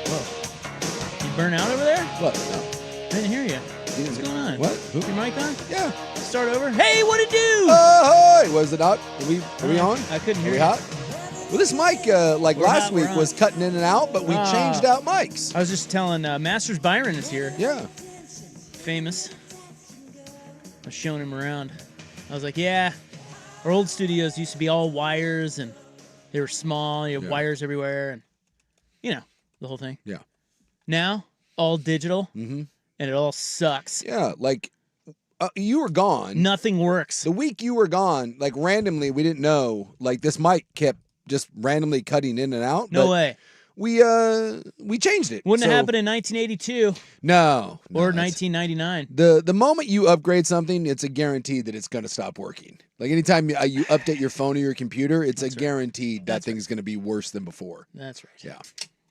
Whoa. You burn out over there? What? No. I didn't hear you. What's going on? What? Your mic on? Yeah. Start over. Hey, what'd it do? Ahoy! Was it out? Are we on? I couldn't hear Are we you. hot? Well, this mic, like We're last hot, week, we're on. was cutting in and out, but we changed out mics. I was just telling Masters Byron is here. Yeah. Famous. I was showing him around. I was like, yeah, our old studios used to be all wires and they were small. You have wires everywhere and, you know, the whole thing. Yeah. Now, all digital and it all sucks. Yeah, like you were gone. Nothing works. The week you were gone, like randomly, we didn't know. Like this mic kept just randomly cutting in and out. No way. We changed it. Wouldn't have happened in 1982 No. or 1999. The moment you upgrade something, it's a guarantee that it's going to stop working. Like anytime you update your phone or your computer, it's That's a guarantee that thing's going to be worse than before. That's right. Yeah.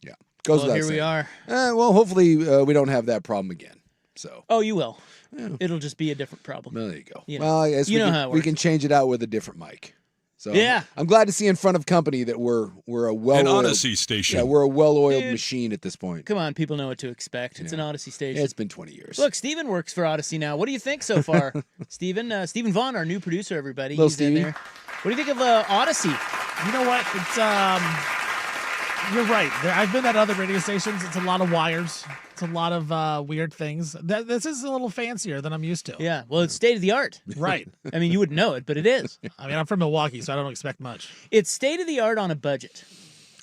Yeah. Goes Well, without here we saying. are. Well, hopefully we don't have that problem again. So. Oh, you will. Yeah. It'll just be a different problem. Well, there you go. You know. Well, I guess You know how it we works. can change it out with a different mic. So Yeah. I'm glad to see in front of company that we're a well-oiled An Odyssey station. Yeah, we're a well-oiled Dude. machine at this point. Come on, people know what to expect. It's an Odyssey station. It's been 20 years. Look, Steven works for Odyssey now. What do you think so far? Steven Vaughn, our new producer, everybody. Hello, He's in Stevie. there. What do you think of Odyssey? You know what? It's you're right. I've been at other radio stations. It's a lot of wires. It's a lot of weird things. This is a little fancier than I'm used to. Yeah, well, it's state of the art. Right. I mean, you wouldn't know it, but it is. I mean, I'm from Milwaukee, so I don't expect much. It's state of the art on a budget.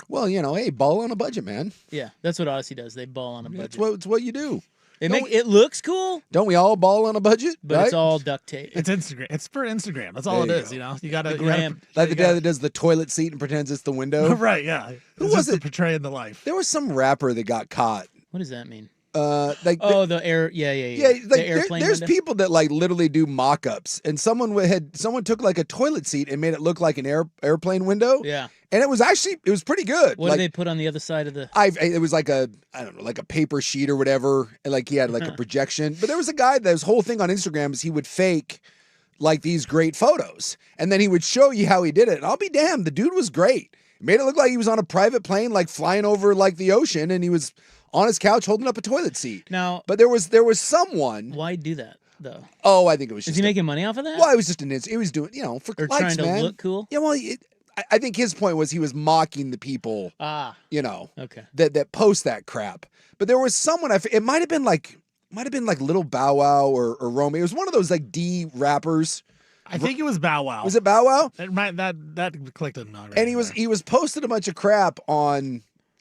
Well, hey, ball on a budget, man. Yeah, that's what Odyssey does. They ball on a budget. It's what you do. It looks cool, Don't we all ball on a budget? but right? it's all duct tape. It's Instagram. It's for Instagram. That's all There it you is. go. You know, you got to Graham. Like the guy that does the toilet seat and pretends it's the window. Right. Yeah. Who It's was just it? portraying the life. There was some rapper that got caught. What does that mean? Like Oh, the air. Yeah. Yeah, like the airplane there's window? people that like literally do mock-ups, and someone took like a toilet seat and made it look like an airplane window. Yeah. And it was pretty good. What like, do they put on the other side of the? it was like I don't know, like a paper sheet or whatever, and like he had like a projection. But there was a guy that his whole thing on Instagram is he would fake like these great photos, and then he would show you how he did it. And I'll be damned, the dude was great. He made it look like he was on a private plane, like flying over like the ocean, and he was on his couch holding up a toilet seat. Now, But there was someone. why do that though? Oh, I think it was just Is he making money off of that? Well, it was just it was doing, for Or likes, trying to man. look cool? Yeah, well, I think his point was he was mocking the people, Ah, okay. that post that crap. But there was someone, it might have been like Little Bow Wow or Romy. It was one of those like D rappers. I think it was Bow Wow. Was it Bow Wow? That clicked in on. And he was posted a bunch of crap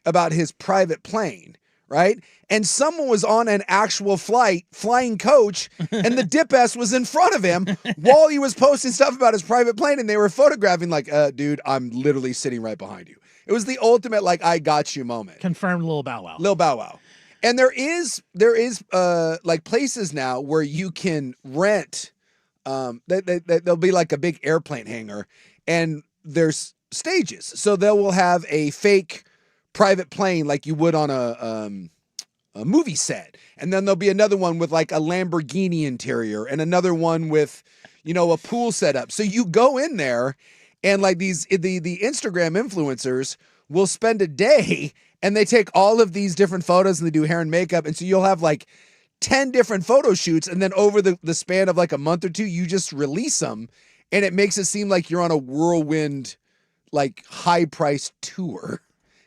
about his private plane, right? And someone was on an actual flying coach, and the dip ass was in front of him while he was posting stuff about his private plane, and they were photographing like, dude, I'm literally sitting right behind you. It was the ultimate like I got you moment. Confirmed Lil Bow Wow. Lil Bow Wow. And there is like places now where you can rent. There'll be like a big airplane hangar, and there's stages, so they will have a fake private plane like you would on a movie set, and then there'll be another one with like a Lamborghini interior, and another one with a pool setup. So you go in there, and like the Instagram influencers will spend a day, and they take all of these different photos and they do hair and makeup, and so you'll have like 10 different photo shoots, and then over the span of like a month or two, you just release them, and it makes it seem like you're on a whirlwind, like high-priced tour.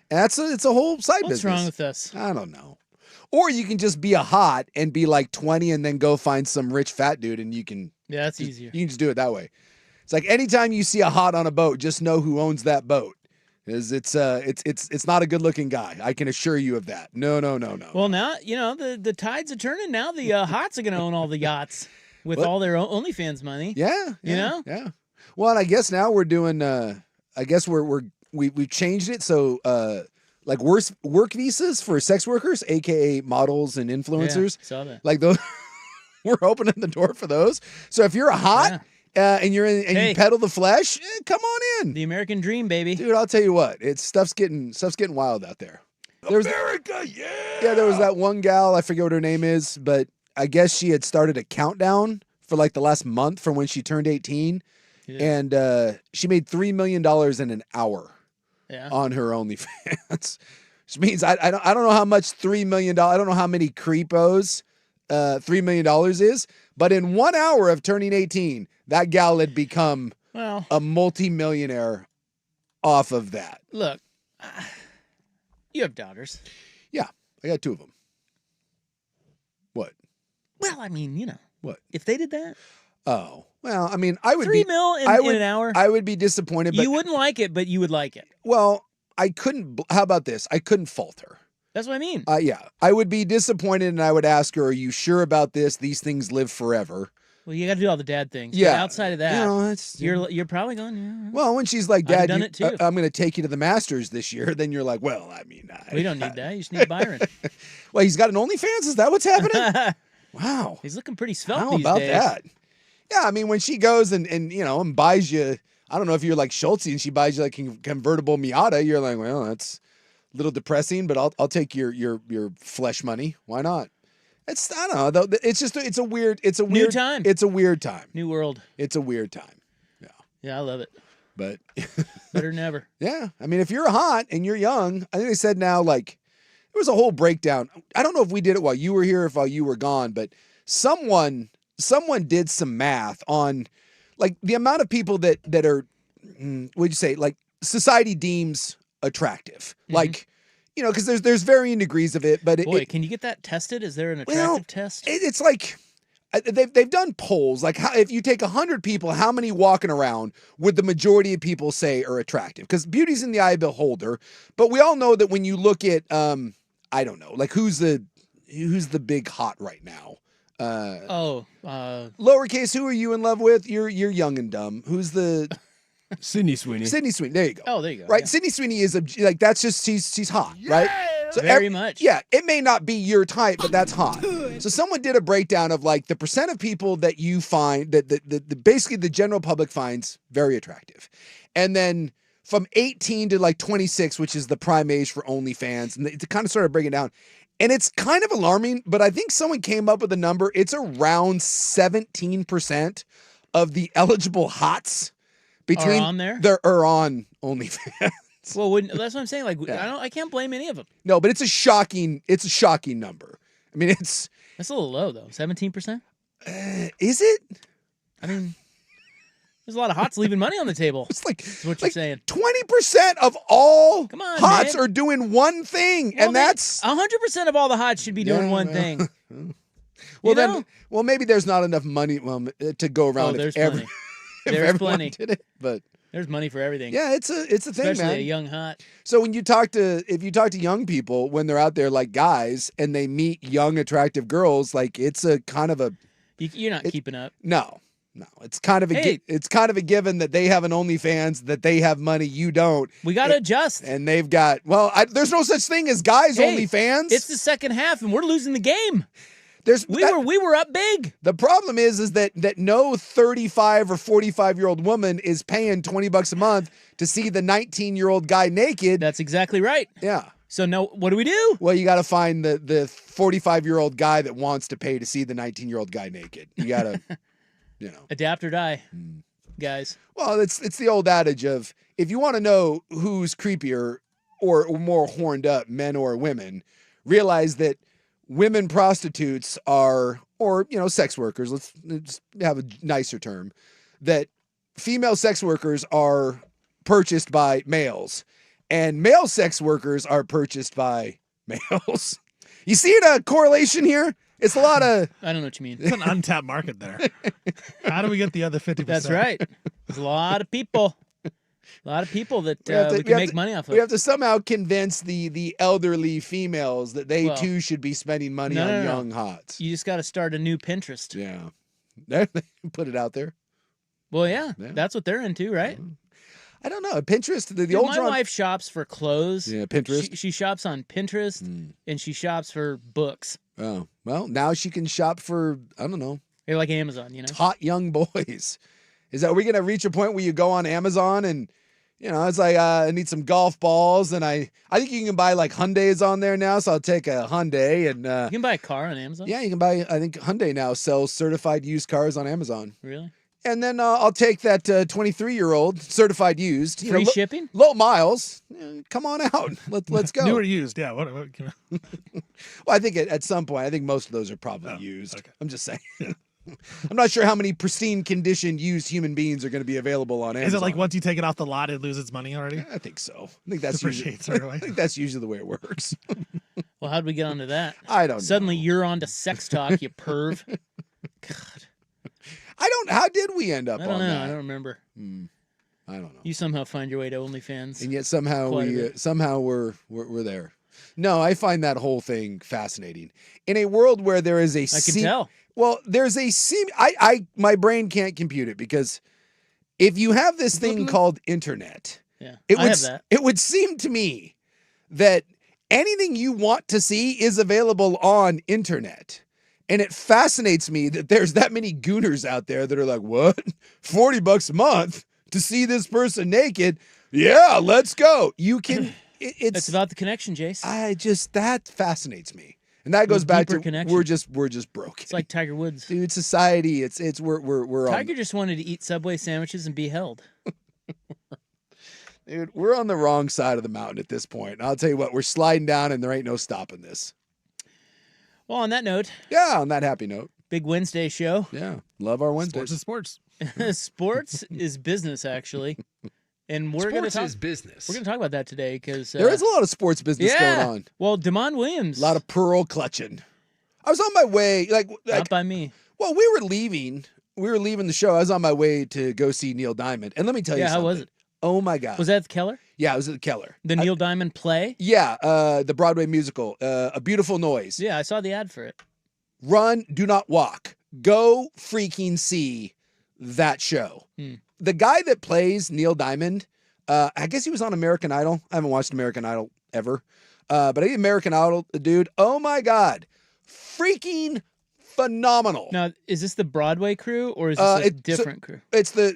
And it's a whole side business. What's wrong with us? I don't know. Or you can just be a hot and be like 20 and then go find some rich fat dude, and you can. Yeah, that's easier. You can just do it that way. It's like anytime you see a hot on a boat, just know who owns that boat. It's not a good looking guy. I can assure you of that. No. Well, now the tides are turning. Now the hots are going to own all the yachts with all their OnlyFans money. Yeah. Yeah. Well, and I guess now we're doing. I guess we've changed it so like work visas for sex workers, aka models and influencers. Yeah, saw that. Like those, we're opening the door for those. So if you're a hot. And you're in, and you peddle the flesh, come on in. The American dream, baby. Dude, I'll tell you what, stuff's getting wild out there. America, yeah. Yeah, there was that one gal, I forget what her name is, but I guess she had started a countdown for like the last month from when she turned 18, and she made $3 million in an hour. Yeah. on her OnlyFans, which means I don't know how much $3 million. I don't know how many creepos $3 million is, but in 1 hour of turning 18, that gal had become Well, a multimillionaire off of that. look, you have daughters. Yeah, I got 2 of them. What? Well, I mean, you know, What? if they did that, Oh, well, I mean, I would 3 be mil in, I in would, an hour, I would be disappointed, but you wouldn't like it, but you would like it. well, I couldn't. How about this? I couldn't fault her. That's what I mean. Yeah, I would be disappointed, and I would ask her, "Are you sure about this? These things live forever." Well, you got to do all the dad things. Yeah. But outside of that, You know, that's you're probably going. Yeah. well. When she's like, I've "Dad, done it too. I'm going to take you to the Masters this year," then you're like, "Well, I mean, We don't need that. You just need Byron. Well, he's got an OnlyFans. Is that what's happening? Wow. He's looking pretty svelte How these about days. that? Yeah, I mean, when she goes and you know and buys you, I don't know if you're like Schultz and she buys you like a convertible Miata, you're like, well, that's a little depressing, but I'll take your flesh money. Why not? It's I don't know though. It's a weird time. It's a weird time. New world. It's a weird time. Yeah, Yeah, I love it. but Better than ever. yeah, I mean, if you're hot and you're young, I think they said now like there was a whole breakdown. I don't know if we did it while you were here, or if while you were gone, but someone did some math on like the amount of people that are what'd you say like society deems attractive. Like, you know, because there's varying degrees of it, but Boy, can you get that tested? Is there an attractive test? it's like they've done polls like how, if you take 100 people, how many walking around would the majority of people say are attractive? Because beauty's in the eye of the beholder, but we all know that when you look at I don't know, like who's the big hot right now? Lowercase, who are you in love with? You're young and dumb. Who's the Sydney Sweeney. Sydney Sweeney? There you go. Oh, there you go. Right, yeah. Sydney Sweeney is like that's just she's hot, right? So Very much. Yeah, it may not be your type, but that's hot. So someone did a breakdown of like the percent of people that you find that basically the general public finds very attractive, and then from 18 to like 26, which is the prime age for OnlyFans, and it kind of started breaking down. And it's kind of alarming, but I think someone came up with a number. It's around 17% of the eligible hots between Are on there? Are on OnlyFans. Well, that's what I'm saying. Like, Yeah. I can't blame any of them. No, but it's a shocking number. I mean, That's a little low though. 17%. is it? I mean, there's a lot of hots leaving money on the table. It's like That's what you're saying. 20% of all Come on, hots man. are doing one thing, Well, and that's 100% of all the hots should be doing Yeah, one well. thing. well You then know? well maybe there's not enough money to go around. Oh, there's if plenty. if There's everyone plenty. did it, but There's money for everything. yeah, it's a thing, Especially man. a young hot. So when you if you talk to young people when they're out there like guys and they meet young attractive girls, like it's a kind of a You're not keeping up. no. It's kind of a Hey. it's kind of a given that they have an OnlyFans, that they have money, you don't, We got to adjust. and they've got there's no such thing as guys Hey, OnlyFans. It's the second half, and we're losing the game. We that- were up big. The problem is that no 35 or 45-year-old woman is paying $20 a month to see the 19-year-old guy naked. That's exactly right. Yeah. So no, what do we do? Well, you got to find the 45-year-old guy that wants to pay to see the 19-year-old guy naked. You got to, you know. Adapt or die, guys. Well, it's the old adage of if you want to know who's creepier or more horned up, men or women, realize that women prostitutes are, or, you know, sex workers, let's have a nicer term, that female sex workers are purchased by males and male sex workers are purchased by males. You see a correlation here? It's a lot of... I don't know what you mean. It's an untapped market there. How do we get the other 50%? That's right. There's a lot of people. A lot of people that We have to- we we can have make to- money off of. We have to somehow convince the elderly females that they Well, too should be spending money no, on no, no. young hots. You just got to start a new Pinterest. Yeah. They put it out there. Well, yeah, Yeah. that's what they're into, right? I don't know. Pinterest, the Dude, older my wife shops for clothes. Yeah, Pinterest. She shops on Pinterest, and she shops for books. Oh, well, now she can shop for, I don't know, They're like Amazon, you know? hot young boys. Are we going to reach a point where you go on Amazon and, you know, it's like, I need some golf balls, and I think you can buy like Hyundais on there now, so I'll take a Hyundai, and You can buy a car on Amazon? yeah, you can buy, I think Hyundai now sells certified used cars on Amazon. Really? and then I'll take that 23-year-old certified used. Free shipping? Low miles. Come on out. Let's go. New or used? Yeah. What Well, I think at some point, I think most of those are probably used. okay. I'm just saying. I'm not sure how many pristine condition used human beings are going to be available on Amazon. Is it like once you take it off the lot, it loses money already? I think so. I think that's Depreciates usually, right away. I think that's usually the way it works. Well, how'd we get onto that? I don't know. Suddenly you're on to sex talk, you perv. God. How did we end up I don't on know. that? I don't remember. I don't know. You somehow find your way to OnlyFans. And yet somehow Quite a we bit. we're there. No, I find that whole thing fascinating. In a world where there is a I can tell. Well, there's a my brain can't compute it because if you have this thing called internet, Yeah, it I would have that. it would seem to me that anything you want to see is available on internet. And it fascinates me that there's that many gooners out there that are like, what? $40 a month to see this person naked? Yeah, let's go. You can. It's about the connection, Jace. That fascinates me, and that goes back deeper to connection. we're just broke. It's like Tiger Woods. Dude, society. We're on. Tiger just wanted to eat Subway sandwiches and be held. Dude, we're on the wrong side of the mountain at this point. And I'll tell you what, we're sliding down, and there ain't no stopping this. Well, on that note, Yeah, on that happy note. big Wednesday show. Yeah, love our Sports Wednesdays. is sports. Sports is business, actually, and we're going to talk. business. We're going to talk about that today because There is a lot of sports business going on. Well, Damon Williams. A lot of pearl clutching. I was on my way, not by me. well, we were leaving the show. I was on my way to go see Neil Diamond, and let me tell you Yeah, something. how was it? Oh my God. Was that at the Keller? Yeah, it was at the Keller. The Neil Diamond play? Yeah, the Broadway musical, A Beautiful Noise. Yeah, I saw the ad for it. Run, do not walk. Go freaking see that show. The guy that plays Neil Diamond, I guess he was on American Idol. I haven't watched American Idol ever. But he's American Idol dude. Oh my God. Freaking phenomenal. Now, is this the Broadway crew or is this a different crew?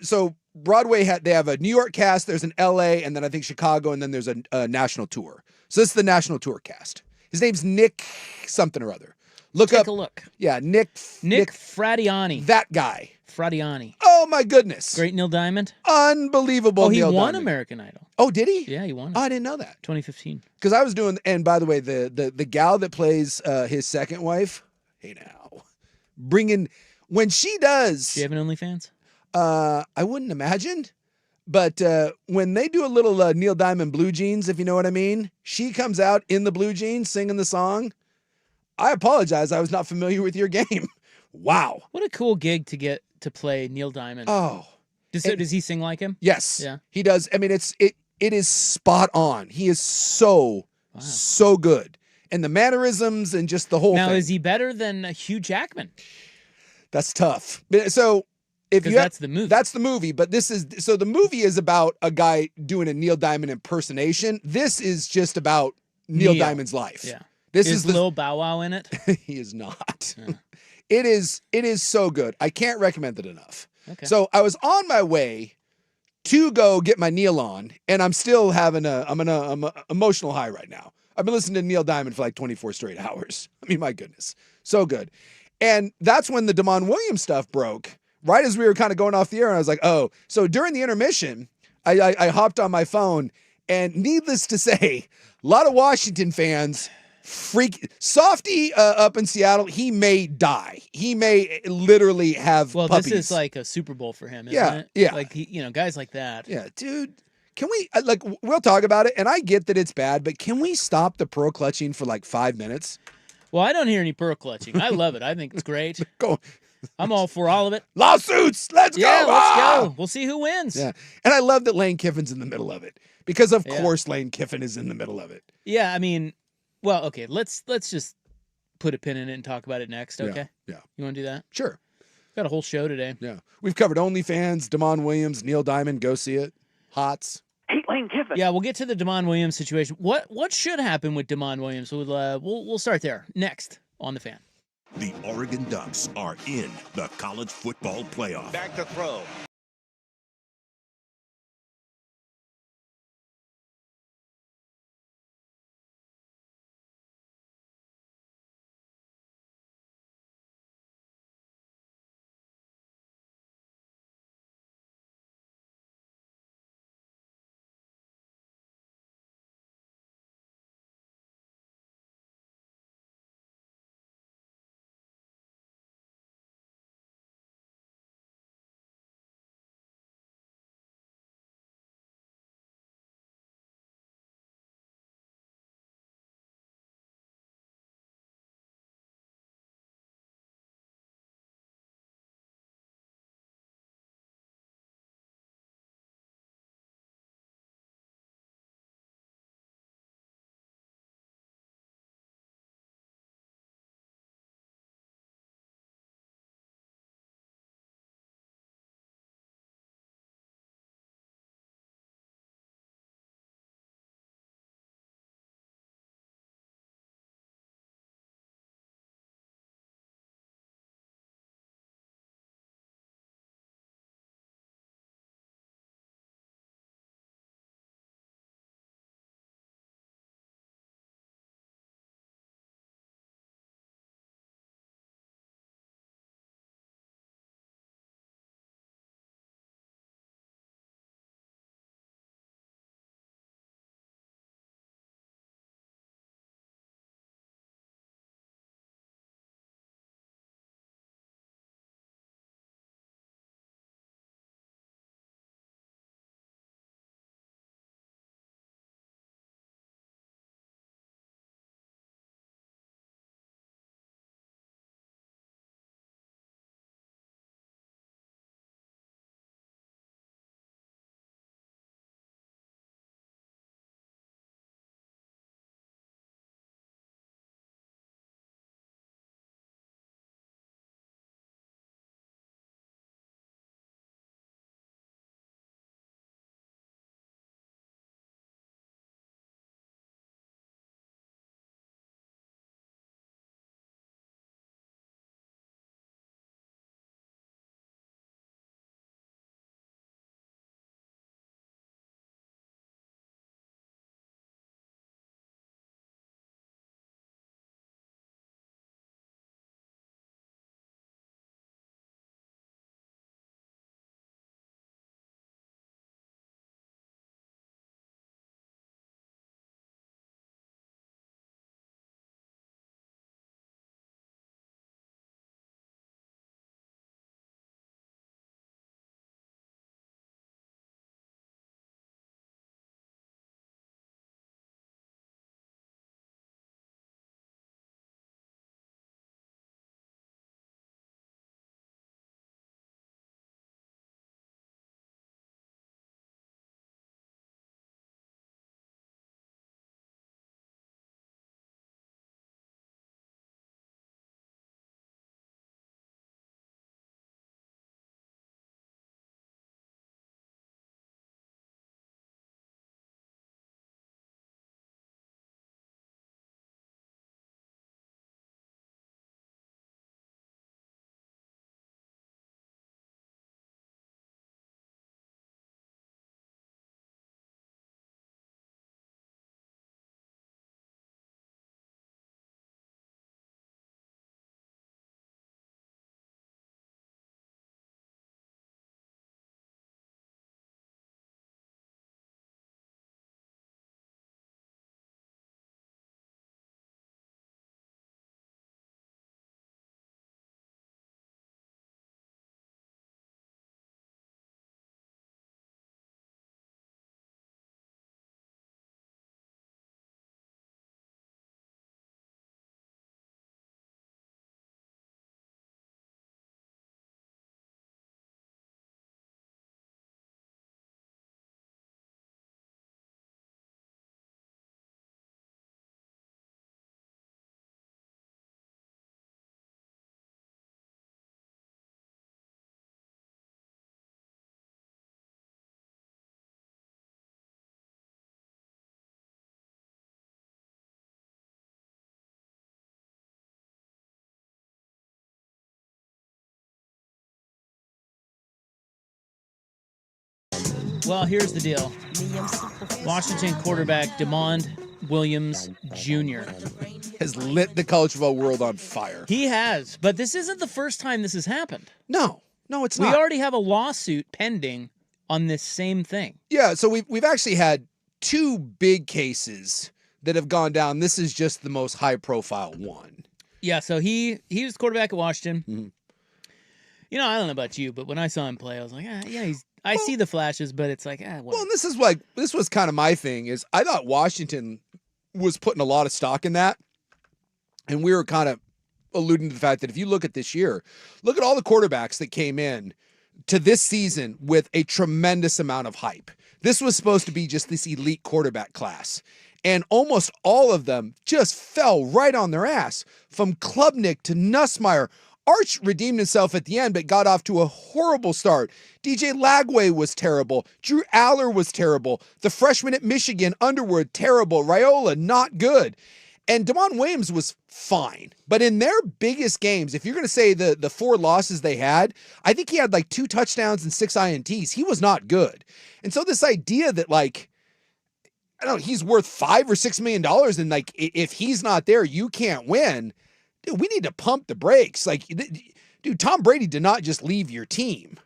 So Broadway they have a New York cast, there's an LA, and then I think Chicago, and then there's a national tour. So this is the national tour cast. His name's Nick something or other. Take a look. Yeah, Nick Fradiani. that guy. Fradiani. Oh my goodness. Great Neil Diamond. Unbelievable. Oh, he Neil won Diamond. American Idol. Oh, did he? Yeah, he won. Oh, I didn't know that. 2015. Because I was doing, and by the way, the gal that plays his second wife, hey now, when she does, Do you have an OnlyFans? I wouldn't imagine, but when they do a little Neil Diamond blue jeans, if you know what I mean, she comes out in the blue jeans singing the song. I apologize, I was not familiar with your game. Wow. What a cool gig to get to play Neil Diamond. Oh, Does he sing like him? yes. Yeah. He does. I mean, it is spot on. He is so good. And the mannerisms and just the whole Now, thing. is he better than Hugh Jackman? That's tough. So if Because you that's the movie. That's the movie, but the movie is about a guy doing a Neil Diamond impersonation. This is just about Neil Neil. Diamond's life. Yeah. This is is Lil Bow Wow in it? he is not. Yeah. It is so good. I can't recommend it enough. Okay. So I was on my way to go get my Neil on, and I'm still having I'm an emotional high right now. I've been listening to Neil Diamond for like 24 straight hours. I mean, my goodness, so good. And that's when the Damon Williams stuff broke. Right as we were kind of going off the air, and I was like, oh. So during the intermission, I hopped on my phone, and needless to say, a lot of Washington fans Softy up in Seattle, he may die. He may literally have puppies. This is like a Super Bowl for him, isn't Yeah, it? yeah. Like, guys like that. Yeah, dude. Can we, we'll talk about it, and I get that it's bad, but can we stop the pearl clutching for like 5 minutes? Well, I don't hear any pearl clutching. I love it. I think it's great. Go. I'm all for all of it. Lawsuits! Let's Yeah, go! let's Ah! go. We'll see who wins. Yeah, and I love that Lane Kiffin's in the middle of it, because of Yeah. course Lane Kiffin is in the middle of it. Yeah, I mean, well, okay, let's just put a pin in it and talk about it next, okay? Yeah. You want to do that? Sure. Got a whole show today. Yeah. We've covered OnlyFans, Damon Williams, Neil Diamond, go see it. Hots. Hate Lane Kiffin. Yeah, we'll get to the Damon Williams situation. What should happen with Damon Williams? We'll start there next on The Fan. The Oregon Ducks are in the college football playoff. Back to throw. Well, here's the deal. Washington quarterback DeMond Williams Jr. Has lit the college football world on fire. He has, but this isn't the first time this has happened. No, it's We not. already have a lawsuit pending on this same thing. Yeah, so we've actually had 2 big cases that have gone down. This is just the most high profile one. Yeah, so he was quarterback at Washington. Mhm. You know, I don't know about you, but when I saw him play, I was like, I see the flashes, but it's like, Well, whatever. and this was kind of my thing is I thought Washington was putting a lot of stock in that. And we were kind of alluding to the fact that if you look at this year, look at all the quarterbacks that came in to this season with a tremendous amount of hype. This was supposed to be just this elite quarterback class. And almost all of them just fell right on their ass. From Klubnik to Nussmeier. Arch redeemed himself at the end, but got off to a horrible start. DJ Lagway was terrible. Drew Aller was terrible. The freshman at Michigan, Underwood, terrible. Raiola, not good. And DeMond Williams was fine. But in their biggest games, if you're going to say the 4 losses they had, I think he had like 2 touchdowns and 6 INTs. He was not good. And so this idea that like, I don't know, he's worth $5 or $6 million and like, if he's not there, you can't win. Dude, we need to pump the brakes. Like, dude, Tom Brady did not just leave your team.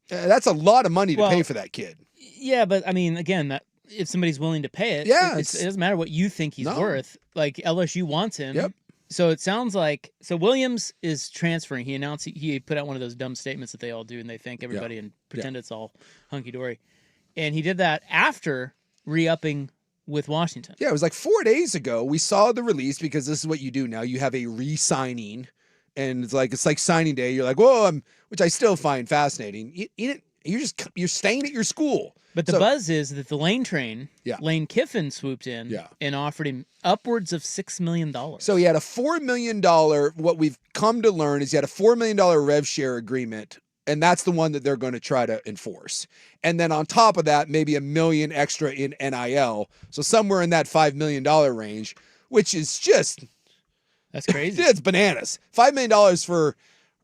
That's a lot of money to pay for that kid. Yeah, but I mean, again, that if somebody's willing to pay it, Yeah, it doesn't matter what you think he's No. worth. Like LSU wants him. Yep. So it sounds like Williams is transferring. He announced he put out one of those dumb statements that they all do, and they thank everybody and pretend it's all hunky dory. And he did that after re-upping with Washington. Yeah, it was like 4 days ago. We saw the release because this is what you do now. You have a re-signing, and it's like signing day. You're like, whoa, which I still find fascinating. You're staying at your school. But the buzz is that the Lane train, Lane Kiffin swooped in and offered him upwards of $6 million. So he had a $4 million, what we've come to learn is he had a $4 million rev share agreement, and that's the one that they're going to try to enforce. And then on top of that, maybe $1 million extra in NIL. So somewhere in that $5 million range, which is just... That's crazy. It's bananas. $5 million for...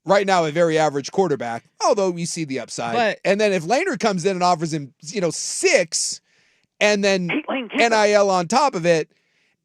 right now, a very average quarterback, although we see the upside. And then if Laner comes in and offers him, 6, and then NIL on top of it,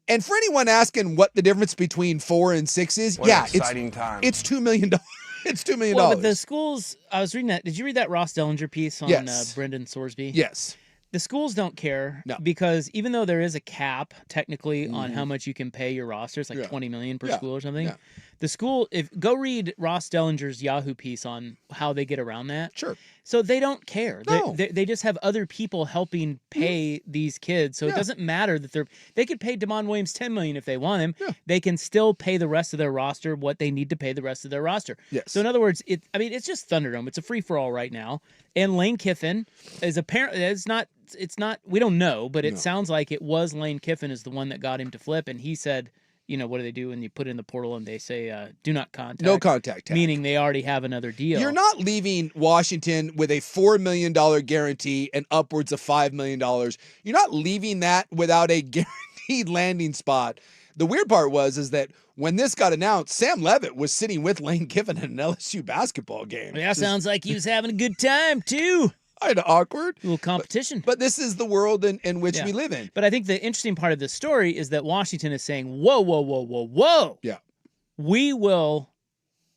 and for anyone asking what the difference between 4 and 6 is, it's $2 million. It's $2 million. Well, but the schools, I was reading that. Did you read that Ross Dellinger piece on Brendan Sorsby? Yes. The schools don't care because even though there is a cap technically on how much you can pay your roster, it's like $20 million per school or something. The school, go read Ross Dellinger's Yahoo piece on how they get around that. Sure. So they don't care. No. They just have other people helping pay these kids. So it doesn't matter that they could pay DeMond Williams $10 million if they want him. Yeah. They can still pay the rest of their roster what they need to pay the rest of their roster. Yes. So in other words, it's just Thunderdome. It's a free for all right now. And Lane Kiffin is apparently it's not we don't know, but it sounds like it was Lane Kiffin is the one that got him to flip, and he said, what do they do when you put in the portal and they say do not contact? No contact tag. Meaning they already have another deal. You're not leaving Washington with a $4 million guarantee and upwards of $5 million. You're not leaving that without a guaranteed landing spot. The weird part is that when this got announced, Sam Levitt was sitting with Lane Kiffin at an LSU basketball game. Yeah, sounds like he was having a good time too. Kind of awkward. A little competition. But this is the world in which we live in. But I think the interesting part of this story is that Washington is saying, whoa. Yeah. We will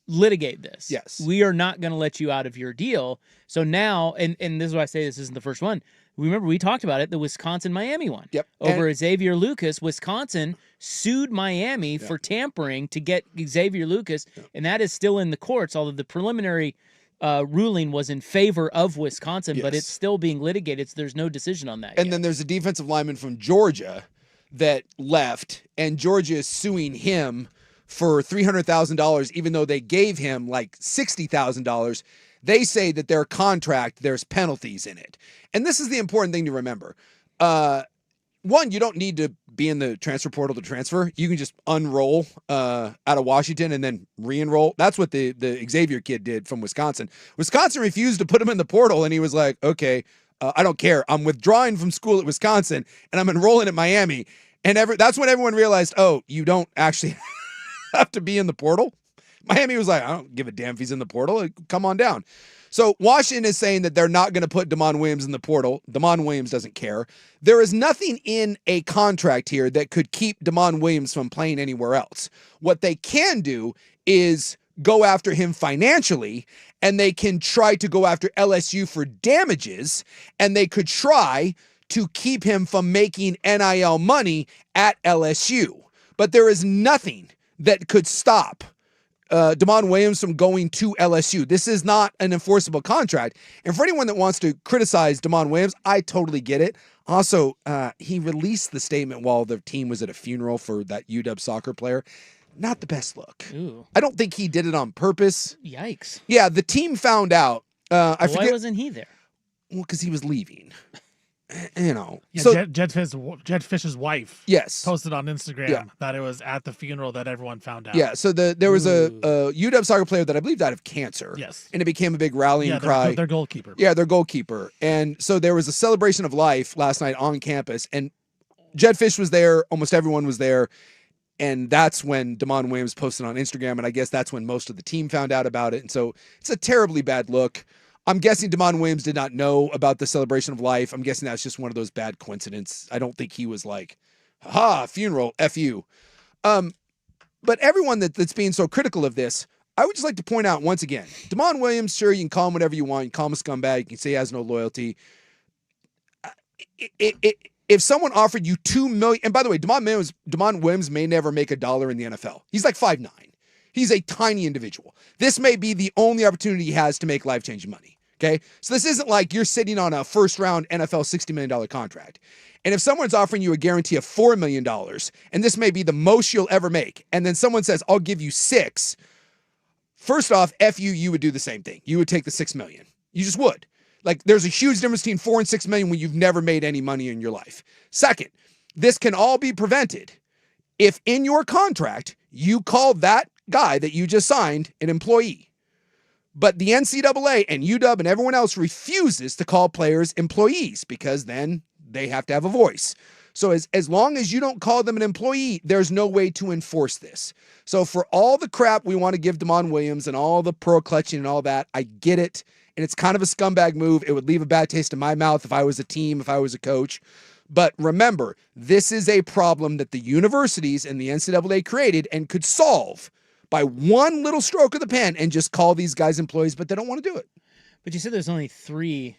litigate this. Yes. We are not going to let you out of your deal. So now, and this is why I say this isn't the first one. Remember, we talked about it, the Wisconsin-Miami one. Yep. Over Xavier Lucas, Wisconsin sued Miami for tampering to get Xavier Lucas, and that is still in the courts, although the preliminary ruling was in favor of Wisconsin, but it's still being litigated, so there's no decision on that And yet. then there's a defensive lineman from Georgia that left, and Georgia is suing him for $300,000, even though they gave him like $60,000. They say that their contract, there's penalties in it. And this is the important thing to remember. One, you don't need to be in the transfer portal to transfer. You can just unroll out of Washington and then re-enroll. That's what the Xavier kid did from Wisconsin. Wisconsin refused to put him in the portal, and he was like, okay, I don't care. I'm withdrawing from school at Wisconsin, and I'm enrolling at Miami. And that's when everyone realized, oh, you don't actually have to be in the portal. Miami was like, I don't give a damn if he's in the portal. Like, come on down. So Washington is saying that they're not going to put Damon Williams in the portal. Damon Williams doesn't care. There is nothing in a contract here that could keep Damon Williams from playing anywhere else. What they can do is go after him financially, and they can try to go after LSU for damages, and they could try to keep him from making NIL money at LSU. But there is nothing that could stop Damon Williams from going to LSU. This is not an enforceable contract. And for anyone that wants to criticize Damon Williams, I totally get it. Also, he released the statement while the team was at a funeral for that UW soccer player. Not the best look. Ooh. I don't think he did it on purpose. Yikes. Yeah, the team found out. I Why forget. wasn't he there? Well, because he was leaving. You know. Yeah, So Jed Fish's wife yes. posted on Instagram Yeah. that it was at the funeral that everyone found out. Yeah, so there was a UW soccer player that I believe died of cancer. Yes. And it became a big rallying Yeah, cry. their goalkeeper. Yeah, their goalkeeper. And so there was a celebration of life last night on campus, and Jed Fish was there. Almost everyone was there. And that's when Damon Williams posted on Instagram, and I guess that's when most of the team found out about it. And so it's a terribly bad look. I'm guessing Damon Williams did not know about the celebration of life. I'm guessing that's just one of those bad coincidences. I don't think he was like, ha, funeral, F you. But everyone that's being so critical of this, I would just like to point out once again, Damon Williams, sure, you can call him whatever you want. You can call him a scumbag. You can say he has no loyalty. If someone offered you $2 million, and by the way, Damon Williams may never make $1 in the NFL. He's like 5'9". He's a tiny individual. This may be the only opportunity he has to make life-changing money. Okay, so this isn't like you're sitting on a first-round NFL $60 million contract. And if someone's offering you a guarantee of $4 million, and this may be the most you'll ever make, and then someone says, I'll give you $6 million, first off, F you would do the same thing. You would take the $6 million. You just would. Like, there's a huge difference between $4 million and $6 million when you've never made any money in your life. Second, this can all be prevented if in your contract you call that guy that you just signed an employee. But the NCAA and UW and everyone else refuses to call players employees because then they have to have a voice. So as long as you don't call them an employee, there's no way to enforce this. So for all the crap we want to give Damon Williams and all the pearl clutching and all that, I get it. And it's kind of a scumbag move. It would leave a bad taste in my mouth if I was a team, if I was a coach. But remember, this is a problem that the universities and the NCAA created and could solve by one little stroke of the pen and just call these guys employees, but they don't want to do it. But you said there's only 3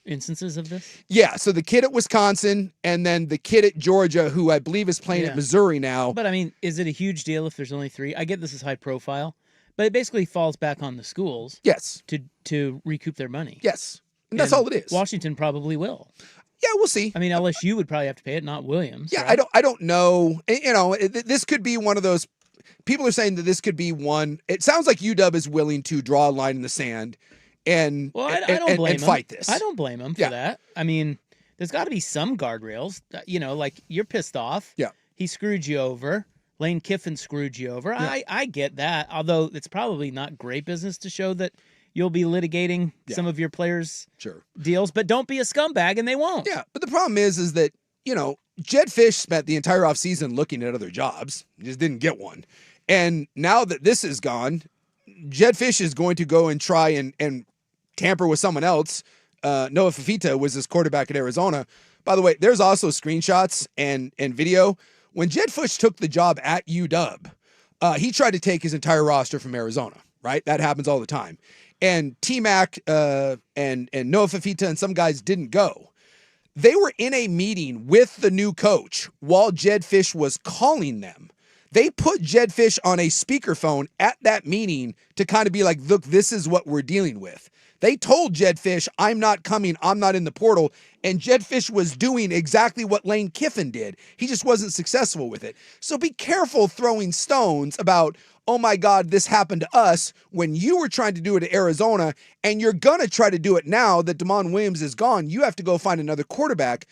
instances of this? Yeah, so the kid at Wisconsin and then the kid at Georgia, who I believe is playing at Missouri now. But, I mean, is it a huge deal if there's only 3? I get this is high profile, but it basically falls back on the schools Yes. to recoup their money. Yes. And that's all it is. Washington probably will. Yeah, we'll see. I mean, LSU would probably have to pay it, not Williams. Yeah, right? I don't know. You know, this could be one of those. People are saying that this could be one. It sounds like UW is willing to draw a line in the sand and I don't blame and him. fight this. I don't blame him for that. I mean, there's got to be some guardrails. You know, like you're pissed off. Yeah. He screwed you over. Lane Kiffin screwed you over. Yeah. I get that. Although it's probably not great business to show that you'll be litigating some of your players' deals, but don't be a scumbag and they won't. Yeah, but the problem is that, you know, Jed Fish spent the entire offseason looking at other jobs. He just didn't get one. And now that this is gone, Jed Fish is going to go and try and tamper with someone else. Noah Fafita was his quarterback at Arizona. By the way, there's also screenshots and video. When Jed Fish took the job at UW, he tried to take his entire roster from Arizona, right? That happens all the time. And T-Mac and Noah Fafita and some guys didn't go. They were in a meeting with the new coach while Jed Fish was calling them. They put Jed Fish on a speakerphone at that meeting to kind of be like, look, this is what we're dealing with. They told Jed Fish, I'm not coming, I'm not in the portal. And Jed Fish was doing exactly what Lane Kiffin did. He just wasn't successful with it. So be careful throwing stones about, oh my God, this happened to us when you were trying to do it at Arizona and you're going to try to do it now that Damon Williams is gone. You have to go find another quarterback.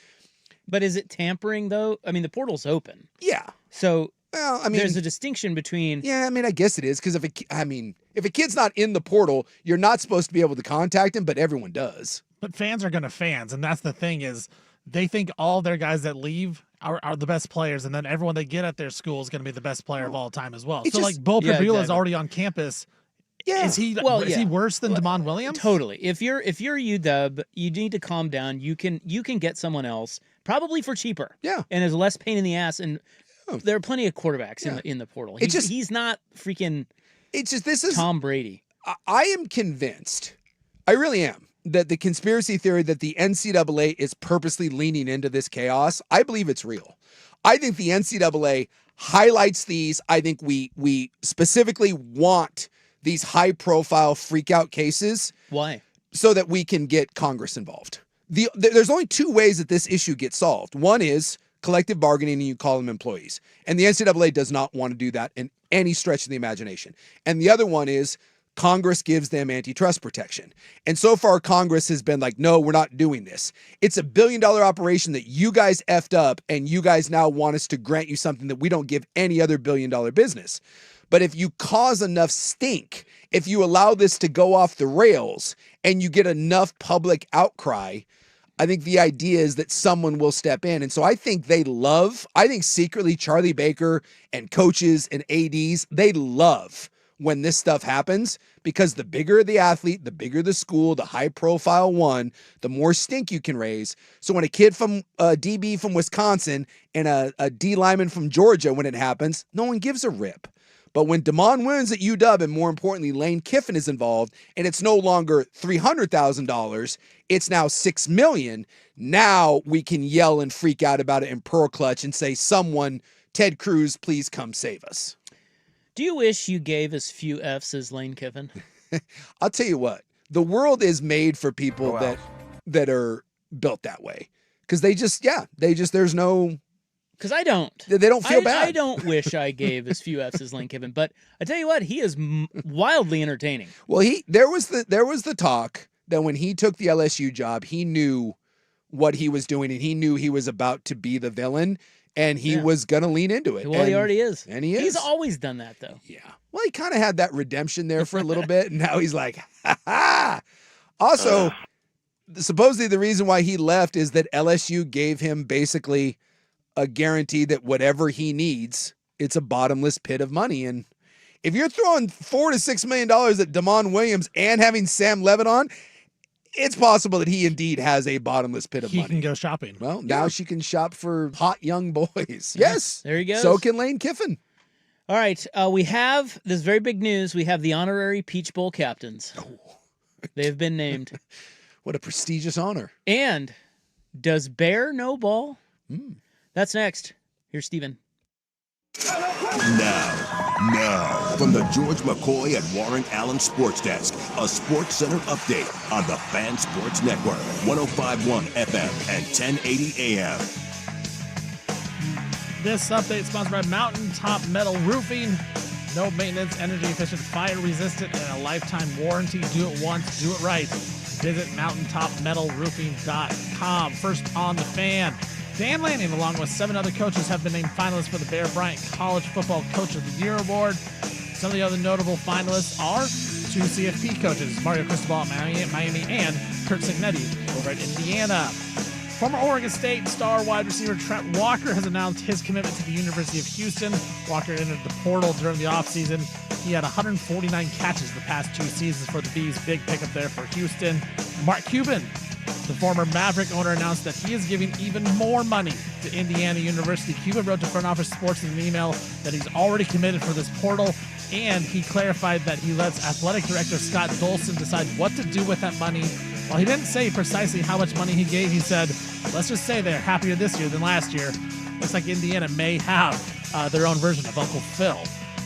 But is it tampering, though? I mean, the portal's open. Yeah. So well, I mean, there's a distinction between. Yeah, I mean, I guess it is because if a kid's not in the portal, you're not supposed to be able to contact him, but everyone does. But fans are going to fans, and that's the thing is they think all their guys that leave are the best players, and then everyone they get at their school is going to be the best player of all time as well. It's So just- like Bo Yeah, Prabula is exactly. already on campus. Yeah. Is he Well, is he yeah. worse than Damon Williams? Totally. If you're UW, you need to calm down. You can get someone else probably for cheaper. Yeah. And is less pain in the ass. And Oh. there are plenty of quarterbacks Yeah. in the portal. It's just- he's not freaking It's just this is Tom Brady. I am convinced, I really am, that the conspiracy theory that the NCAA is purposely leaning into this chaos, I believe it's real. I think the NCAA highlights these. I think we specifically want these high-profile freak-out cases Why? so that we can get Congress involved. There's only two ways that this issue gets solved. One is collective bargaining and you call them employees. And the NCAA does not want to do that in any stretch of the imagination. And the other one is Congress gives them antitrust protection. And so far, Congress has been like, no, we're not doing this. It's $1 billion operation that you guys effed up, and you guys now want us to grant you something that we don't give any other $1 billion business. But if you cause enough stink, if you allow this to go off the rails and you get enough public outcry, I think the idea is that someone will step in. And so I think secretly Charlie Baker and coaches and ADs, they love when this stuff happens, because the bigger the athlete, the bigger the school, the high profile one, the more stink you can raise. So when a kid from DB from Wisconsin and a D lineman from Georgia, when it happens, no one gives a rip. But when Damon Williams at UW, and more importantly, Lane Kiffin is involved, and it's no longer $300,000, it's now $6 million. Now we can yell and freak out about it in pearl clutch and say, someone, Ted Cruz, please come save us. Do you wish you gave as few Fs as Lane Kiffin? I'll tell you what, the world is made for people that are built that way. Because there's no... Because I don't. They don't feel bad. I don't wish I gave as few Fs as Lane Kiffin, but I tell you what, he is wildly entertaining. Well, there was the talk that when he took the LSU job, he knew what he was doing, and he knew he was about to be the villain, and he was going to lean into it. Well, he already is. And he is. He's always done that, though. Yeah. Well, he kind of had that redemption there for a little bit, and now he's like, ha ha. Also, supposedly the reason why he left is that LSU gave him basically a guarantee that whatever he needs, it's a bottomless pit of money. And if you're throwing $4 to $6 million at Damon Williams and having Sam Levitt on, it's possible that he indeed has a bottomless pit of money. He can go shopping. Well, now she can shop for hot young boys. Yes. There he goes. So can Lane Kiffin. All right. We have this very big news. We have the honorary Peach Bowl captains. They have been named. What a prestigious honor. And does Bear know ball? That's next. Here's Steven. Now, from the George McCoy and Warren Allen Sports Desk, a Sports Center update on the Fan Sports Network, 105.1 FM and 1080 AM. This update is sponsored by Mountaintop Metal Roofing. No maintenance, energy efficient, fire resistant, and a lifetime warranty. Do it once, do it right. Visit mountaintopmetalroofing.com. First on the Fan. Dan Lanning, along with 7 other coaches, have been named finalists for the Bear Bryant College Football Coach of the Year Award. Some of the other notable finalists are 2 CFP coaches, Mario Cristobal at Miami and Kurt Signetti over at Indiana. Former Oregon State star wide receiver Trent Walker has announced his commitment to the University of Houston. Walker entered the portal during the offseason. He had 149 catches the past 2 seasons for the Bees. Big pickup there for Houston. Mark Cuban, the former Maverick owner, announced that he is giving even more money to Indiana University. Cuban wrote to Front Office Sports in an email that he's already committed for this portal, and he clarified that he lets athletic director Scott Dolson decide what to do with that money. While he didn't say precisely how much money he gave, he said, let's just say they're happier this year than last year. Looks like Indiana may have their own version of Uncle Phil.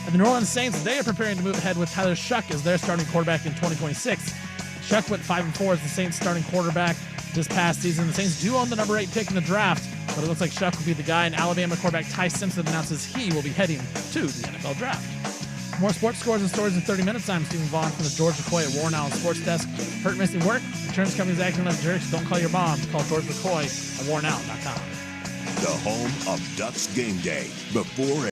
And the New Orleans Saints, they are preparing to move ahead with Tyler Shuck as their starting quarterback in 2026. Shuck went 5-4 as the Saints starting quarterback this past season. The Saints do own the number 8 pick in the draft, but it looks like Shuck will be the guy, and Alabama quarterback Ty Simpson announces he will be heading to the NFL draft. More sports scores and stories in 30 minutes. I'm Stephen Vaughn from the George McCoy at Warren Allen Sports Desk. Hurt missing work? Insurance companies acting like jerks? Don't call your mom. Call George McCoy at warrenallen.com. The home of Ducks Game Day. Before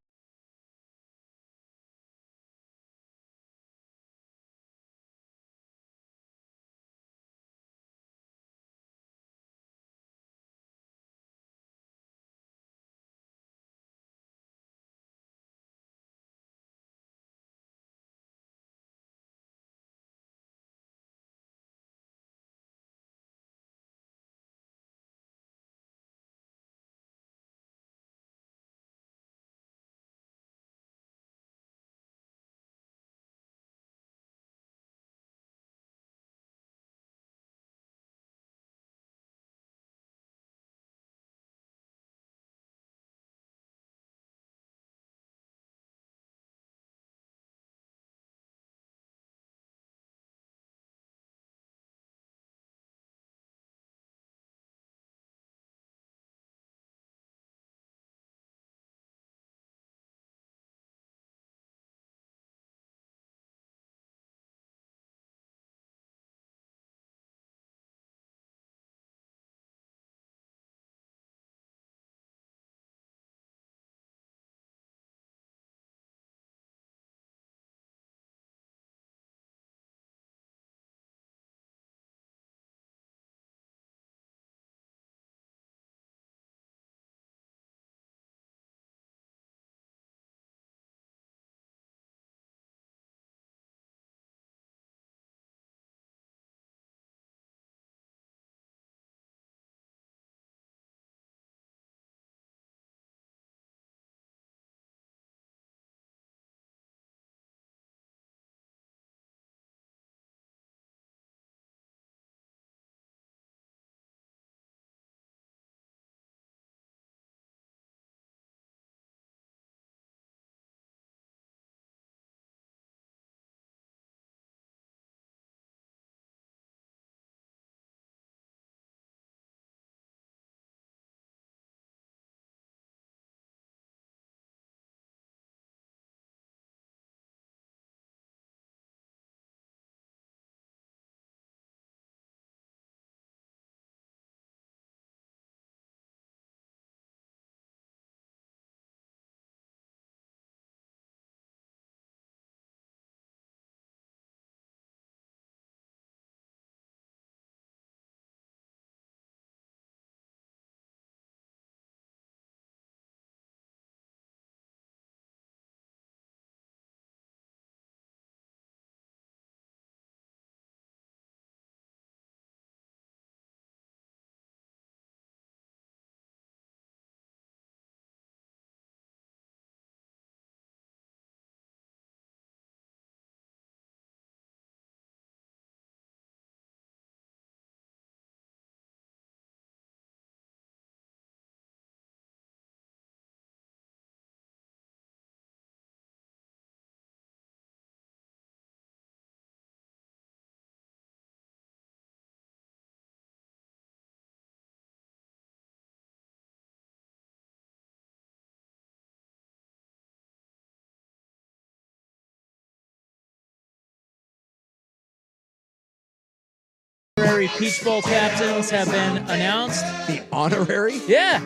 honorary Peach Bowl captains have been announced. The honorary? Yeah.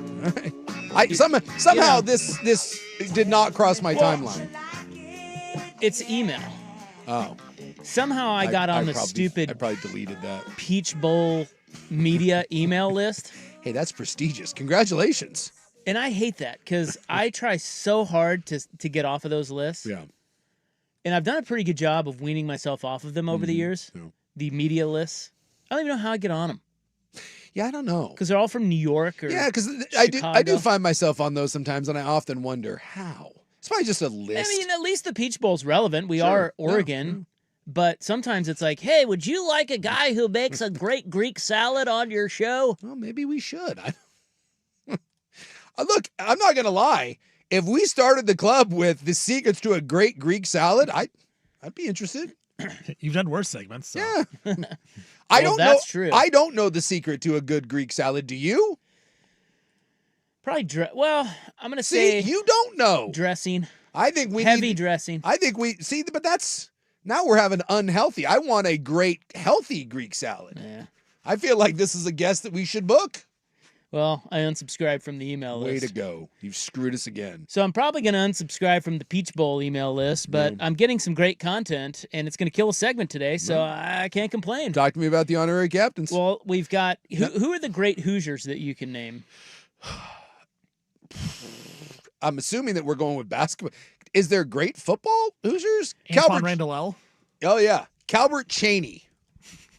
Somehow this did not cross my timeline. It's email. Oh. Somehow I got on the I stupid probably deleted that. Peach Bowl media email list. Hey, that's prestigious. Congratulations. And I hate that because I try so hard to get off of those lists. Yeah. And I've done a pretty good job of weaning myself off of them over the years. Yeah. The media lists. I don't even know how I get on them. Yeah, I don't know. Because they're all from New York or because I do Chicago. find myself on those sometimes, and I often wonder how. It's probably just a list. I mean, at least the Peach Bowl's relevant. We Sure. are Yeah. Oregon. But sometimes it's like, hey, would you like a guy who makes a great Greek salad on your show? Well, maybe we should. Look, I'm not going to lie. If we started the club with the secrets to a great Greek salad, I'd be interested. You've done worse segments. So. Yeah. That's true. I don't know the secret to a good Greek salad. Do you? Probably, I'm going to See, say you don't know. dressing. I think we Heavy need, dressing. I think we see, but that's now we're having unhealthy. I want a great, healthy Greek salad. Yeah. I feel like this is a guest that we should book. Well, I unsubscribed from the email Way list. to go. You've screwed us again. So I'm probably going to unsubscribe from the Peach Bowl email list, but I'm getting some great content, and it's going to kill a segment today, so I can't complain. Talk to me about the honorary captains. Well, we've got who are the great Hoosiers that you can name? I'm assuming that we're going with basketball. Is there great football Hoosiers? Antoine Randall L. Oh, yeah. Calbert Cheney.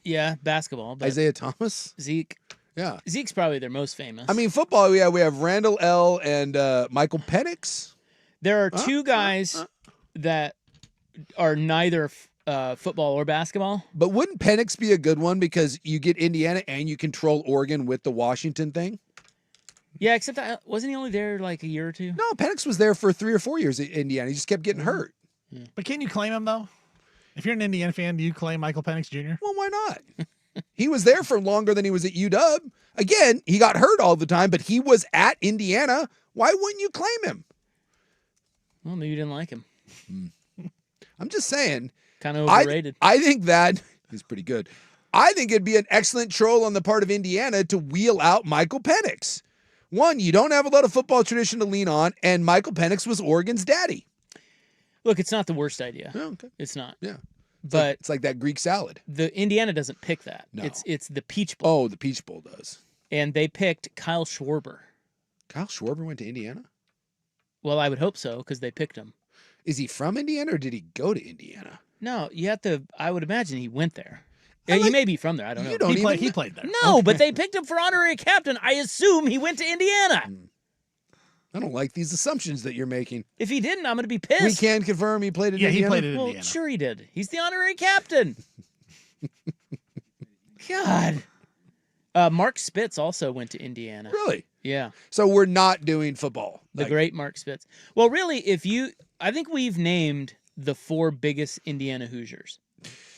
Yeah, basketball. But Isaiah Thomas. Zeke. Yeah. Zeke's probably their most famous. I mean, football, we have Randall L. and Michael Penix. there are two guys that are neither football or basketball. But wouldn't Penix be a good one because you get Indiana and you control Oregon with the Washington thing? Yeah, except wasn't he only there like a year or two? No, Penix was there for 3 or 4 years at Indiana. He just kept getting hurt. But can you claim him, though? If you're an Indiana fan, do you claim Michael Penix Jr.? Well, why not? He was there for longer than he was at UW. Again, he got hurt all the time, but he was at Indiana. Why wouldn't you claim him? Well, maybe you didn't like him. I'm just saying. Kind of overrated. I think that he's pretty good. I think it'd be an excellent troll on the part of Indiana to wheel out Michael Penix. One, you don't have a lot of football tradition to lean on, and Michael Penix was Oregon's daddy. Look, it's not the worst idea. Oh, okay. It's not. Yeah. But It's like that Greek salad. the Indiana doesn't pick that. No. It's the Peach Bowl. Oh, the Peach Bowl does. And they picked Kyle Schwarber. Kyle Schwarber went to Indiana? Well, I would hope so because they picked him. Is he from Indiana or did he go to Indiana? No, you have to. I would imagine he went there. I He like- may be from there. I don't know. You don't even He played there. No, but they picked him for honorary captain. I assume he went to Indiana. I don't like these assumptions that you're making. If he didn't, I'm going to be pissed. We can confirm he played at Yeah, he Indiana. played at Well, Indiana. sure he did. He's the honorary captain. God. Mark Spitz also went to Indiana. Really? Yeah, So we're not doing football. the Like, great Mark Spitz. Well, really, I think we've named the 4 biggest Indiana Hoosiers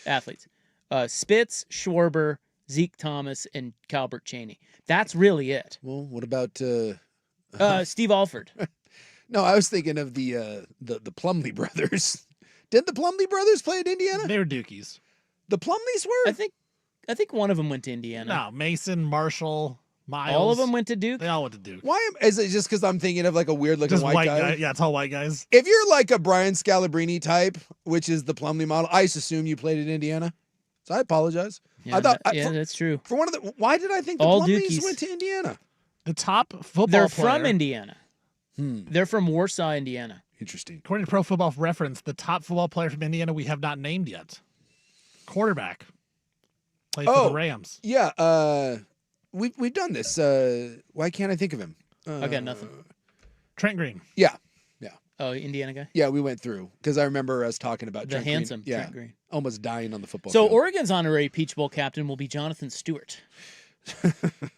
athletes. Spitz, Schwarber, Zeke Thomas, and Calbert Cheney. That's really it. Well, what about Steve Alford. No, I was thinking of the Plumlee brothers. Did the Plumlee brothers play at Indiana? They were Dukies. The Plumlees were? I think one of them went to Indiana. No, Mason, Marshall, Miles. All of them went to Duke. They all went to Duke. Is it just because I'm thinking of like a weird looking Just white guy? guy. Yeah, it's all white guys. If you're like a Brian Scalabrine type, which is the Plumlee model, I just assume you played at Indiana. So I apologize. Yeah, I thought that's true. for one of the. Why did I think the All Plumlees Dukies. went to Indiana? The top football They're player, from Indiana. They're from Warsaw, Indiana. Interesting. according to Pro Football Reference, the top football player from Indiana we have not named yet. Quarterback. Played for the Rams. Yeah. We've done this. Why can't I think of him? I got nothing. Trent Green. Yeah. Oh, Indiana guy? Yeah, we went through because I remember us talking about The Trent Green. handsome Yeah, Trent Green. almost dying on the football So field. Oregon's honorary Peach Bowl captain will be Jonathan Stewart.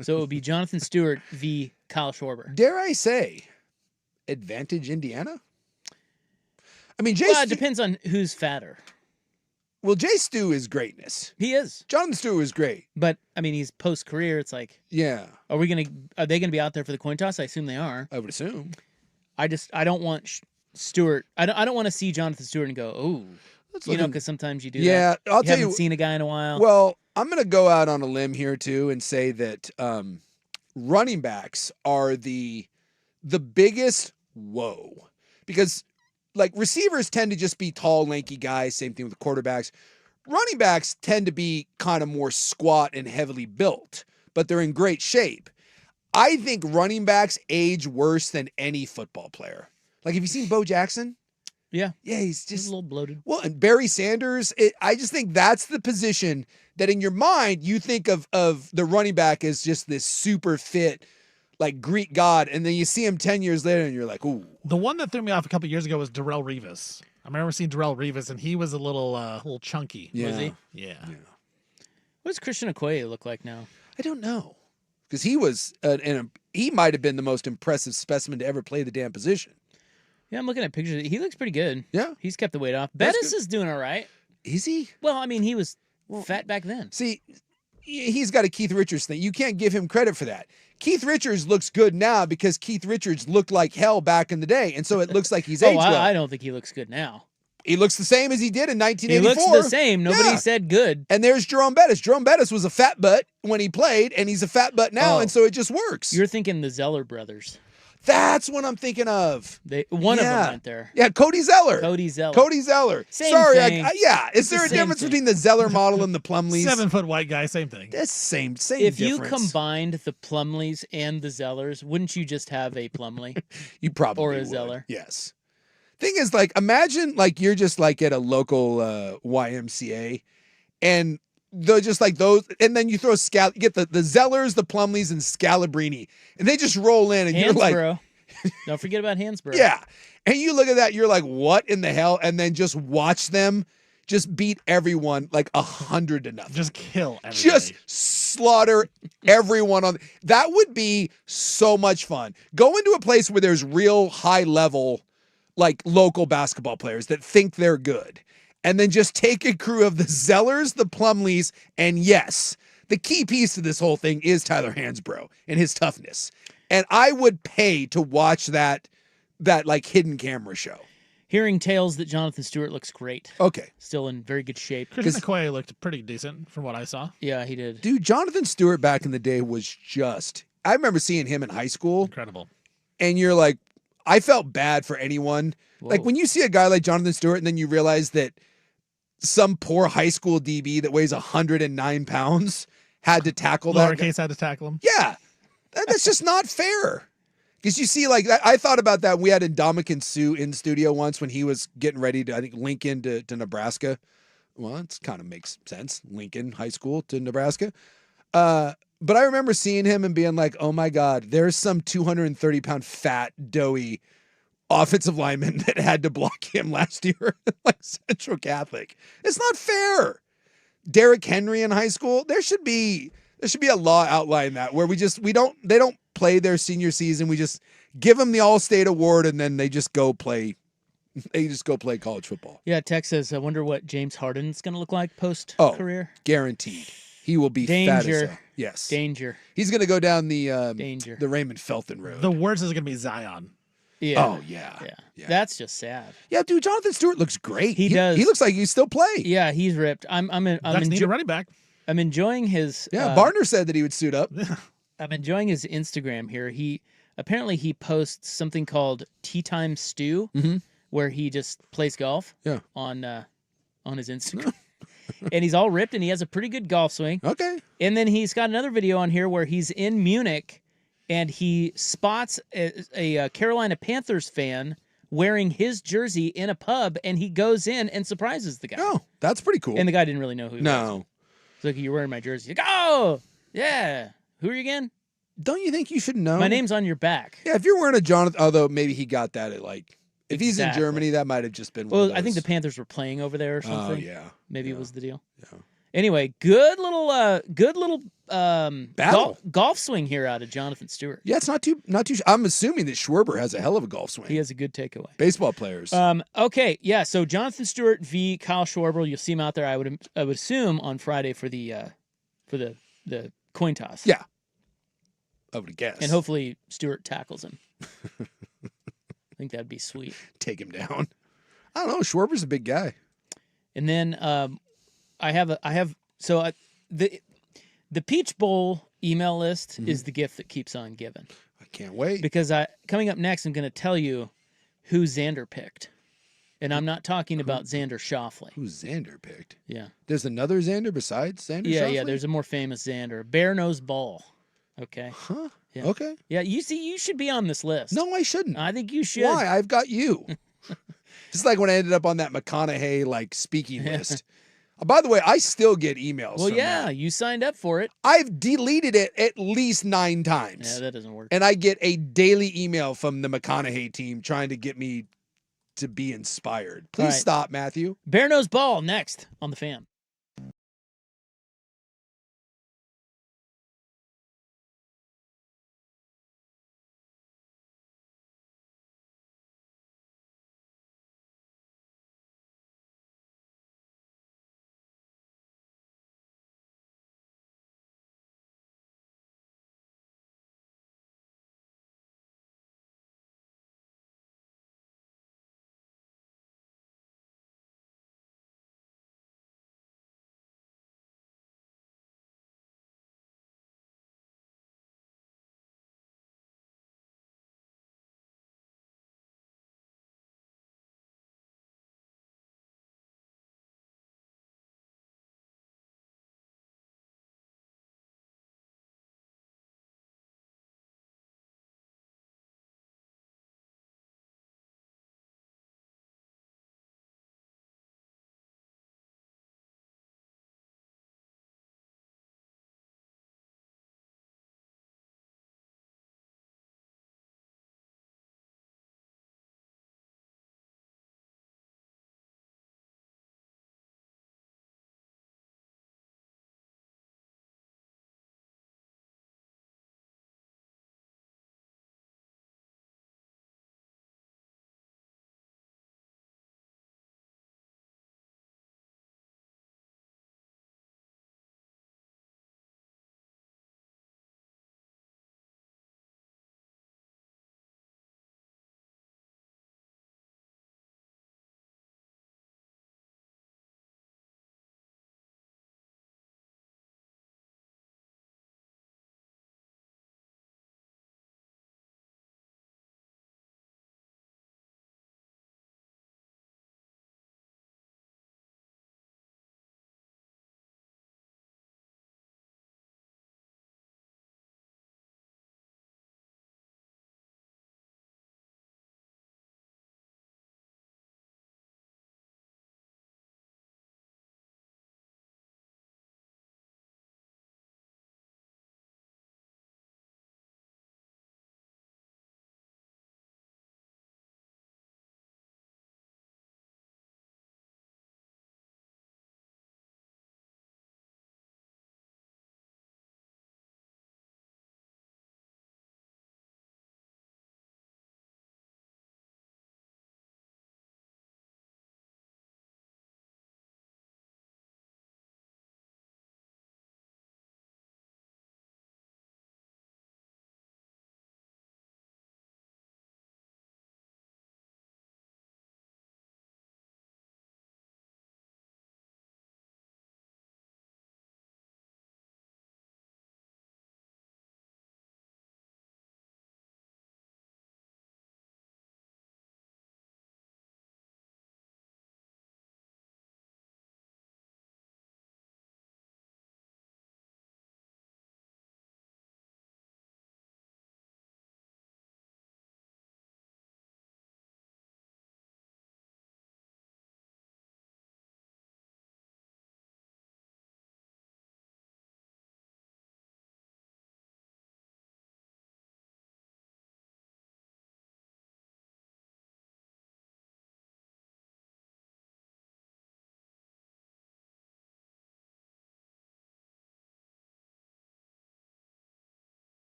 So it would be Jonathan Stewart v. Kyle Schwarber. Dare I say, advantage Indiana? I mean, Well, it depends on who's fatter. Jay Stu is greatness. He is. Jonathan Stewart is great. But, I mean, he's post-career. It's like, Yeah, are they going to be out there for the coin toss? I assume they are. I would assume. I don't want Stewart. I don't want to see Jonathan Stewart and go, oh, Because sometimes you do Yeah, that. I'll You tell haven't you. seen a guy in a while. Well, I'm going to go out on a limb here too and say that running backs are the biggest whoa, because like receivers tend to just be tall, lanky guys. Same thing with the quarterbacks. Running backs tend to be kind of more squat and heavily built, but they're in great shape. I think running backs age worse than any football player. Like, have you seen Bo Jackson? Yeah, he's he's just a little bloated. well, and Barry Sanders. I just think that's the position that in your mind you think of the running back as just this super fit, like Greek god, and then you see him 10 years later, and you're like, ooh. The one that threw me off a couple years ago was Darrell Revis. I remember seeing Darrell Revis, and he was a little chunky. Yeah. Was he? Yeah. What does Christian Okoye look like now? I don't know, because he was he might have been the most impressive specimen to ever play the damn position. Yeah, I'm looking at pictures. He looks pretty good. Yeah, He's kept the weight off. That's Bettis good. is doing all right. is he? Well, I mean, he was fat back then. See, he's got a Keith Richards thing. You can't give him credit for that. Keith Richards looks good now because Keith Richards looked like hell back in the day, and so it looks like he's aged well. I don't think he looks good now. He looks the same as he did in He 1984. looks the same. Nobody Yeah. said good. And there's Jerome Bettis. Jerome Bettis was a fat butt when he played, and he's a fat butt now, Oh. and so it just works. You're thinking the Zeller brothers. That's what I'm thinking of. One of Yeah. them went there. Yeah, Cody Zeller. Cody Zeller. Cody Zeller. Same Sorry, thing. yeah. Is It's there the a same difference thing. between the Zeller model and the Plumleys? 7-foot white guy, same thing. That's same If you difference. combined the Plumleys and the Zellers, wouldn't you just have a Plumley? You probably or a would. Zeller. Yes. Thing is, like, imagine like you're just like at a local YMCA, and they're just like those, and then you throw you get the Zellers, the Plumleys, and Scalabrini, and they just roll in, and you're like, Hansborough. Don't forget about Hansborough. yeah. And you look at that, you're like, what in the hell? And then just watch them just beat everyone like 100-0. Just kill everybody. Just slaughter everyone on. That would be so much fun. Go into a place where there's real high level, like local basketball players that think they're good, and then just take a crew of the Zellers, the Plumleys, and yes, the key piece to this whole thing is Tyler Hansbrough and his toughness. And I would pay to watch that like hidden camera show. Hearing tales that Jonathan Stewart looks great. Okay. Still in very good shape. Christian Okoye looked pretty decent from what I saw. Yeah, he did. Dude, Jonathan Stewart back in the day was just, I remember seeing him in high school, Incredible. and you're like, I felt bad for anyone. Like Whoa. when you see a guy like Jonathan Stewart and then you realize that some poor high school DB that weighs 109 pounds had to tackle that. Lowercase had to tackle him. Yeah. That's just not fair. Because you see, like, I thought about that. We had Ndamukong Suh in studio once when he was getting ready to, I think, link into Nebraska. Well, it kind of makes sense. Lincoln High School to Nebraska. But I remember seeing him and being like, oh my God, there's some 230-pound fat, doughy offensive lineman that had to block him last year, like Central Catholic. It's not fair. Derrick Henry in high school, there should be a law outlining that where they don't play their senior season. We just give them the All-State award and then they just go play college football. Yeah, Tech says, I wonder what James Harden's going to look like post-career. Guaranteed. He will be fat as Danger. hell. Yes. Danger. He's going to go down the Danger. the Raymond Felton road. The worst is going to be Zion. Yeah. Oh, yeah. Yeah. That's just sad. Yeah, dude, Jonathan Stewart looks great. He does. He looks like he still play. Yeah, he's ripped. I'm Ducks need a running back. I'm enjoying his Yeah, Barner said that he would suit up. I'm enjoying his Instagram here. He posts something called Tea Time Stew, where he just plays golf. Yeah. On his Instagram, and he's all ripped, and he has a pretty good golf swing. Okay. And then he's got another video on here where he's in Munich, and he spots a Carolina Panthers fan wearing his jersey in a pub, and he goes in and surprises the guy. Oh, that's pretty cool. And the guy didn't really know who he was. No. He's like, you're wearing my jersey. He's like, oh, yeah. Who are you again? Don't you think you should know? My name's on your back. Yeah, if you're wearing a Jonathan, although maybe he got that at like, if he's in Exactly. Germany, that might have just been one Well, of I think the those. Panthers were playing over there or something. Oh, yeah. Maybe Yeah. it was the deal. Yeah. Anyway, good little Battle. golf swing here out of Jonathan Stewart. Yeah, it's not too. I'm assuming that Schwarber has a hell of a golf swing. He has a good takeaway. Baseball players. Okay, yeah. So Jonathan Stewart v. Kyle Schwarber. You'll see him out there. I would assume on Friday for the coin toss. Yeah. I would guess. And hopefully Stewart tackles him. I think that'd be sweet. Take him down. I don't know. Schwarber's a big guy. And then the Peach Bowl email list is the gift that keeps on giving. I can't wait. Because coming up next, I'm going to tell you who Xander picked. And I'm not talking about Xander Schauffele. Who Xander picked? Yeah. There's another Xander besides Xander Yeah, Schauffele? yeah, there's a more famous Xander. Bear Nose Ball. Okay. Huh? Yeah. Okay. Yeah, you should be on this list. No, I shouldn't. I think you should. Why? I've got you. Just like when I ended up on that McConaughey speaking list. By the way, I still get emails. Well, from yeah, that. you signed up for it. I've deleted it at least 9 times. Yeah, that doesn't work. And I get a daily email from the McConaughey team trying to get me to be inspired. Please All right. stop, Matthew. Bear Nose Ball next on the Fan.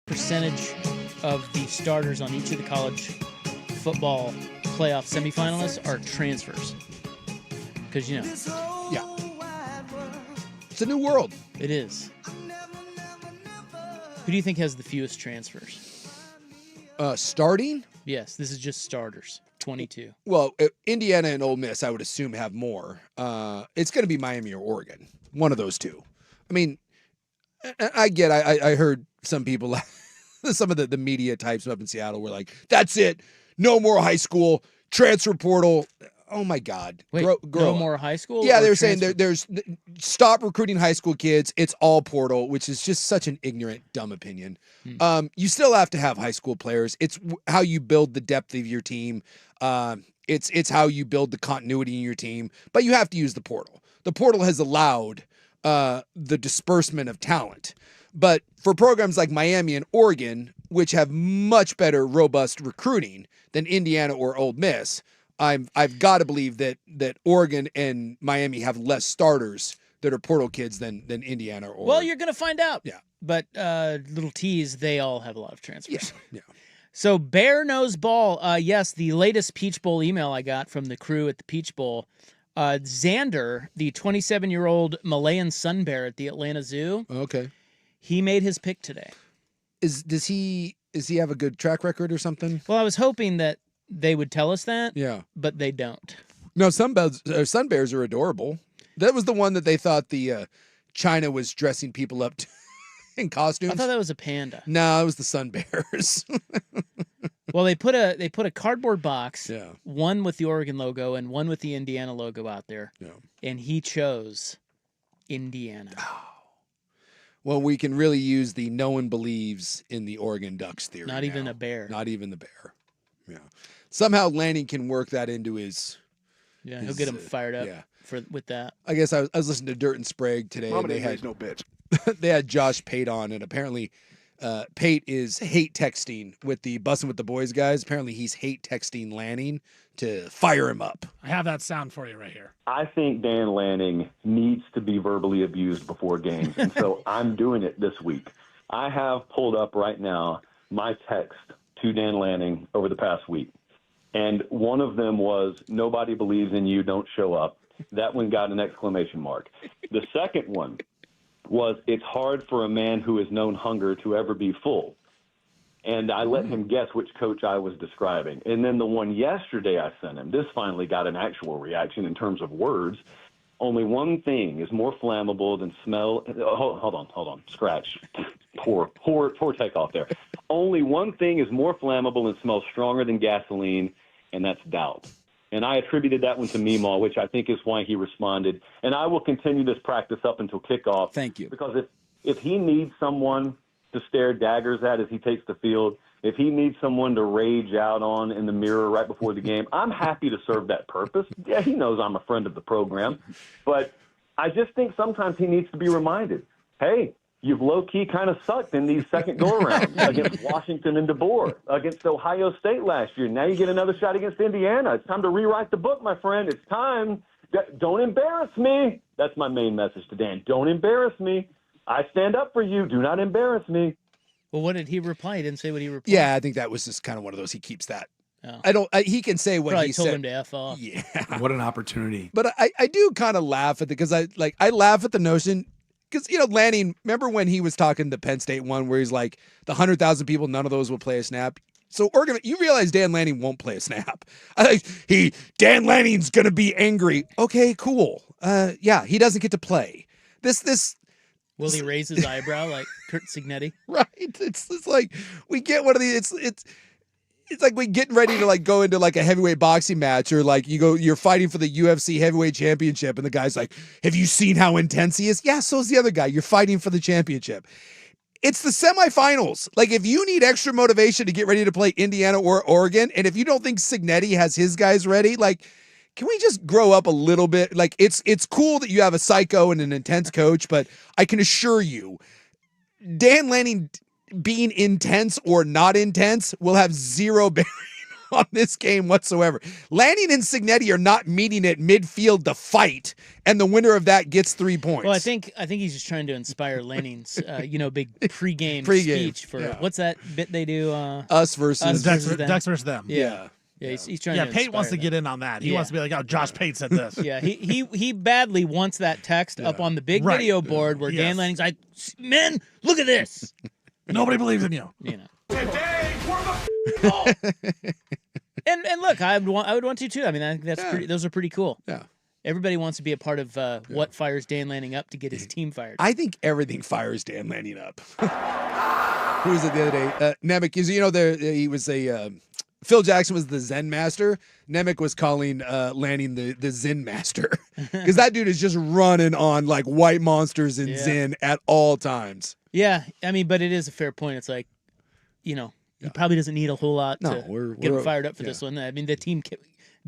Percentage of the starters on each of the college football playoff semifinalists are transfers. Because, you know. Yeah. It's a new world. It is. Who do you think has the fewest transfers? Starting? Yes, this is just starters. 22. Well, Indiana and Ole Miss, I would assume, have more. It's going to be Miami or Oregon. One of those two. I mean, I heard some people, some of the media types up in Seattle were like, that's it. No more high school. Transfer portal. Oh, my God. Wait, grow no up. more high school? Yeah, or they were transfer? saying there's stop recruiting high school kids. It's all portal, which is just such an ignorant, dumb opinion. You still have to have high school players. It's how you build the depth of your team. It's how you build the continuity in your team. But you have to use the portal. The portal has allowed the disbursement of talent. But for programs like Miami and Oregon, which have much better robust recruiting than Indiana or Ole Miss, I've got to believe that Oregon and Miami have less starters that are portal kids than Indiana or. Well, you're gonna find out. Yeah. But little tease, they all have a lot of transfers. Yeah. So Bear Nose Ball, yes, the latest Peach Bowl email I got from the crew at the Peach Bowl. Xander, the 27-year-old Malayan sun bear at the Atlanta Zoo, Okay. he made his pick today. Does he have a good track record or something? Well, I was hoping that they would tell us that, Yeah. but they don't. No, sun bears are adorable. That was the one that they thought the China was dressing people up in costumes. I thought that was a panda. No, it was the sun bears. Well, they put a cardboard box, Yeah. one with the Oregon logo and one with the Indiana logo out there, Yeah. and he chose Indiana. Well, we can really use the no one believes in the Oregon Ducks theory. Not even now. a bear. Not even the bear. Yeah. Somehow Lanning can work that into his. Yeah, he'll get him fired up yeah. with that. I guess I was listening to Dirt and Sprague today. Mama And they didn't had raise no bitch. they had Josh Pate on, and apparently Pate is hate texting with the Bussin' with the Boys guys. Apparently he's hate texting Lanning to fire him up. I have that sound for you right here. I think Dan Lanning needs to be verbally abused before games, and so I'm doing it this week. I have pulled up right now my text to Dan Lanning over the past week, and one of them was, "Nobody believes in you, don't show up." That one got an exclamation mark. The second one was, "It's hard for a man who has known hunger to ever be full." And I let him guess which coach I was describing. And then the one yesterday I sent him, this finally got an actual reaction in terms of words. "Only one thing is more flammable than smell." Oh, hold on. Scratch. Poor takeoff there. "Only one thing is more flammable and smells stronger than gasoline, and that's doubt." And I attributed that one to Meemaw, which I think is why he responded. And I will continue this practice up until kickoff. Thank you. Because if he needs someone to stare daggers at as he takes the field, if he needs someone to rage out on in the mirror right before the game, I'm happy to serve that purpose. Yeah, he knows I'm a friend of the program. But I just think sometimes he needs to be reminded, hey, you've low-key kind of sucked in these second go-arounds against Washington and DeBoer, against Ohio State last year. Now you get another shot against Indiana. It's time to rewrite the book, my friend. It's time. Don't embarrass me. That's my main message to Dan. Don't embarrass me. I stand up for you. Do not embarrass me. Well, what did he reply? He didn't say what he replied. Yeah, I think that was just kind of one of those. He keeps that. Oh. He can say what Probably he told said. him to F off. Yeah. What an opportunity. But I do kind of laugh at because I laugh at the notion because, Lanning, remember when he was talking the Penn State one where he's like, the 100,000 people, none of those will play a snap. So Oregon, you realize Dan Lanning won't play a snap. Dan Lanning's going to be angry. Okay, cool. Yeah, he doesn't get to play. This Will he raise his eyebrow like Kurt Signetti? right. It's like we get one of these. It's like we getting ready to like go into like a heavyweight boxing match, or like you're fighting for the UFC heavyweight championship, and the guy's like, "Have you seen how intense he is?" Yeah, so is the other guy. You're fighting for the championship. It's the semifinals. Like, if you need extra motivation to get ready to play Indiana or Oregon, and if you don't think Signetti has his guys ready, like, can we just grow up a little bit? Like, it's cool that you have a psycho and an intense coach, but I can assure you, Dan Lanning being intense or not intense will have zero bearing on this game whatsoever. Lanning and Signetti are not meeting at midfield to fight, and the winner of that gets 3 points. Well, I think he's just trying to inspire Lanning's, big pregame speech for yeah. what's that bit they do? Us versus Us versus them. Ducks versus them. Yeah. Yeah, he's trying Yeah, to Pate wants to inspire get in on that. He Yeah. wants to be like, oh, Josh Pate said this. Yeah, he badly wants that text up on the big Right. video board where Dan Yes. Lanning's like, men, look at this. Nobody believes in you. You know. And look, I would want to too. I mean, I think that's pretty. Those are pretty cool. Yeah. Everybody wants to be a part of what fires Dan Lanning up to get his team fired. I think everything fires Dan Lanning up. Who was it the other day? Nemec, you know, he was a Phil Jackson was the Zen master. Nemec was calling Lanning the Zen master because that dude is just running on like white monsters in Zen at all times. Yeah, I mean, but it is a fair point. It's like, you know, he probably doesn't need a whole lot to get him fired up for this one. I mean, the team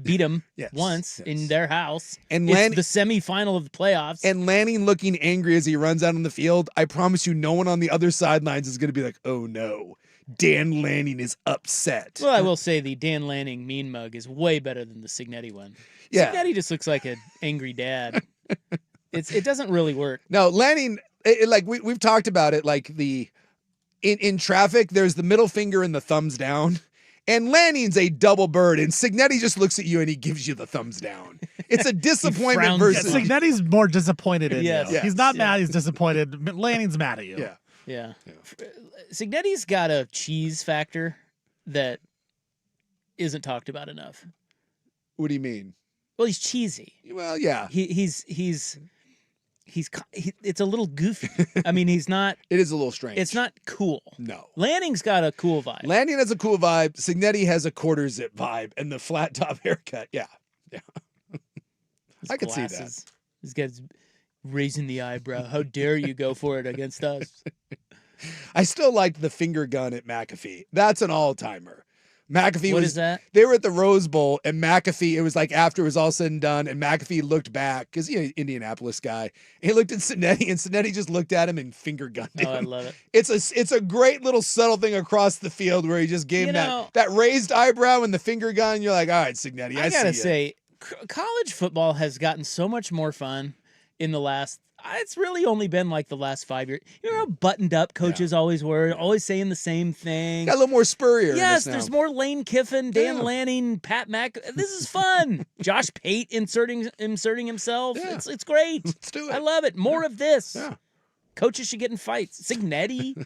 beat him once in their house. And it's the semifinal of the playoffs. And Lanning looking angry as he runs out on the field. I promise you, no one on the other sidelines is going to be like, oh no, Dan Lanning is upset. Well, I will say the Dan Lanning mean mug is way better than the Signetti one. Yeah. Signetti just looks like an angry dad. It doesn't really work. No, Lanning, like we've talked about it, like in traffic, there's the middle finger and the thumbs down. And Lanning's a double bird, and Signetti just looks at you and he gives you the thumbs down. It's a disappointment versus. Signetti's more disappointed in Yes. you. Yes. He's not mad, he's disappointed. Lanning's mad at you. Yeah. Yeah. Signetti's got a cheese factor that isn't talked about enough. What do you mean? Well, he's cheesy. Well, yeah. He's it's a little goofy. I mean, he's not. It is a little strange. It's not cool. No. Lanning's got a cool vibe. Lanning has a cool vibe. Signetti has a quarter zip vibe and the flat top haircut. Yeah. Yeah. I could see that. This guy's raising the eyebrow. How dare you go for it against us? I still liked the finger gun at McAfee. That's an all-timer. McAfee What was is that? They were at the Rose Bowl and McAfee, it was like after it was all said and done, and McAfee looked back because Indianapolis guy. He looked at Signetti and Signetti just looked at him and finger gunned him. Oh, I love it. It's a great little subtle thing across the field where he just gave him that raised eyebrow and the finger gun. You're like, all right, Signetti, I gotta see say, college football has gotten so much more fun in the last. It's really only been like the last 5 years. You know how buttoned up coaches always were, always saying the same thing. Got a little more Spurrier. Yes, in this there's now. more Lane Kiffin, Dan Lanning, Pat Mack. This is fun. Josh Pate inserting himself. Yeah. It's great. Let's do it. I love it. More of this. Yeah. Coaches should get in fights. Signetti.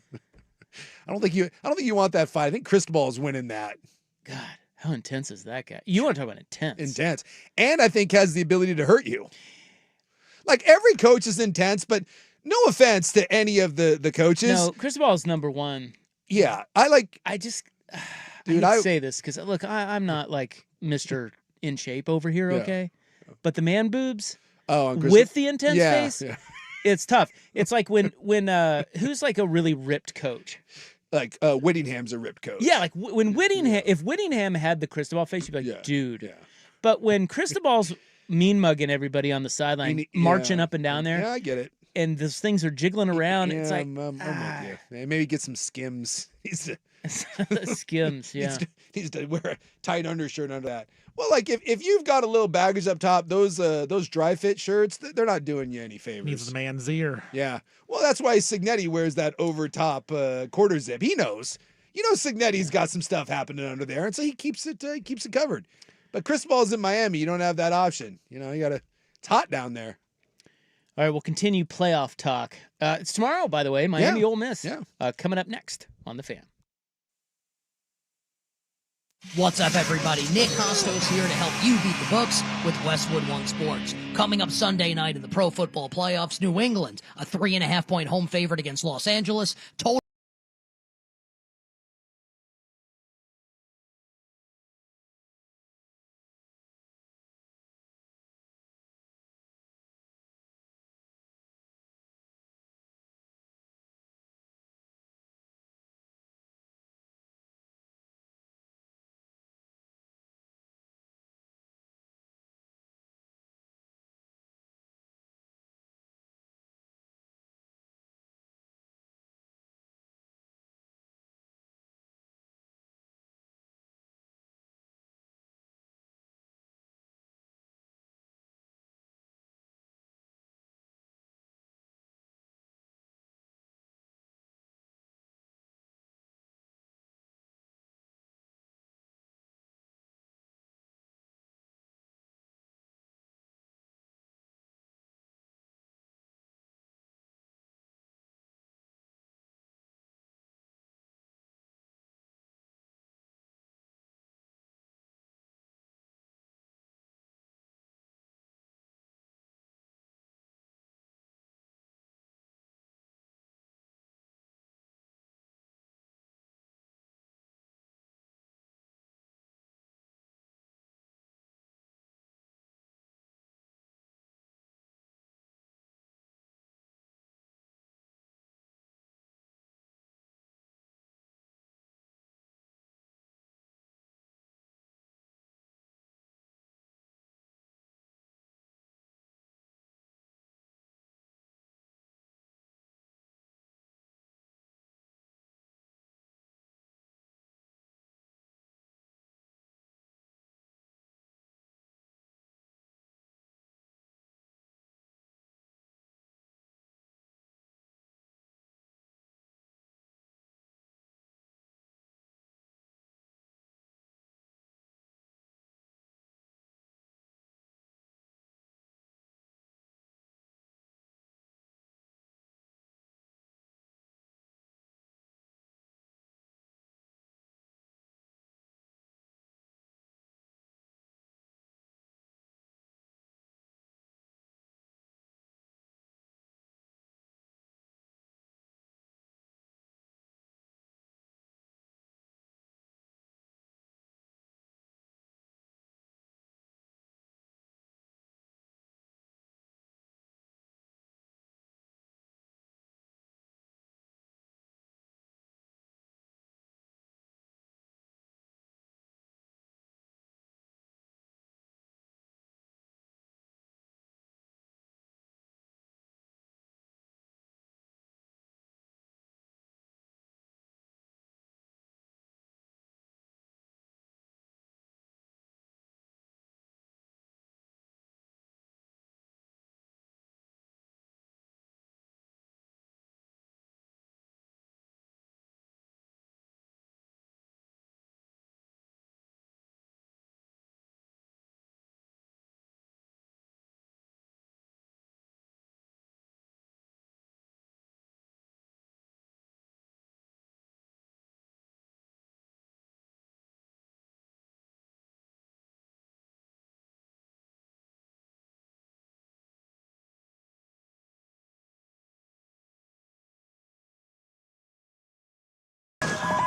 I don't think you want that fight. I think Cristobal's winning that. God, how intense is that guy? You want to talk about intense? Intense. And I think has the ability to hurt you. Like every coach is intense, but no offense to any of the coaches. No, Cristobal is number one. Yeah. I just, Dude, I hate to say this because look, I'm not like Mr. in shape over here, okay? But the man boobs with the intense face, it's tough. It's like when who's like a really ripped coach? Like Whittingham's a ripped coach. Yeah, like when Whittingham, if Whittingham had the Cristobal face, you'd be like, dude. Yeah. But when Cristobal's mean mugging everybody on the sideline, marching up and down there. Yeah, I get it. And those things are jiggling around. It's like, I'm with you. Maybe get some Skims. Skims, yeah. Needs to wear a tight undershirt under that. Well, like if you've got a little baggage up top, those dry fit shirts, they're not doing you any favors. Needs the man's ear. Yeah. Well, that's why Signetti wears that over top quarter zip. He knows. You know, Signetti's got some stuff happening under there, and so he keeps it covered. But Cristobal's in Miami. You don't have that option. You know, it's hot down there. All right, we'll continue playoff talk. It's tomorrow, by the way, Miami Ole Miss. Yeah. Coming up next on The Fan. What's up, everybody? Nick Costos here to help you beat the books with Westwood One Sports. Coming up Sunday night in the Pro Football Playoffs, New England, a 3.5-point home favorite against Los Angeles. Total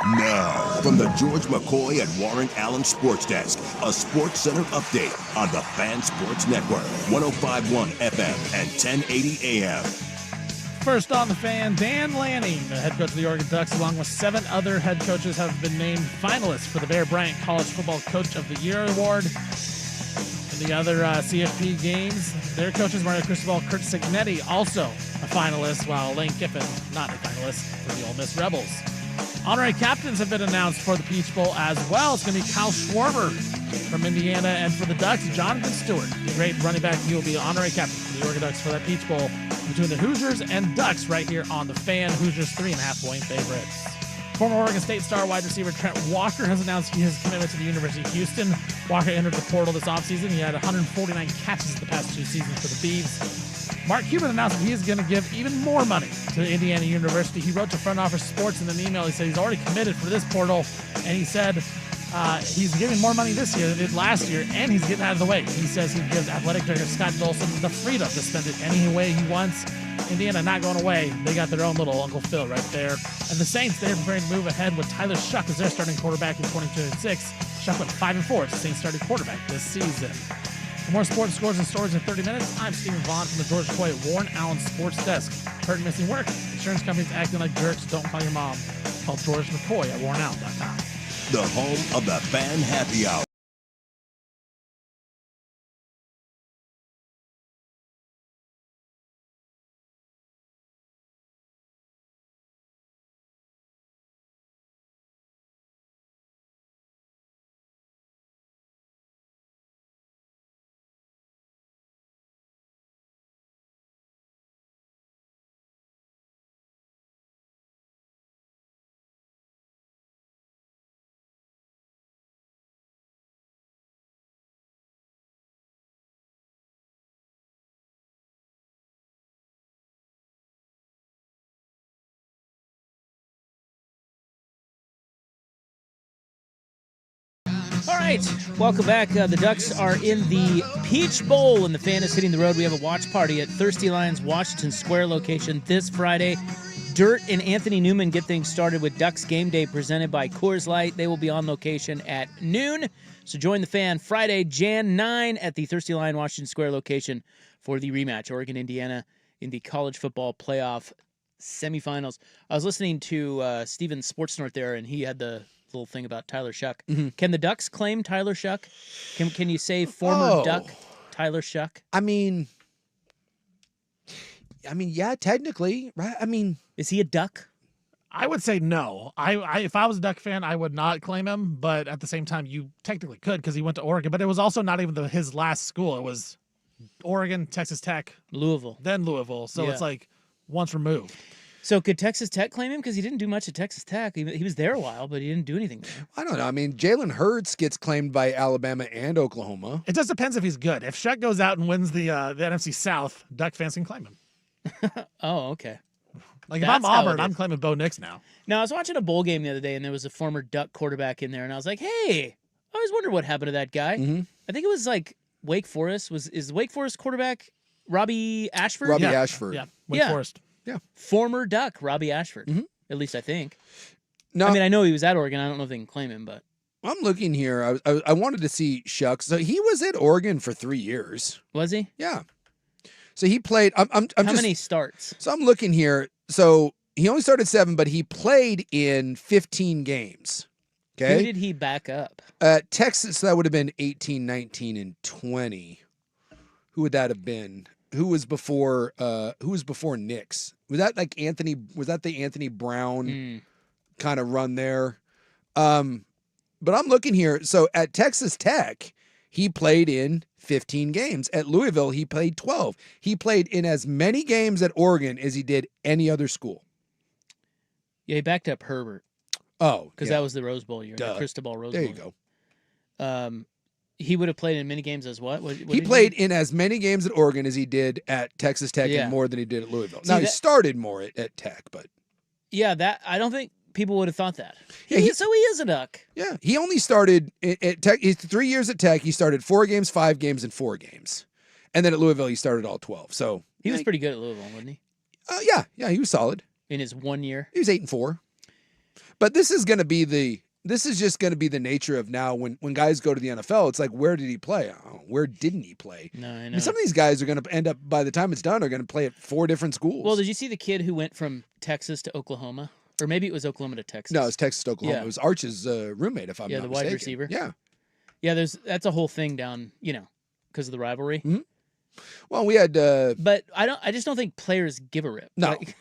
Now, from the George McCoy and Warren Allen Sports Desk, a Sports Center update on the Fan Sports Network, 105.1 FM and 1080 AM. First on the Fan, Dan Lanning, the head coach of the Oregon Ducks, along with 7 other head coaches, have been named finalists for the Bear Bryant College Football Coach of the Year Award. In the other CFP games, their coaches, Mario Cristobal, Kurt Signetti, also a finalist, while Lane Kiffin, not a finalist for the Ole Miss Rebels. Honorary captains have been announced for the Peach Bowl as well. It's going to be Kyle Schwarber from Indiana, and for the Ducks, Jonathan Stewart, the great running back. He will be honorary captain for the Oregon Ducks for that Peach Bowl between the Hoosiers and Ducks right here on the Fan. Hoosiers 3.5-point favorites. Former Oregon State star wide receiver Trent Walker has announced his commitment to the University of Houston. Walker entered the portal this offseason. He had 149 catches the past 2 seasons for the Beavs. Mark Cuban announced that he is going to give even more money to Indiana University. He wrote to Front Office Sports in an email. He said he's already committed for this portal, and he said he's giving more money this year than he did last year, and he's getting out of the way. He says he gives athletic director Scott Dolson the freedom to spend it any way he wants. Indiana not going away. They got their own little Uncle Phil right there. And the Saints, they're preparing to move ahead with Tyler Shuck as their starting quarterback in 2026. Shuck went 5-4 as the Saints starting quarterback this season. For more sports scores and stories in 30 minutes, I'm Stephen Vaughn from the George McCoy at Warren Allen Sports Desk. Hurt and missing work? Insurance companies acting like jerks. Don't call your mom. Call George McCoy at WarrenAllen.com. The home of the Fan Happy Hour. All right, welcome back. The Ducks are in the Peach Bowl, and the Fan is hitting the road. We have a watch party at Thirsty Lions Washington Square location this Friday. Dirt and Anthony Newman get things started with Ducks Game Day presented by Coors Light. They will be on location at noon. So join the Fan Friday, Jan 9 at the Thirsty Lion Washington Square location for the rematch, Oregon-Indiana in the college football playoff semifinals. I was listening to Steven Sports North there, and he had the little thing about Tyler Shuck. Mm-hmm. Can the Ducks claim Tyler Shuck? Can you say former Duck Tyler Shuck? I mean, yeah, technically, right? I mean, is he a Duck? I would say no. I if I was a Duck fan, I would not claim him. But at the same time, you technically could because he went to Oregon. But it was also not even his last school. It was Oregon, Texas Tech, Louisville. Then Louisville. So it's like once removed. So could Texas Tech claim him? Because he didn't do much at Texas Tech. He was there a while, but he didn't do anything there. I don't know. I mean, Jalen Hurts gets claimed by Alabama and Oklahoma. It just depends if he's good. If Shuck goes out and wins the NFC South, Duck fans can claim him. Oh, okay. Like if I'm Auburn, I'm claiming Bo Nix now. Now, I was watching a bowl game the other day, and there was a former Duck quarterback in there, and I was like, hey, I always wondered what happened to that guy. Mm-hmm. I think it was like Wake Forest. Is Wake Forest quarterback Robbie Ashford? Robbie Ashford. Yeah, Wake Forest. Yeah. Former Duck, Robbie Ashford. Mm-hmm. At least I think. No, I mean, I know he was at Oregon. I don't know if they can claim him, but. I'm looking here. I wanted to see Shucks. So he was at Oregon for 3 years. Was he? Yeah. So he played. How many starts? So I'm looking here. So he only started 7, but he played in 15 games. Okay. Who did he back up? Texas, that would have been 18, 19, and 20. Who would that have been? Who was before Nix? Was that like Anthony? Was that the Anthony Brown kind of run there? But I'm looking here. So at Texas Tech, he played in 15 games. At Louisville, he played 12. He played in as many games at Oregon as he did any other school. Yeah, he backed up Herbert. Oh, because that was the Rose Bowl year, the Cristobal Rose Bowl. There you go. He would have played in many games as what? He played in as many games at Oregon as he did at Texas Tech and more than he did at Louisville. Now, he started more at Tech, but... Yeah, that I don't think people would have thought that. So he is a Duck. Yeah, he only started at Tech. 3 years at Tech. He started 4 games, 5 games, and 4 games. And then at Louisville, he started all 12. So he was pretty good at Louisville, wasn't he? Yeah, he was solid. In his 1 year? He was 8-4. But this is just going to be the nature of now when guys go to the NFL, it's like, where did he play? Oh, where didn't he play? No, I know. I mean, some of these guys are going to end up, by the time it's done, are going to play at 4 different schools. Well, did you see the kid who went from Texas to Oklahoma? Or maybe it was Oklahoma to Texas. No, it's Texas to Oklahoma. Yeah. It was Arch's roommate, if I'm not the mistaken. wide receiver. Yeah. Yeah, that's a whole thing down, because of the rivalry. Mm-hmm. Well, we had. But I just don't think players give a rip. No. Like,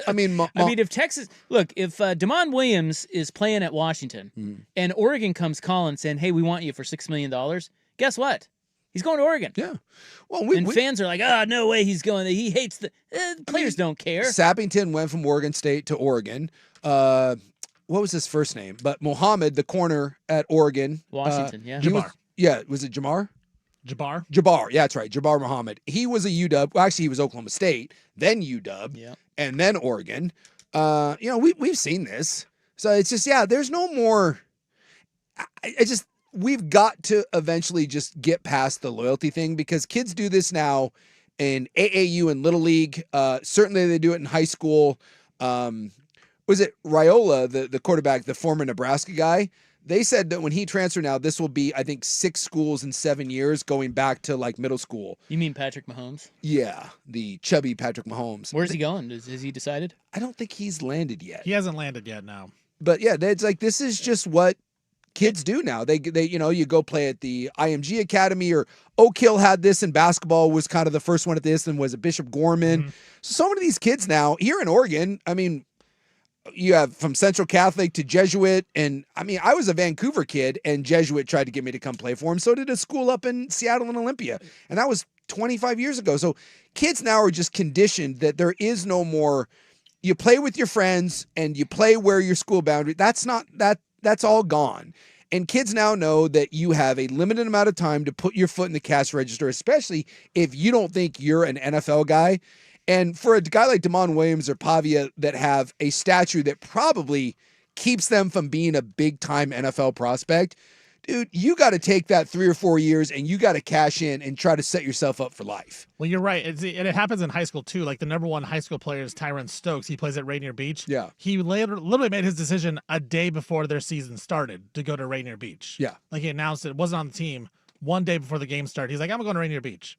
I mean, if Texas, look, if Damon Williams is playing at Washington and Oregon comes calling saying, "Hey, we want you for $6 million," guess what? He's going to Oregon. Yeah. Well, fans are like, "Oh, no way, he's going. He hates the players. Don't care." Sappington went from Oregon State to Oregon. What was his first name? But Mohammed, the corner at Oregon, Washington. Yeah. Jabbar. Was it Jamar? Jabbar. Yeah, that's right. Jabbar Muhammad. He was a UW. Well, actually, he was Oklahoma State, then UW, and then Oregon. We've seen this. So it's just, there's no more. We've got to eventually just get past the loyalty thing because kids do this now in AAU and Little League. Certainly they do it in high school. Was it Raiola, the quarterback, the former Nebraska guy? They said that when he transferred now, this will be, I think, 6 schools in 7 years going back to like middle school. You mean Patrick Mahomes? Yeah, the chubby Patrick Mahomes. Where's he going? Has he decided? I don't think he's landed yet. He hasn't landed yet, no. But yeah, it's like this is just what kids do now. They you go play at the IMG Academy, or Oak Hill had this in basketball, was kind of the first one at this, and was it Bishop Gorman. Mm-hmm. So many of these kids now here in Oregon, I mean, you have from Central Catholic to Jesuit. And I mean, I was a Vancouver kid and Jesuit tried to get me to come play for him. So did a school up in Seattle and Olympia. And that was 25 years ago. So kids now are just conditioned that there is no more, you play with your friends and you play where your school boundary. That's all gone. And kids now know that you have a limited amount of time to put your foot in the cash register, especially if you don't think you're an NFL guy. And for a guy like Damon Williams or Pavia that have a statue that probably keeps them from being a big-time NFL prospect, dude, you got to take that 3 or 4 years and you got to cash in and try to set yourself up for life. Well, you're right. And it happens in high school, too. Like the number 1 high school player is Tyron Stokes. He plays at Rainier Beach. Yeah. He literally made his decision a day before their season started to go to Rainier Beach. Yeah. Like he announced it wasn't on the team. One day before the game started, he's like, I'm going to Rainier Beach.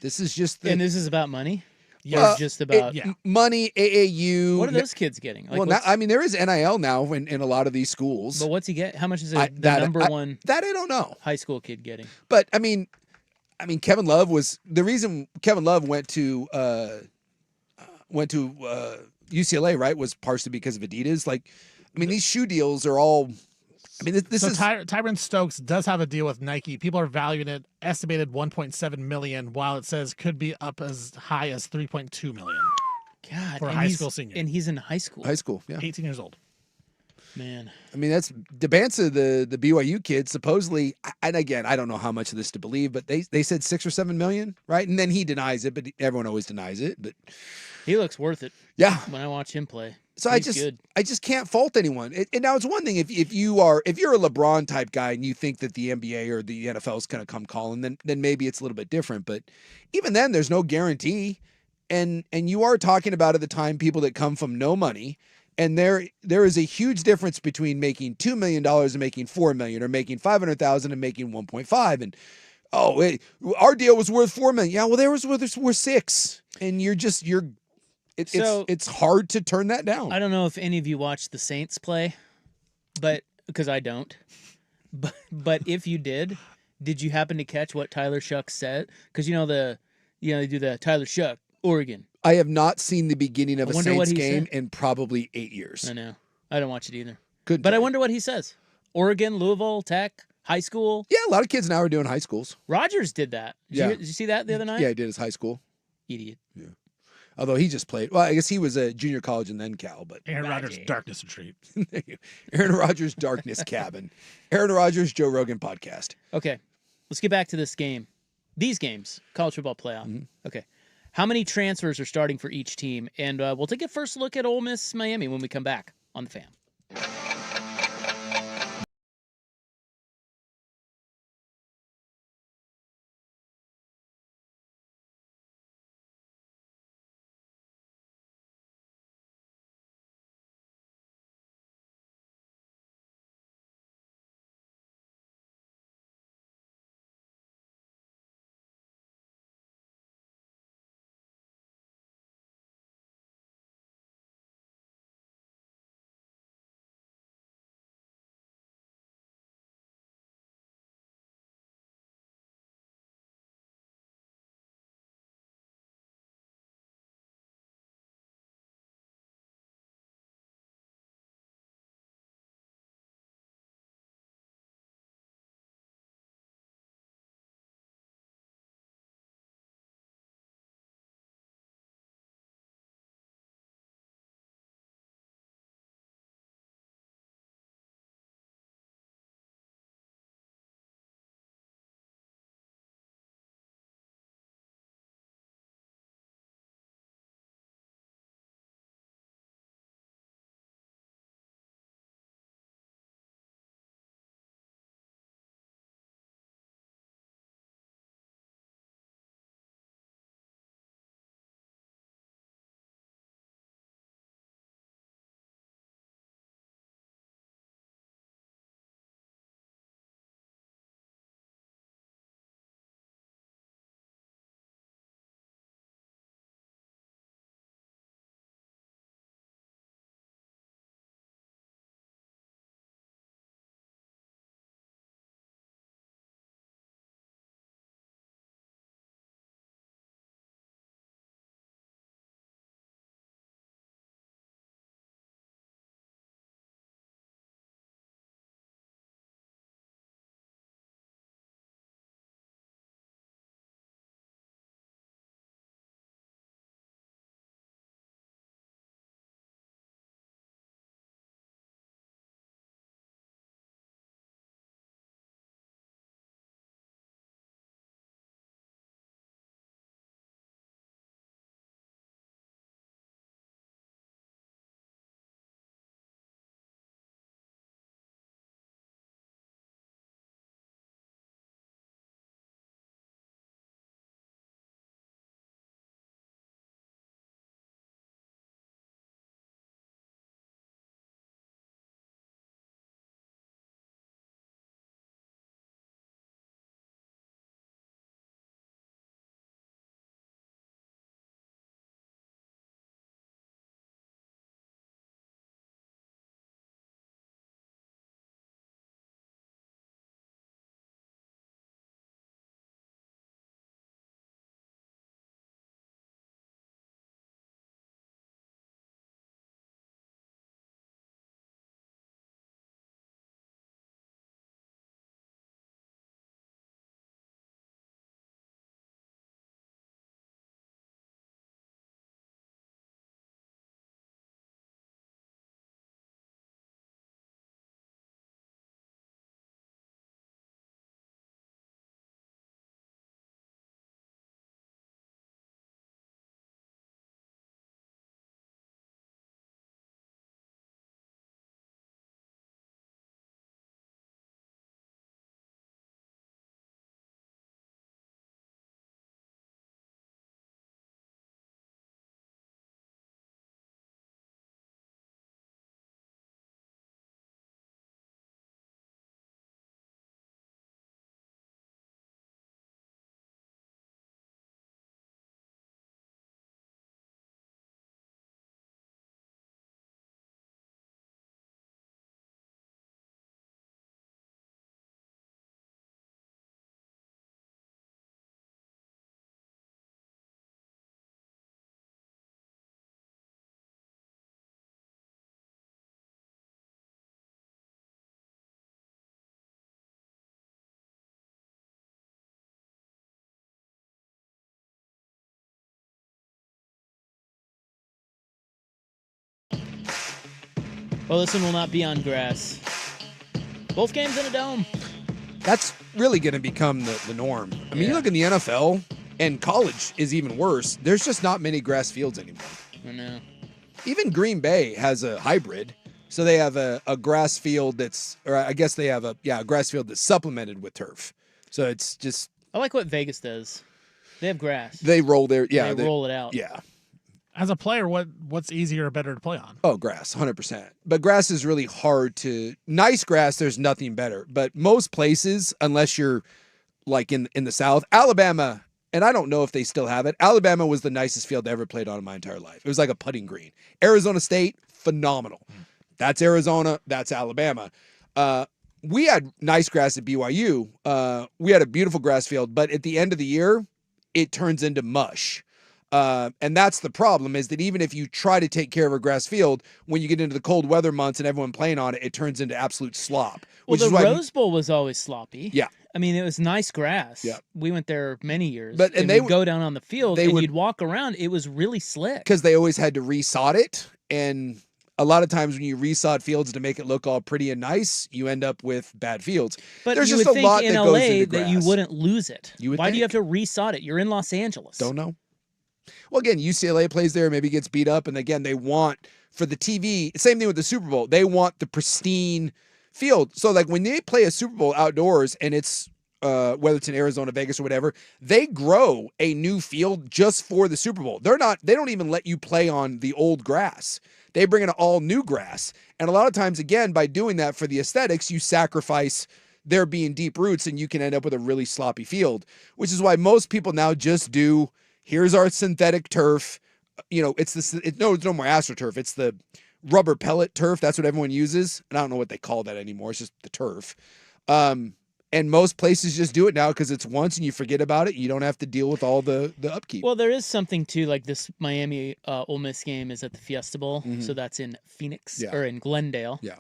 This is just And this is about money? Yeah. Or just about money, AAU. What are those kids getting? Like, there is NIL now in a lot of these schools. But what's he get? How much is the number one that I don't know. high school kid getting? But I mean, Kevin Love was the reason Kevin Love went to UCLA, right? Was partially because of Adidas. Like, I mean, these shoe deals are all. I mean, this is Tyron Stokes does have a deal with Nike. People are valuing it estimated $1.7 million, while it says could be up as high as $3.2 million. God, for a high school senior, and he's in high school. High school, yeah, 18 years old. Man, I mean, that's Debanza, the BYU kid. Supposedly, and again, I don't know how much of this to believe, but they said 6 or 7 million, right? And then he denies it, but everyone always denies it. But he looks worth it. Yeah, when I watch him play. So I just can't fault anyone. And now it's one thing if you're a LeBron type guy and you think that the NBA or the NFL is going to come calling, then maybe it's a little bit different. But even then, there's no guarantee. And you are talking about at the time people that come from no money, and there is a huge difference between making $2 million and making $4 million, or making $500,000 and making 1.5. And our deal was worth $4 million. Yeah, well, there was worth $6, and it's hard to turn that down. I don't know if any of you watched the Saints play, but because I don't. But if you did you happen to catch what Tyler Shuck said? Because they do the Tyler Shuck, Oregon. I have not seen the beginning of a Saints game said. in probably 8 years. I know. I don't watch it either. Good. But I wonder what he says. Oregon, Louisville, Tech, high school. Yeah, a lot of kids now are doing high schools. Rogers did that. Did you see that the other night? Yeah, he did his high school. Idiot. Yeah. Although he just played. Well, I guess he was a junior college and then Cal. But Aaron Rodgers' Darkness Retreat. Aaron Rodgers' Darkness Cabin. Aaron Rodgers' Joe Rogan podcast. Okay, let's get back to this game. These games, college football playoff. Mm-hmm. Okay. How many transfers are starting for each team? And we'll take a first look at Ole Miss Miami when we come back on the Fan. Well, this one will not be on grass. Both games in a dome. That's really going to become the norm. I mean, you look in the NFL, and college is even worse. There's just not many grass fields anymore. I know. Even Green Bay has a hybrid. So they have a grass field that's, or I guess they have a grass field that's supplemented with turf. So it's just. I like what Vegas does. They have grass. They roll their, They roll it out. Yeah. As a player, what's easier or better to play on? Oh, grass, 100%. But grass is really hard to. Nice grass, there's nothing better. But most places, unless you're like in the South, Alabama, and I don't know if they still have it. Alabama was the nicest field I ever played on in my entire life. It was like a putting green. Arizona State, phenomenal. That's Arizona. That's Alabama. We had nice grass at BYU. We had a beautiful grass field, but at the end of the year, it turns into mush. And that's the problem, is that even if you try to take care of a grass field, when you get into the cold weather months and everyone playing on it, it turns into absolute slop. Well, the Rose Bowl was always sloppy. Yeah. I mean, it was nice grass. Yeah. We went there many years. But and they would go down on the field they and would- you'd walk around. It was really slick. Because they always had to resod it. And a lot of times when you resod fields to make it look all pretty and nice, you end up with bad fields. But There's you just would a think lot in that goes LA into that you grass. wouldn't lose it. You would Why do you have think. to resod it? You're in Los Angeles. Don't know. Well, again, UCLA plays there, maybe gets beat up. And again, they want, for the TV, same thing with the Super Bowl, they want the pristine field. So like when they play a Super Bowl outdoors and it's, whether it's in Arizona, Vegas, or whatever, they grow a new field just for the Super Bowl. They don't even let you play on the old grass. They bring in all new grass. And a lot of times, again, by doing that for the aesthetics, you sacrifice there being deep roots and you can end up with a really sloppy field, which is why most people now just do, here's our synthetic turf. You know, it's no more AstroTurf. It's the rubber pellet turf. That's what everyone uses. And I don't know what they call that anymore. It's just the turf. And most places just do it now because it's once and you forget about it. You don't have to deal with all the upkeep. Well, there is something to, like, this Miami Ole Miss game is at the Fiesta Bowl. Mhm. So that's in Phoenix Yeah. or in Glendale. Yeah.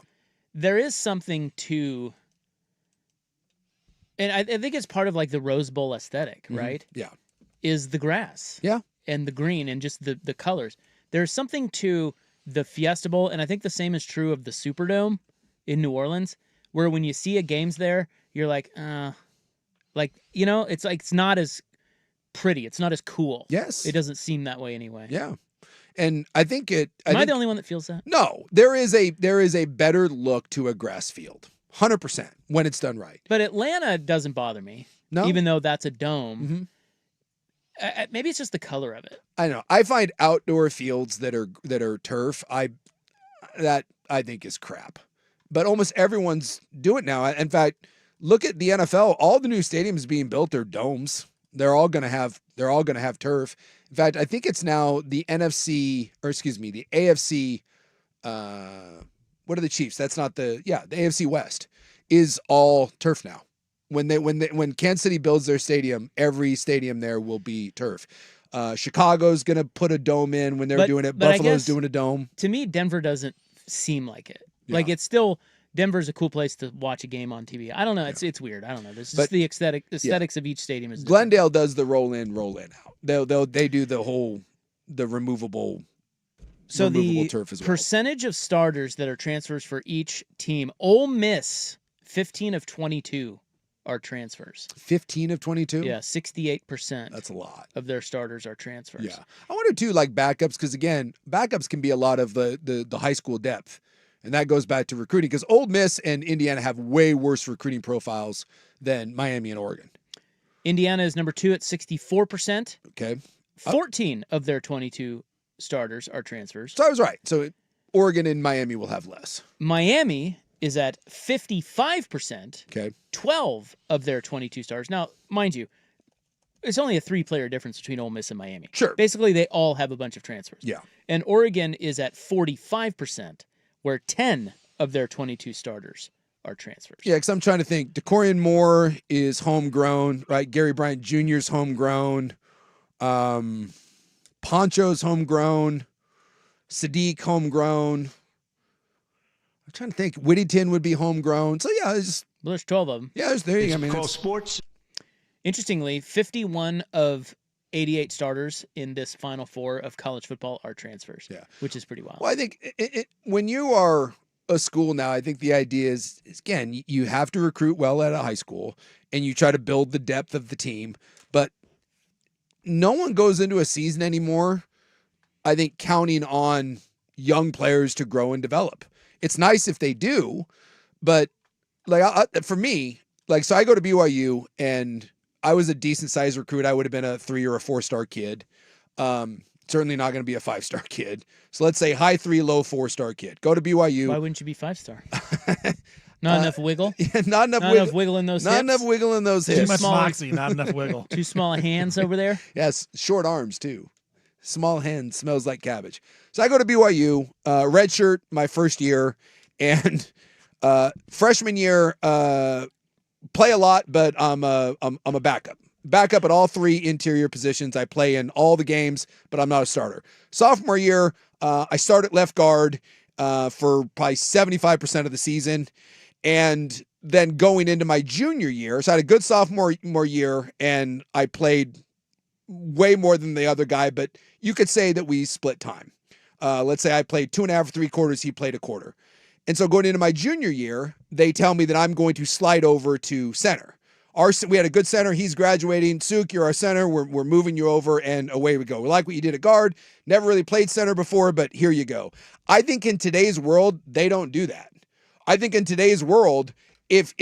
There is something to, and I think it's part of like the Rose Bowl aesthetic, Mhm. right? Yeah. Is the grass. Yeah. And the green and just the colors. There's something to the Fiesta Bowl, and I think the same is true of the Superdome in New Orleans, where when you see a games there, you're like, you know, it's like it's not as pretty. It's not as cool. Yes. It doesn't seem that way anyway. Yeah. And I think Am I the only one that feels that? No, there is a better look to a grass field. 100% when it's done right. But Atlanta doesn't bother me. No. Even though that's a dome. Mhm. Maybe it's just the color of it. I know. I find outdoor fields that are turf, that I think is crap. But almost everyone's doing it now. In fact, look at the NFL. All the new stadiums being built are domes. They're all going to have turf. In fact, I think it's now the AFC. What are the Chiefs? That's not the AFC West is all turf now. When Kansas City builds their stadium, every stadium there will be turf. Chicago's going to put a dome in when they're doing it. But I Buffalo's guess, doing a dome. To me, Denver doesn't seem like it. Yeah. Like it's still Denver's a cool place to watch a game on TV. I don't know. It's weird. I don't know. There's just the aesthetics of each stadium is different. Glendale does the roll in out. They do the removable. So removable the turf as well. percentage of starters that are transfers for each team, Ole Miss, 15 of 22 are transfers. 15 of 22. Yeah, 68%. That's a lot of their starters are transfers. Yeah, I wonder too, like backups, because again, backups can be a lot of the high school depth, and that goes back to recruiting. Because Ole Miss and Indiana have way worse recruiting profiles than Miami and Oregon. Indiana is number 2 at 64%. Okay, 14 of their 22 starters are transfers. So I was right. So Oregon and Miami will have less. Miami is at 55%. Okay. 12 of their 22 stars. Now, mind you, it's only a 3-player difference between Ole Miss and Miami. Sure. Basically, they all have a bunch of transfers. Yeah. And Oregon is at 45%, where 10 of their 22 starters are transfers. Yeah, because I'm trying to think. DeCorian Moore is homegrown, right? Gary Bryant Jr. is homegrown. Poncho's homegrown. Sadiq homegrown. I'm trying to think. Whittington would be homegrown. So yeah, it's just, Well, there's 12 of them. yeah, there you go. I mean, Call it's- sports. Interestingly, 51 of 88 starters in this Final Four of college football are transfers. Yeah. Which is pretty wild. well, I think when you are a school now, I think the idea is again, you have to recruit well at a high school and you try to build the depth of the team, but no one goes into a season anymore, I think, counting on young players to grow and develop. It's nice if they do, but for me, so I go to BYU and I was a decent sized recruit. I would have been a 3 or a 4-star kid. Certainly not going to be a 5-star kid. So let's say high 3, low 4-star kid. Go to BYU. Why wouldn't you be 5-star? Not enough wiggle? Yeah, not enough wiggle in those hips. Not enough wiggle in those hips. Too much moxie, not enough wiggle. Too small hands over there? Yes, short arms too. Small hands, smells like cabbage. So I go to BYU, red shirt my first year, and freshman year, play a lot, but I'm a backup. Backup at all 3 interior positions. I play in all the games, but I'm not a starter. Sophomore year, I start at left guard for probably 75% of the season. And then going into my junior year, so I had a good sophomore year, and I played way more than the other guy, but you could say that we split time. Let's say I played 2.5 or 3 quarters, he played a quarter. And so going into my junior year, they tell me that I'm going to slide over to center. We had a good center. He's graduating. Suk, you're our center. We're moving you over, and away we go. We like what you did at guard. Never really played center before, but here you go. I think in today's world, they don't do that. I think in today's world, if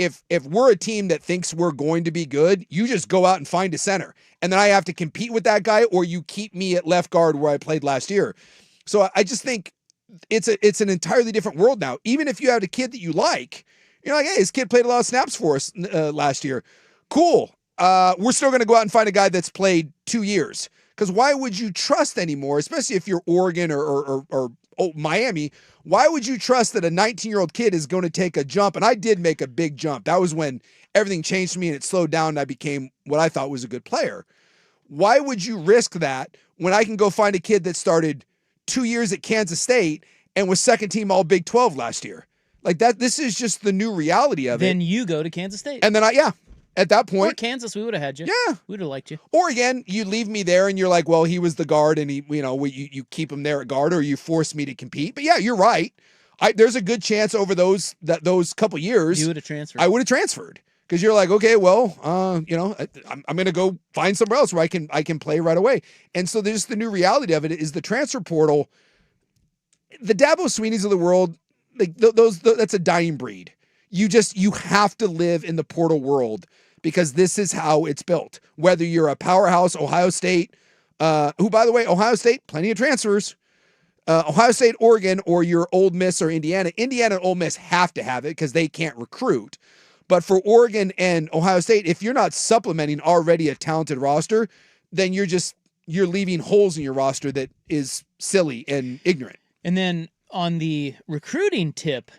we're a team that thinks we're going to be good, you just go out and find a center. And then I have to compete with that guy, or you keep me at left guard where I played last year. So I just think it's an entirely different world now. Even if you have a kid that you like, you're like, hey, this kid played a lot of snaps for us last year. Cool. We're still going to go out and find a guy that's played 2 years. Because why would you trust anymore, especially if you're Oregon or Miami, why would you trust that a 19-year-old kid is going to take a jump? And I did make a big jump. That was when everything changed for me and it slowed down and I became what I thought was a good player. Why would you risk that when I can go find a kid that started 2 years at Kansas State and was second team all Big 12 last year? Like that, this is just the new reality of it. Then you go to Kansas State. And then at that point, or Kansas, we would have had you. Yeah, we would have liked you. Or again, you leave me there, and you're like, well, he was the guard, and you keep him there at guard, or you force me to compete. But yeah, you're right. There's a good chance over those couple years, you would have transferred. I would have transferred because you're like, okay, well, I'm going to go find somewhere else where I can play right away. And so there's the new reality of it is the transfer portal. The Dabo Sweeneys of the world, like that's a dying breed. You have to live in the portal world because this is how it's built. Whether you're a powerhouse, Ohio State, who, by the way, Ohio State, plenty of transfers, Ohio State, Oregon, or your Ole Miss or Indiana. Indiana and Ole Miss have to have it because they can't recruit. But for Oregon and Ohio State, if you're not supplementing already a talented roster, then you're leaving holes in your roster that is silly and ignorant. And then on the recruiting tip,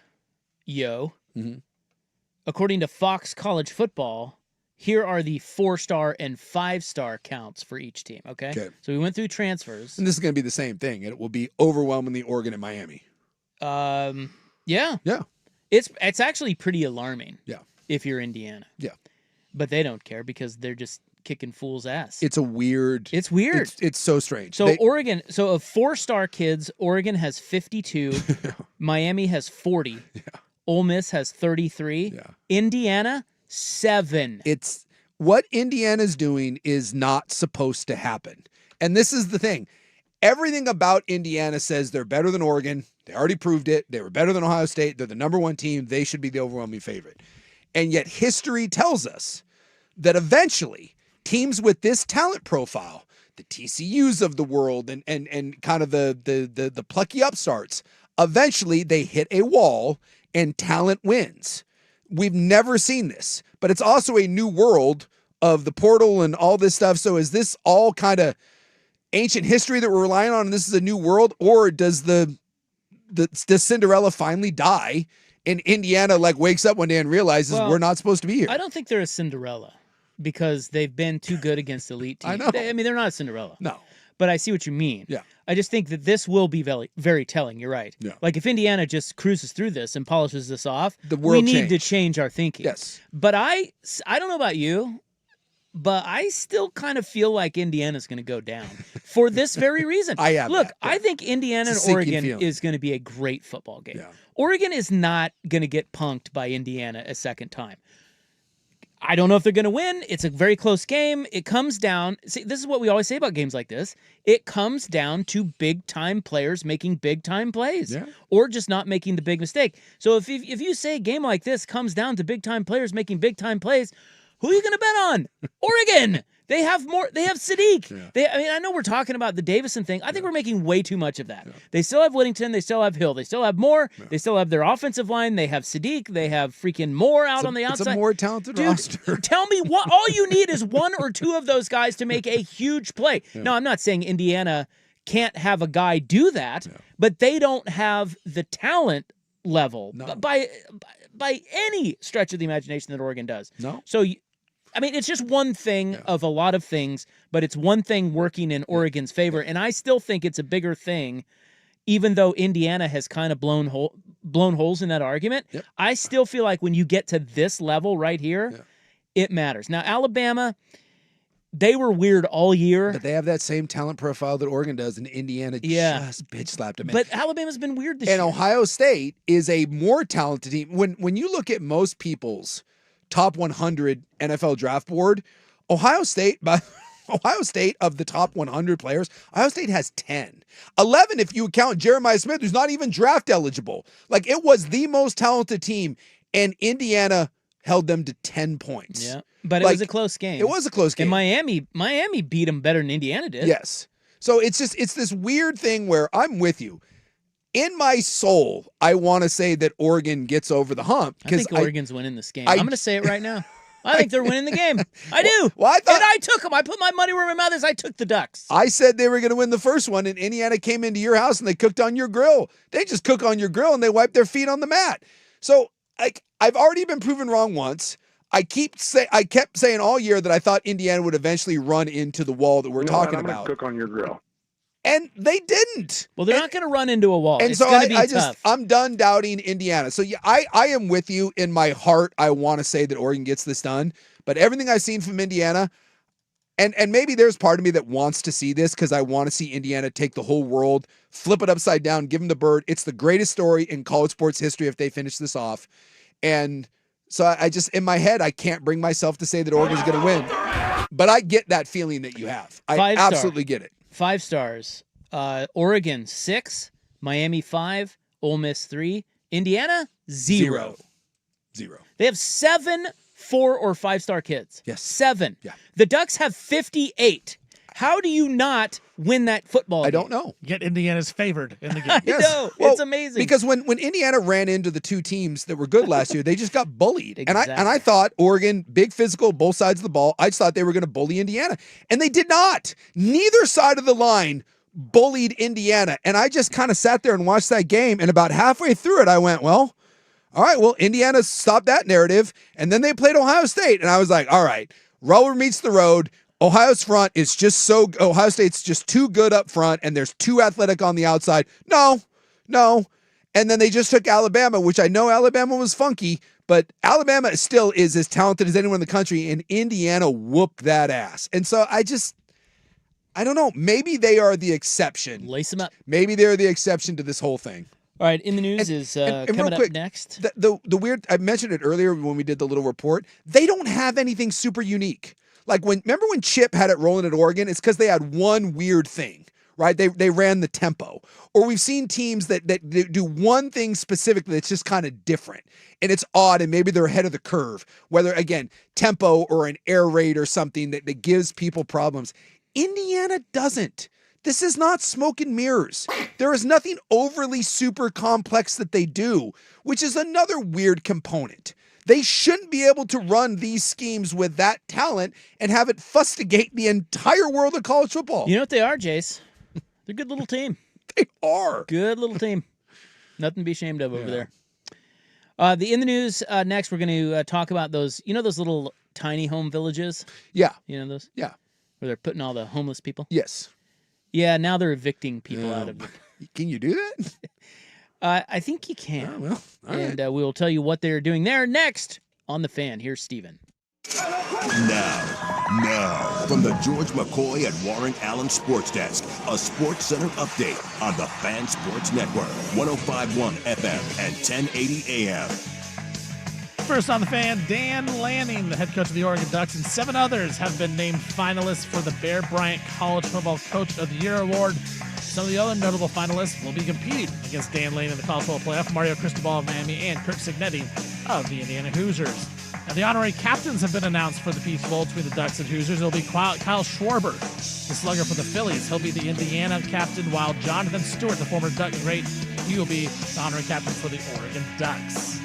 according to Fox College Football, here are the 4-star and 5-star counts for each team, okay? So we went through transfers. And this is going to be the same thing. It will be overwhelmingly Oregon and Miami. Yeah. Yeah. It's actually pretty alarming. Yeah. If you're Indiana. Yeah. But they don't care because they're just kicking fool's ass. It's weird. It's so strange. So Oregon, of 4-star kids, Oregon has 52, Miami has 40, Ole Miss has 33, Indiana 7. It's what Indiana's doing is not supposed to happen. And this is the thing. Everything about Indiana says they're better than Oregon. They already proved it. They were better than Ohio State. They're the number 1 team. They should be the overwhelming favorite. And yet history tells us that eventually teams with this talent profile, the TCUs of the world and kind of the plucky upstarts, eventually they hit a wall and talent wins. We've never seen this, but it's also a new world of the portal and all this stuff. So is this all kind of ancient history that we're relying on and this is a new world, or does does Cinderella finally die and Indiana wakes up one day and realizes we're not supposed to be here? I don't think they're a Cinderella because they've been too good against elite teams. I know. They're not a Cinderella. No. But I see what you mean. Yeah. I just think that this will be very, very telling. You're right. Yeah. If Indiana just cruises through this and polishes this off, the world we need to change our thinking. Yes. But I don't know about you. but I still kind of feel like Indiana's going to go down for this very reason. Look, I think Indiana and It's a sinking Oregon feeling. is going to be a great football game. Yeah. Oregon is not going to get punked by Indiana a second time. I don't know if they're going to win. It's a very close game. It comes down. See, this is what we always say about games like this. It comes down to big-time players making big-time plays or just not making the big mistake. So if you say a game like this comes down to big-time players making big-time plays, who are you going to bet on? Oregon. They have more. They have Sadiq. I know we're talking about the Davison thing. I think we're making way too much of that. They still have Whittington. They still have Hill. They still have Moore. They still have their offensive line. They have Sadiq. They have freaking Moore out on the outside. It's a more talented roster. Tell me what all you need is one or two of those guys to make a huge play. No, I'm not saying Indiana can't have a guy do that, but they don't have the talent level by any stretch of the imagination that Oregon does. No. So it's just one thing of a lot of things, but it's one thing working in Oregon's favor. And I still think it's a bigger thing, even though Indiana has kind of blown holes in that argument. I still feel like when you get to this level right here, it matters. Now, Alabama, they were weird all year. But they have that same talent profile that Oregon does, and Indiana just bitch slapped them in. But Alabama's been weird this year. And Ohio State is a more talented team. When you look at most people's top 100 NFL draft board, Ohio State of the top 100 players, Ohio State has 10. 11 if you count Jeremiah Smith, who's not even draft eligible. Like, it was the most talented team, and Indiana held them to 10 points. Yeah, but it was a close game. It was a close game. And Miami beat them better than Indiana did. Yes. So it's this weird thing where I'm with you. In my soul, I want to say that Oregon gets over the hump. I think Oregon's winning this game. I'm going to say it right now. I think they're winning the game. I do. Well, and I took them. I put my money where my mouth is. I took the Ducks. I said they were going to win the first one, and Indiana came into your house and they cooked on your grill. They just cook on your grill and they wipe their feet on the mat. So I've already been proven wrong once. I kept saying all year that I thought Indiana would eventually run into the wall that we're talking about. Cook on your grill. And they didn't. Well, they're not going to run into a wall. And it's so going to be tough. I'm done doubting Indiana. So yeah, I am with you in my heart. I want to say that Oregon gets this done, but everything I've seen from Indiana, and maybe there's part of me that wants to see this because I want to see Indiana take the whole world, flip it upside down, give them the bird. It's the greatest story in college sports history if they finish this off. And so I just, in my head, I can't bring myself to say that Oregon's going to win, but I get that feeling that you have. I absolutely get it. 5 stars. Oregon 6, Miami 5, Ole Miss 3, Indiana 0. They have 7 4 or 5-star kids. Yes. 7. Yeah. The Ducks have 58. How do you not win that football game? I don't know. Yet Indiana's favored in the game. I know. Well, it's amazing. Because when Indiana ran into the two teams that were good last year, they just got bullied. Exactly. And I thought Oregon, big physical, both sides of the ball, I just thought they were going to bully Indiana. And they did not. Neither side of the line bullied Indiana. And I just kind of sat there and watched that game. And about halfway through it, I went, well, all right, well, Indiana stopped that narrative. And then they played Ohio State. And I was like, all right, rubber meets the road. Ohio State's just too good up front, and there's too athletic on the outside. No. And then they just took Alabama, which I know Alabama was funky, but Alabama still is as talented as anyone in the country, and Indiana whooped that ass. And so I don't know. Maybe they are the exception. Lace them up. Maybe they're the exception to this whole thing. All right, in the news and coming real quick, up next. The weird, I mentioned it earlier when we did the little report, they don't have anything super unique. Like remember when Chip had it rolling at Oregon? It's because they had one weird thing, right? They ran the tempo. Or we've seen teams that do one thing specifically that's just kind of different. And it's odd, and maybe they're ahead of the curve. Whether, again, tempo or an air raid or something that gives people problems. Indiana doesn't. This is not smoke and mirrors. There is nothing overly super complex that they do, which is another weird component. They shouldn't be able to run these schemes with that talent and have it fustigate the entire world of college football. You know what they are, Jace? They're a good little team. They are. Good little team. Nothing to be ashamed of over there. In the news next, we're going to talk about those little tiny home villages? Yeah. You know those? Yeah. Where they're putting all the homeless people? Yes. Yeah, now they're evicting people out of it. Can you do that? I think you can. Oh, well, all right. And we will tell you what they're doing there next on The Fan. Here's Steven. Now, from the George McCoy and Warren Allen Sports Desk, a Sports Center update on the Fan Sports Network, 105.1 FM and 1080 AM. First on the Fan, Dan Lanning, the head coach of the Oregon Ducks, and 7 others have been named finalists for the Bear Bryant College Football Coach of the Year award. Some of the other notable finalists will be competing against Dan Lanning in the college football playoff, Mario Cristobal of Miami, and Kirk Cignetti of the Indiana Hoosiers. Now, the honorary captains have been announced for the Peach Bowl between the Ducks and Hoosiers. It'll be Kyle Schwarber, the slugger for the Phillies. He'll be the Indiana captain, while Jonathan Stewart, the former Duck great, he will be the honorary captain for the Oregon Ducks.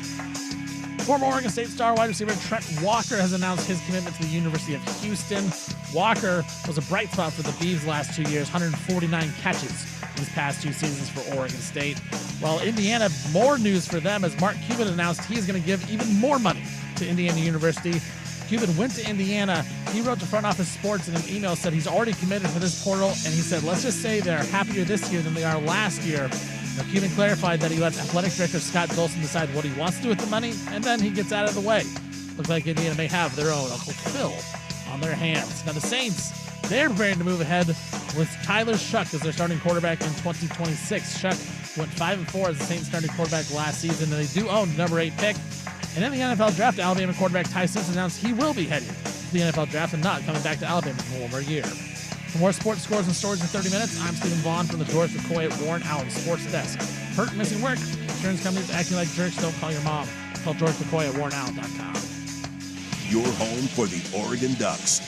Former Oregon State star wide receiver Trent Walker has announced his commitment to the University of Houston. Walker was a bright spot for the Beavs last 2 years, 149 catches in his past 2 seasons for Oregon State. While Indiana, more news for them as Mark Cuban announced he is going to give even more money to Indiana University. Cuban went to Indiana. He wrote to Front Office Sports in an email, said he's already committed to this portal, and he said, let's just say they're happier this year than they are last year. Now, Cuban clarified that he lets athletic director Scott Dolson decide what he wants to do with the money, and then he gets out of the way. Looks like Indiana may have their own Uncle Phil on their hands. Now, the Saints, they're preparing to move ahead with Tyler Shuck as their starting quarterback in 2026. Shuck went 5-4 as the Saints starting quarterback last season, and they do own the number 8 pick. And in the NFL draft, Alabama quarterback Ty Simpson announced he will be heading to the NFL draft and not coming back to Alabama for one more year. For more sports scores and stories in 30 minutes, I'm Stephen Vaughn from the George McCoy at Warren Allen Sports Desk. Hurt, missing work, insurance companies acting like jerks, don't call your mom. Call George McCoy at warrenallen.com. Your home for the Oregon Ducks.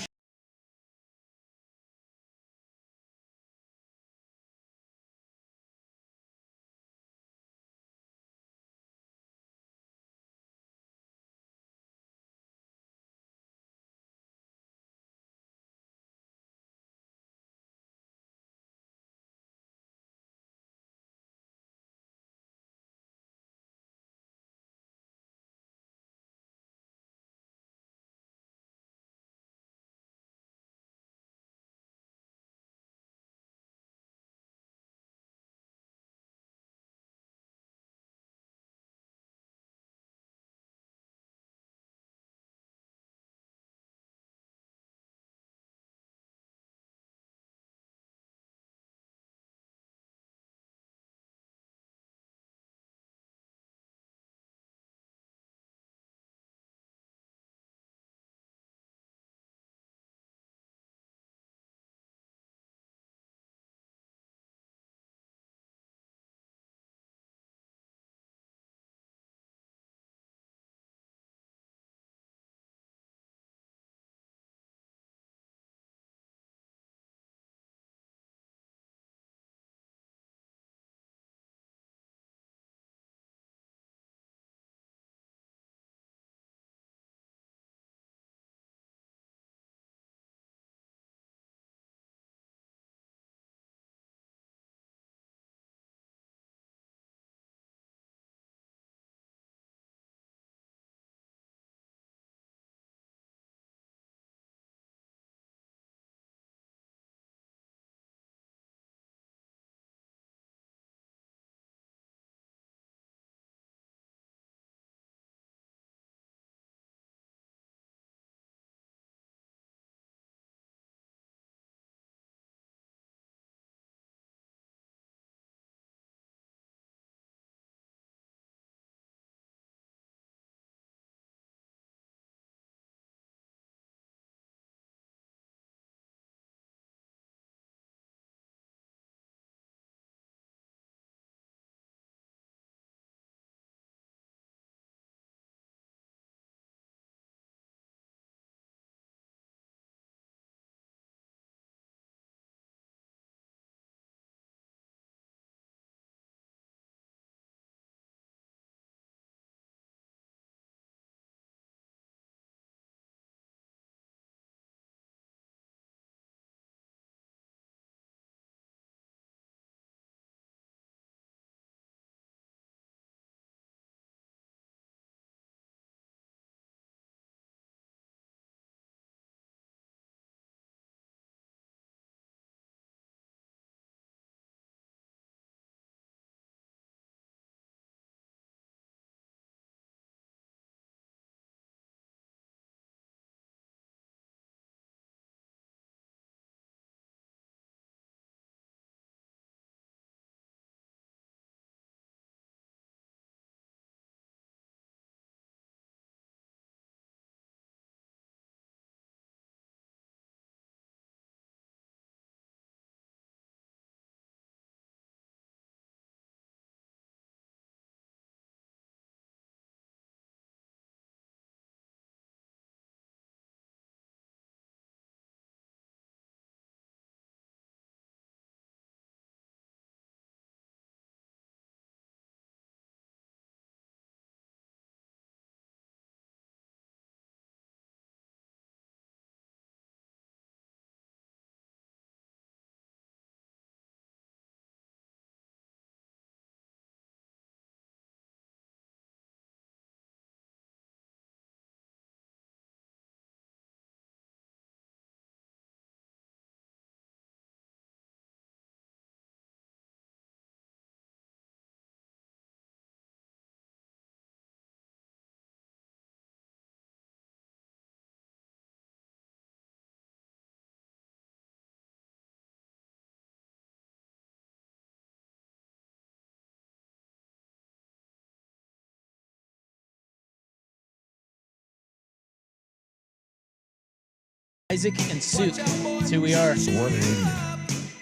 Isaac and Soup. That's who we are. What an idiot.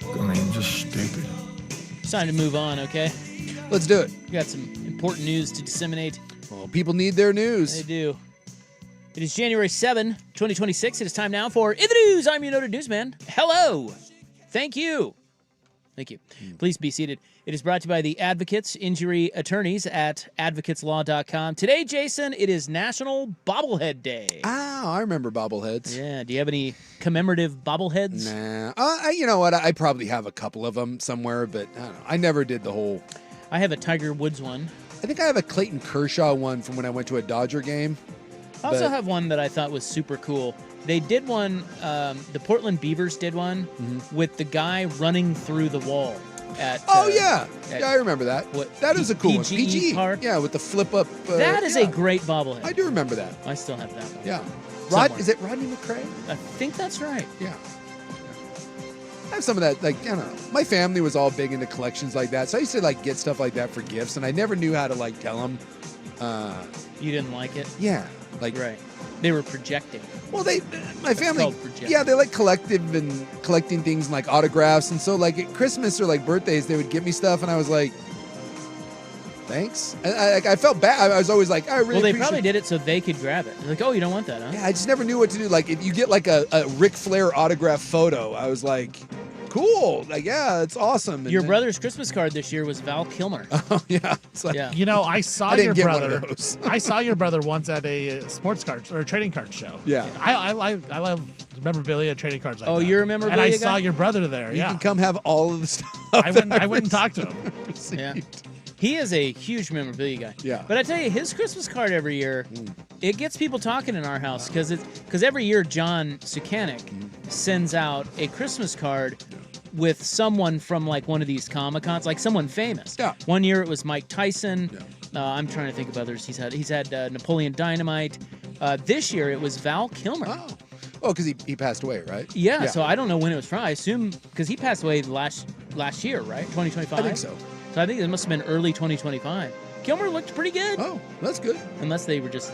I mean, just stupid. It's time to move on, okay? Let's do it. We got some important news to disseminate. Well, people need their news. They do. It is January 7, 2026. It is time now for In the News. I'm your noted newsman. Hello. Thank you. Thank you. Please be seated. It is brought to you by the Advocates Injury Attorneys at advocateslaw.com. Today, Jason, it is National Bobblehead Day. Ah, I remember bobbleheads. Yeah. Do you have any commemorative bobbleheads? Nah. You know what? I probably have a couple of them somewhere, but I don't know. I never did the whole. I have a Tiger Woods one. I think I have a Clayton Kershaw one from when I went to a Dodger game. I also have one that I thought was super cool. They did one, the Portland Beavers did one with the guy running through the wall at... yeah, I remember that. That is a cool one. PGE Park? Yeah, with the flip-up... that is a great bobblehead. I do remember that. I still have that one. Yeah. Is it Rodney McRae? I think that's right. Yeah. I have some of that, like, I don't know. My family was all big into collections like that, so I used to, like, get stuff like that for gifts, and I never knew how to, like, tell them. You didn't like it? Yeah. Like, right. They were projecting. Well, my family, yeah, they like collecting things and like autographs, and so like at Christmas or like birthdays, they would give me stuff, and I was like, thanks. And I felt bad. I was always like, I really. Well, they probably did it so they could grab it. They're like, oh, you don't want that, huh? Yeah, I just never knew what to do. Like, if you get like a Ric Flair autograph photo, I was like, cool. Like, yeah, it's awesome. And your brother's Christmas card this year was Val Kilmer. Oh yeah, like, yeah. You know, I saw I your didn't get brother. one of those. I saw your brother once at a sports card or a trading card show. Yeah. I love memorabilia, trading cards. Like Oh, that. you're a memorabilia And I guy? saw your brother there. You Yeah. can come have all of the stuff. I went and talked to him. Yeah. He is a huge memorabilia guy. Yeah. But I tell you, his Christmas card every year, it gets people talking in our house because every year John Sukanik sends out a Christmas card with someone from like one of these Comic-Cons, like someone famous. Yeah. One year it was Mike Tyson. I'm trying to think of others. He's had Napoleon Dynamite. This year it was Val Kilmer. Oh, because he passed away, right? Yeah, so I don't know when it was from. I assume because he passed away last year, right? 2025? I think so. So I think it must have been early 2025. Kilmer looked pretty good. Oh, that's good. Unless they were just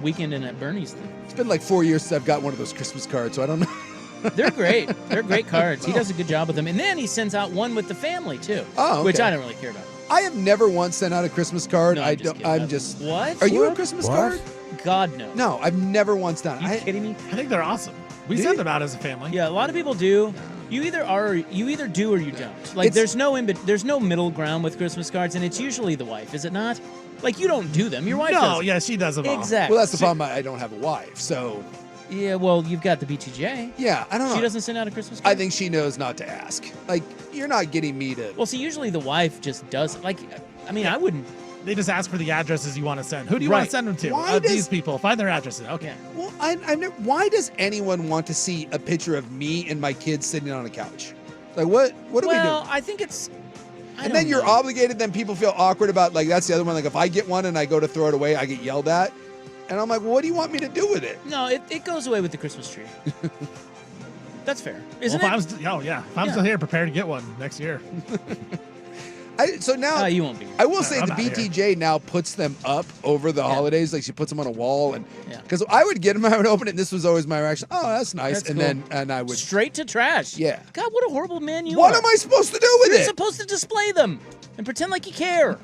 weekending at Bernie's. It's been like 4 years since I've got one of those Christmas cards, so I don't know. They're great. They're great cards. He does a good job with them. And then he sends out one with the family, too. Oh, okay. Which I don't really care about. I have never once sent out a Christmas card. No, I I'm just don't. kidding. I'm just. What? Are you a Christmas card? God, no. No, I've never once done. You kidding me? I think they're awesome. We Do send you? them out as a family. Yeah, a lot of people do. You either do or you don't. Like there's no middle ground with Christmas cards, and it's usually the wife, is it not? Like you don't do them. Your wife does. No, yeah, she does them all. Exactly. Well, that's the problem. I don't have a wife, so. Yeah, well, you've got the BTJ. Yeah, I don't know. She doesn't send out a Christmas card? I think she knows not to ask. Like, you're not getting me to. Well, see, usually the wife just does it. Like, I mean, I wouldn't. They just ask for the addresses you want to send. Who do you want Right. to send them to? Why does- These people. Find their addresses. Okay. Yeah. Well, I've never. Why does anyone want to see a picture of me and my kids sitting on a couch? Like, what do we do? Well, I think it's. I And then don't you're know. obligated. Then people feel awkward about like that's the other one. Like if I get one and I go to throw it away, I get yelled at, and I'm like, well, what do you want me to do with it? No, it goes away with the Christmas tree. That's fair, isn't Well, it? if I'm Yeah. still here, prepare to get one next year. So now You won't be. I will say I'm the not here. BTJ now puts them up over the holidays. Like she puts them on a wall, and Yeah. because I would get them, I would open it, and this was always my reaction. Oh, that's nice. That's and cool. then I would. Straight to trash. Yeah. God, what a horrible man you are. What am I supposed to do with You're it? supposed to display them and pretend like you care.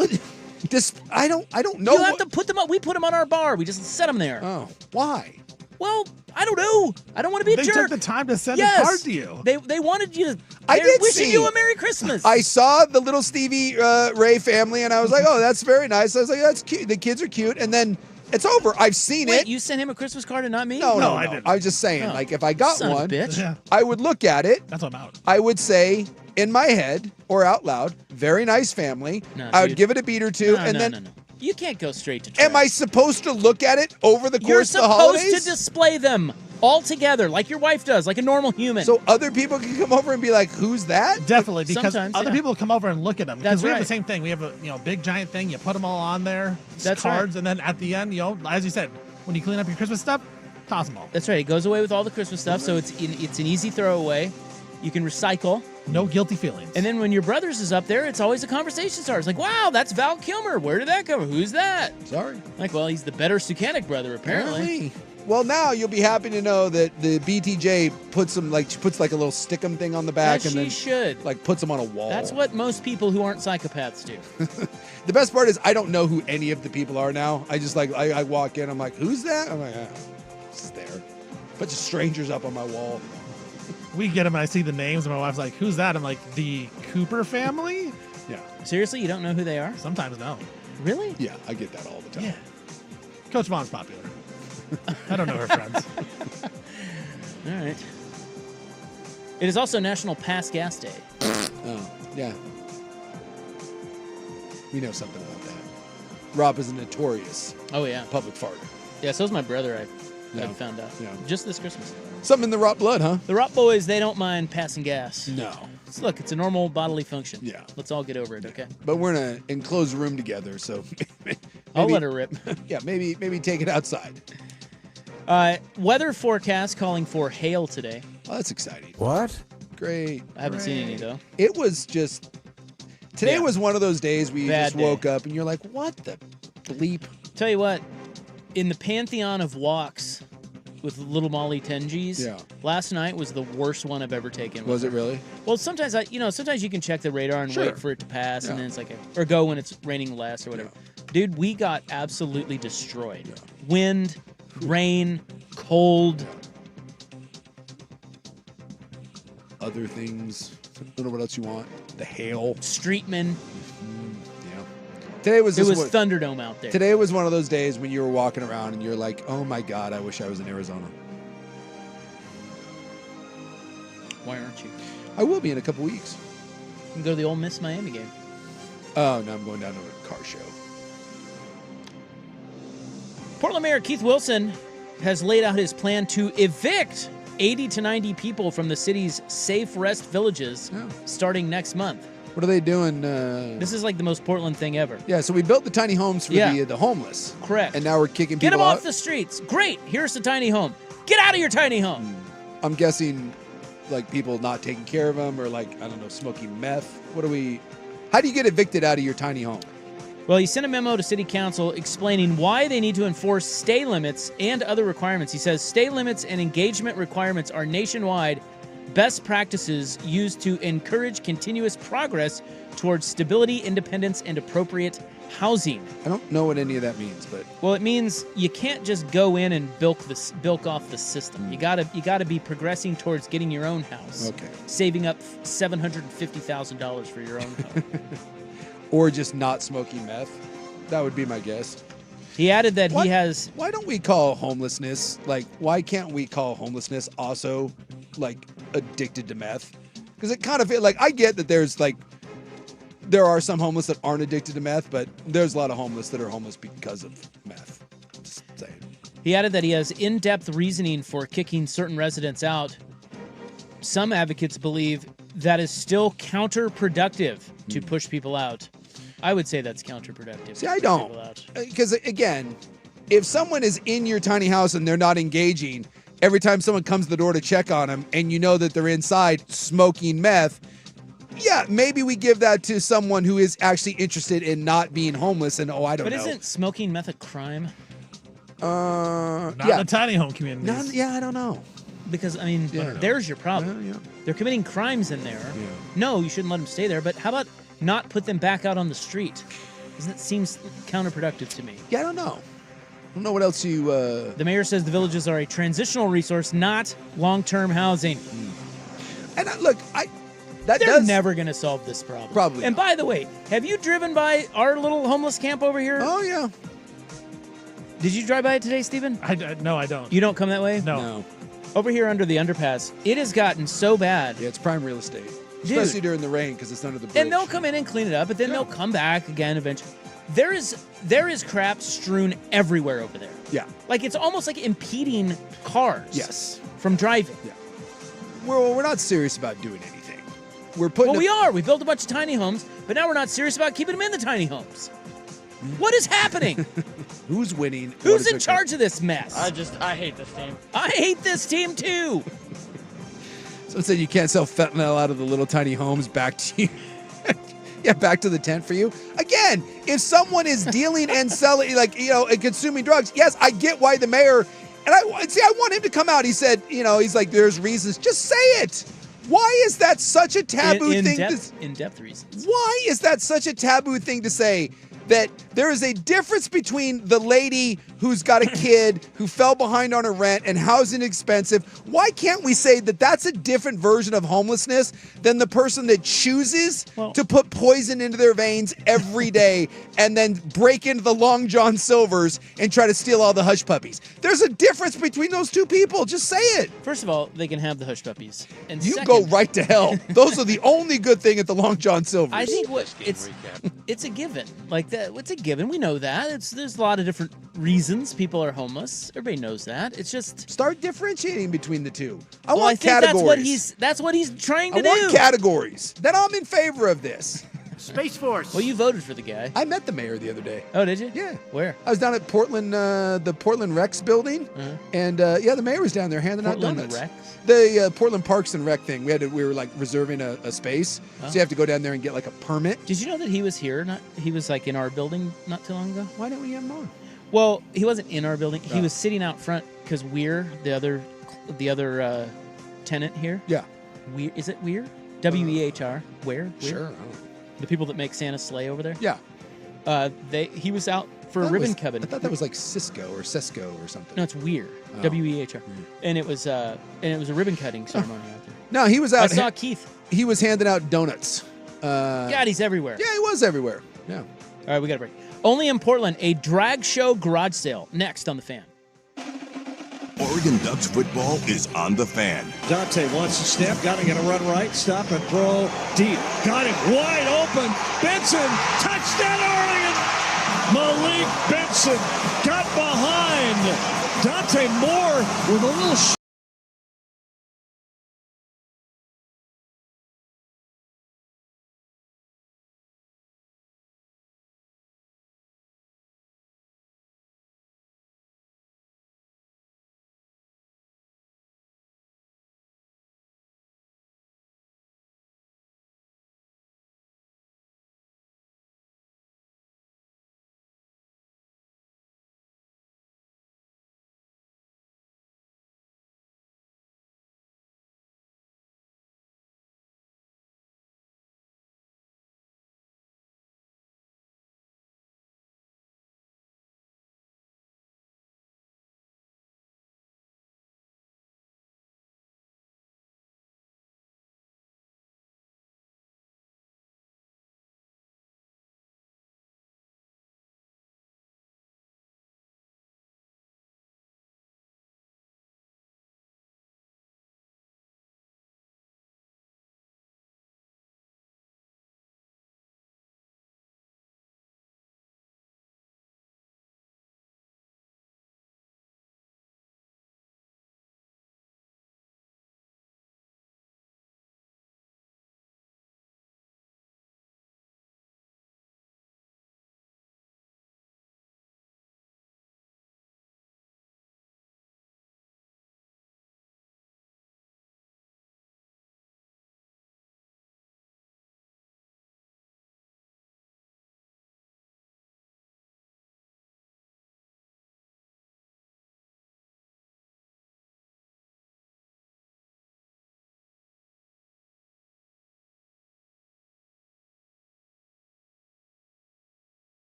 I don't know. You have to put them up. We put them on our bar. We just set them there. Oh, why? Well, I don't know. I don't want to be a They jerk. took the time to send yes. a card to you. They wanted you to. I they're did wishing see. you a Merry Christmas. I saw the little Stevie Ray family, and I was like, oh, that's very nice. I was like, that's cute. The kids are cute. And then it's over. I've seen Wait, it. you sent him a Christmas card and not me? No, I didn't. I was just saying, Oh. like, if I got Son of a one, bitch. Yeah. I would look at it. That's what I'm out. I would say in my head or out loud, very nice family. No, I would dude. give it a beat or two, No, and no, then. no. You can't go straight to trash. Am I supposed to look at it over the You're course of the supposed holidays? to display them all together, like your wife does, like a normal human. So other people can come over and be like, "Who's that?" Definitely, because Sometimes, other yeah. people come over and look at them. That's Because we have right. the same thing. We have a big giant thing. You put them all on there. That's cards, and then at the end, as you said, when you clean up your Christmas stuff, toss them all. That's right. It goes away with all the Christmas stuff, so it's an easy throwaway. You can recycle. No guilty feelings. And then when your brother's is up there, it's always a conversation starter. It's like, wow, that's Val Kilmer. Where did that come from? Who's that? Sorry. Like, well, he's the better Sukanik brother, apparently. Well, now you'll be happy to know that the BTJ puts them like she puts like a little stickum thing on the back, As and she then should. like puts them on a wall. That's what most people who aren't psychopaths do. The best part is I don't know who any of the people are now. I just like I walk in, I'm like, who's that? I'm like, it's there. Bunch of strangers up on my wall. We get them and I see the names and my wife's like, who's that? I'm like, the Cooper family? Yeah. Seriously, you don't know who they are? Sometimes no. Really? Yeah, I get that all the time. Yeah. Coach Vaughn's popular. I don't know her friends. All right. It is also National Pass Gas Day. Oh, yeah. We know something about that. Rob is a notorious Oh, yeah. public farter. Yeah, so's my brother, I Yeah. found out. Yeah. Just this Christmas. Something in the Rob blood, huh? The Rock Boys, they don't mind passing gas. No. Look, it's a normal bodily function. Yeah. Let's all get over it, okay? But we're in an enclosed room together, so I'll maybe- let her rip. Yeah, maybe take it outside. Weather forecast calling for hail today. Oh, that's exciting. What? Great. I haven't seen any, though. It was just today Yeah. was one of those days where you Bad just day. woke up and you're like, what the bleep? Tell you what, in the pantheon of walks with Little Molly Tenji's, Yeah. last night was the worst one I've ever taken. Was it really? Well, sometimes sometimes you can check the radar and Sure. wait for it to pass, Yeah. and then it's like, or go when it's raining less or whatever. Dude, we got absolutely destroyed. Yeah. Wind, rain, cold. Other things. I don't know what else you want. The hail. Streetmen. Yeah. Today was It just was what- Thunderdome out there. Today was one of those days when you were walking around and you're like, oh my God, I wish I was in Arizona. Why aren't you? I will be in a couple weeks. You can go to the Ole Miss Miami game. Oh, no, I'm going down to a car show. Portland Mayor Keith Wilson has laid out his plan to evict 80 to 90 people from the city's safe rest villages Oh. starting next month. What are they doing? This is like the most Portland thing ever. Yeah, so we built the tiny homes for Yeah. the homeless. Correct. And now we're kicking Get people them out. off the streets. Great. Here's the tiny home. Get out of your tiny home. I'm guessing like people not taking care of them or like, I don't know, smoking meth. How do you get evicted out of your tiny home? Well, he sent a memo to City Council explaining why they need to enforce stay limits and other requirements. He says stay limits and engagement requirements are nationwide best practices used to encourage continuous progress towards stability, independence, and appropriate housing. I don't know what any of that means, but Well, it means you can't just go in and bilk off the system. You gotta be progressing towards getting your own house. okay. Saving up $750,000 for your own home. Or just not smoking meth. That would be my guess. He added that What? he has. Why don't we call homelessness, like, why can't we call homelessness also, like, addicted to meth? Because it kind of, like, I get that there are some homeless that aren't addicted to meth, but there's a lot of homeless that are homeless because of meth. Just saying. He added that he has in-depth reasoning for kicking certain residents out. Some advocates believe that is still counterproductive to push people out. I would say that's counterproductive. See, to I push don't. people out. Because, again, if someone is in your tiny house and they're not engaging, every time someone comes to the door to check on them and you know that they're inside smoking meth, yeah, maybe we give that to someone who is actually interested in not being homeless and, I don't But know. isn't smoking meth a crime? Not in yeah. the tiny home communities. Yeah, I don't know. Because, I mean, Yeah. there's your problem. Yeah. They're committing crimes in there. Yeah. No, you shouldn't let them stay there. But how about not put them back out on the street? Doesn't it seem counterproductive to me? Yeah, I don't know. I don't know what else you. The mayor says the villages are a transitional resource, not long-term housing. And look, that They're does never going to solve this problem. Probably And not. by the way, have you driven by our little homeless camp over here? Oh yeah. Did you drive by it today, Stephen? No, I don't. You don't come that way? No. Over here under the underpass, it has gotten so bad. Yeah, it's prime real estate, Dude. especially during the rain because it's under the bridge. And they'll come in and clean it up, but then they'll come back again eventually. There is crap strewn everywhere over there. Yeah. Like it's almost like impeding cars. Yes. From driving. Yeah. We're not serious about doing anything. We're putting. Well, we are. We built a bunch of tiny homes, but now we're not serious about keeping them in the tiny homes. What is happening? Who's winning? What Who's is in their- charge of this mess? I hate this team. I hate this team too. Someone said you can't sell fentanyl out of the little tiny homes back to you. Yeah, back to the tent for you. Again, if someone is dealing and selling, and consuming drugs, yes, I get why the mayor And I want him to come out. He said, he's like, there's reasons. Just say it. Why is that such a taboo thing? In-depth reasons. Why is that such a taboo thing to say? That there is a difference between the lady who's got a kid who fell behind on her rent and housing expensive. Why can't we say that that's a different version of homelessness than the person that chooses to put poison into their veins every day and then break into the Long John Silvers and try to steal all the hush puppies? There's a difference between those two people. Just say it. First of all, they can have the hush puppies. And you second, go right to hell. Those are the only good thing at the Long John Silvers. I think it's a given. Like that, it's a given. We know that. There's a lot of different reasons people are homeless. Everybody knows that. It's just start differentiating between the two. I think categories. That's what he's trying to do. I want categories. Then I'm in favor of this. Space Force. Well, you voted for the guy. I met the mayor the other day. Oh, did you? Yeah. Where? I was down at Portland, the Portland Rex building, and the mayor was down there handing out donuts. Rex? The Portland Parks and Rec thing. We were like reserving a space, so you have to go down there and get like a permit. Did you know that he was here? He was like in our building not too long ago. Why didn't we have him on? Well, he wasn't in our building. He was sitting out front because Weir, the other tenant here. Yeah. Weir, is it Weir? W-E-H-R. Where? Sure. The people that make Santa's sleigh over there. Yeah. He was out for a ribbon cutting. I thought that was like Cisco or something. No, it's Weir. W-E-H-R. And it was a ribbon cutting ceremony out there. No, he was out. I saw Keith. He was handing out donuts. God, he's everywhere. Yeah, he was everywhere. Yeah. All right, we got a break. Only in Portland, a drag show garage sale. Next on The Fan. Oregon Ducks football is on The Fan. Dante wants to step, got to get a run right, stop and throw deep. Got it wide open. Benson, touchdown Oregon! Malik Benson got behind. Dante Moore with a little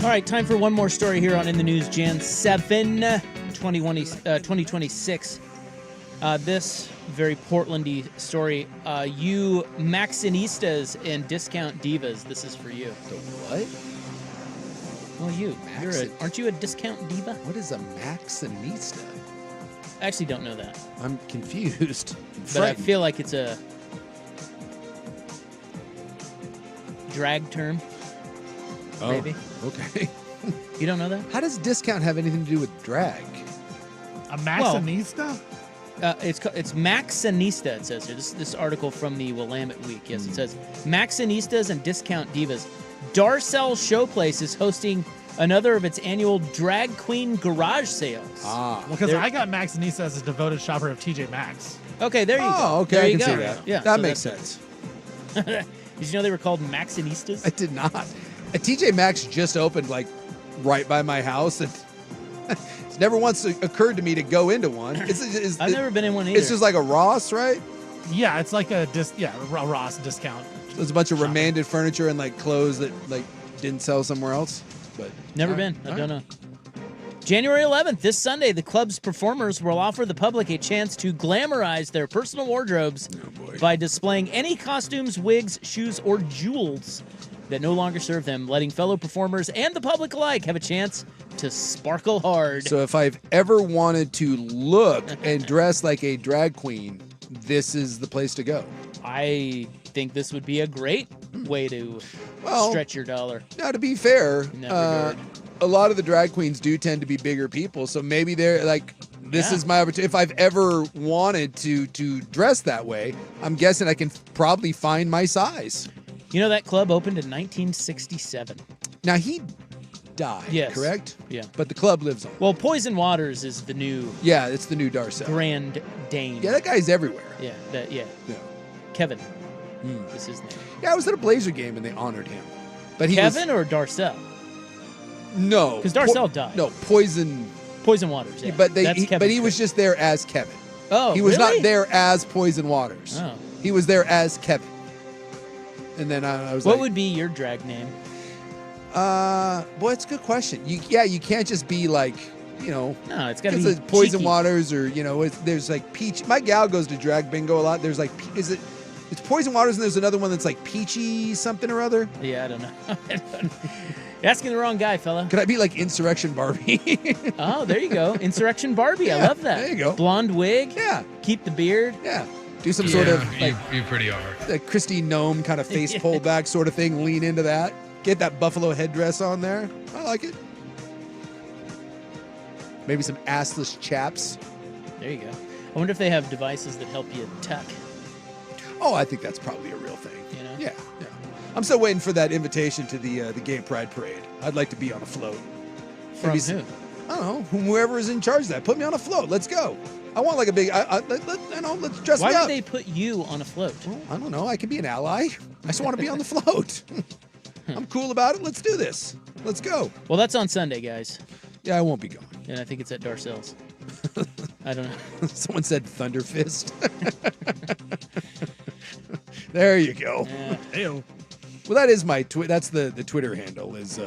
All right, time for one more story here on In the News, Jan 7, 2026. This very Portlandy story. You Maxinistas and discount divas, this is for you. The what? Well, aren't you a discount diva? What is a Maxinista? I actually don't know that. I'm confused. But I feel like it's a drag term. Maybe. Okay. You don't know that? How does discount have anything to do with drag? A Maxinista? It's Maxinista, it says here. This article from the Willamette Week. Yes, it says Maxinistas and discount divas. Darcel Showplace is hosting another of its annual drag queen garage sales. Ah. Because I got Maxinista as a devoted shopper of TJ Maxx. Okay, there you go. Oh, okay, there I you can go. see that. Yeah, that so makes sense. Did you know they were called Maxinistas? I did not. A TJ Maxx just opened like right by my house, and it's never once occurred to me to go into one. I've never been in one either. It's just like a Ross, right? Yeah, it's like a Ross discount. There's a bunch of remanded furniture and like clothes that like didn't sell somewhere else. But never been. I don't know. January 11th, this Sunday, the club's performers will offer the public a chance to glamorize their personal wardrobes by displaying any costumes, wigs, shoes, or jewels that no longer serve them, letting fellow performers and the public alike have a chance to sparkle hard. So if I've ever wanted to look and dress like a drag queen, this is the place to go. I think this would be a great way to stretch your dollar. Now, to be fair, In that regard. a lot of the drag queens do tend to be bigger people, so maybe they're like, this is my opportunity. If I've ever wanted to dress that way, I'm guessing I can probably find my size. You know, that club opened in 1967. Now, he died, Yes. correct? Yeah. But the club lives on. Well, Poison Waters is the new Yeah, it's the new Darcel. Grand Dane. Yeah, that guy's everywhere. Yeah, Yeah. Kevin is his name. Yeah, I was at a Blazer game and they honored him. But he Kevin or Darcel? No. Because Darcel died. No, Poison Waters, yeah. But That's Kevin's he was just there as Kevin. Oh, He was really? not there as Poison Waters. Oh. He was there as Kevin. And then I was What like, would be your drag name? boy, it's a good question. You can't just be like, No, it's got to it's be like Poison cheeky. Waters or, there's like Peach. My gal goes to drag bingo a lot. There's like, it's Poison Waters and there's another one that's like Peachy something or other. Yeah, I don't know. You're asking the wrong guy, fella. Could I be like Insurrection Barbie? Oh, there you go. Insurrection Barbie. I Yeah, love that. there you go. Blonde wig. Yeah. Keep the beard. Yeah. Do some sort of like you pretty are. like Christine Gnome kind of face pull back sort of thing. Lean into that. Get that buffalo headdress on there. I like it. Maybe some assless chaps. There you go. I wonder if they have devices that help you tuck. Oh, I think that's probably a real thing. You know? Yeah. I'm still waiting for that invitation to the Gay Pride Parade. I'd like to be on a float. From Maybe who? I don't know. Whoever is in charge of that. Put me on a float. Let's go. I want like a big. Let's dress Why me would up. they put you on a float? Well, I don't know. I can be an ally. I just want to be on the float. I'm cool about it. Let's do this. Let's go. Well, that's on Sunday, guys. Yeah, I won't be going. And I think it's at Darcel's. I don't know. Someone said Thunder Fist. There you go. Ew. Well, that is my that's the Twitter handle is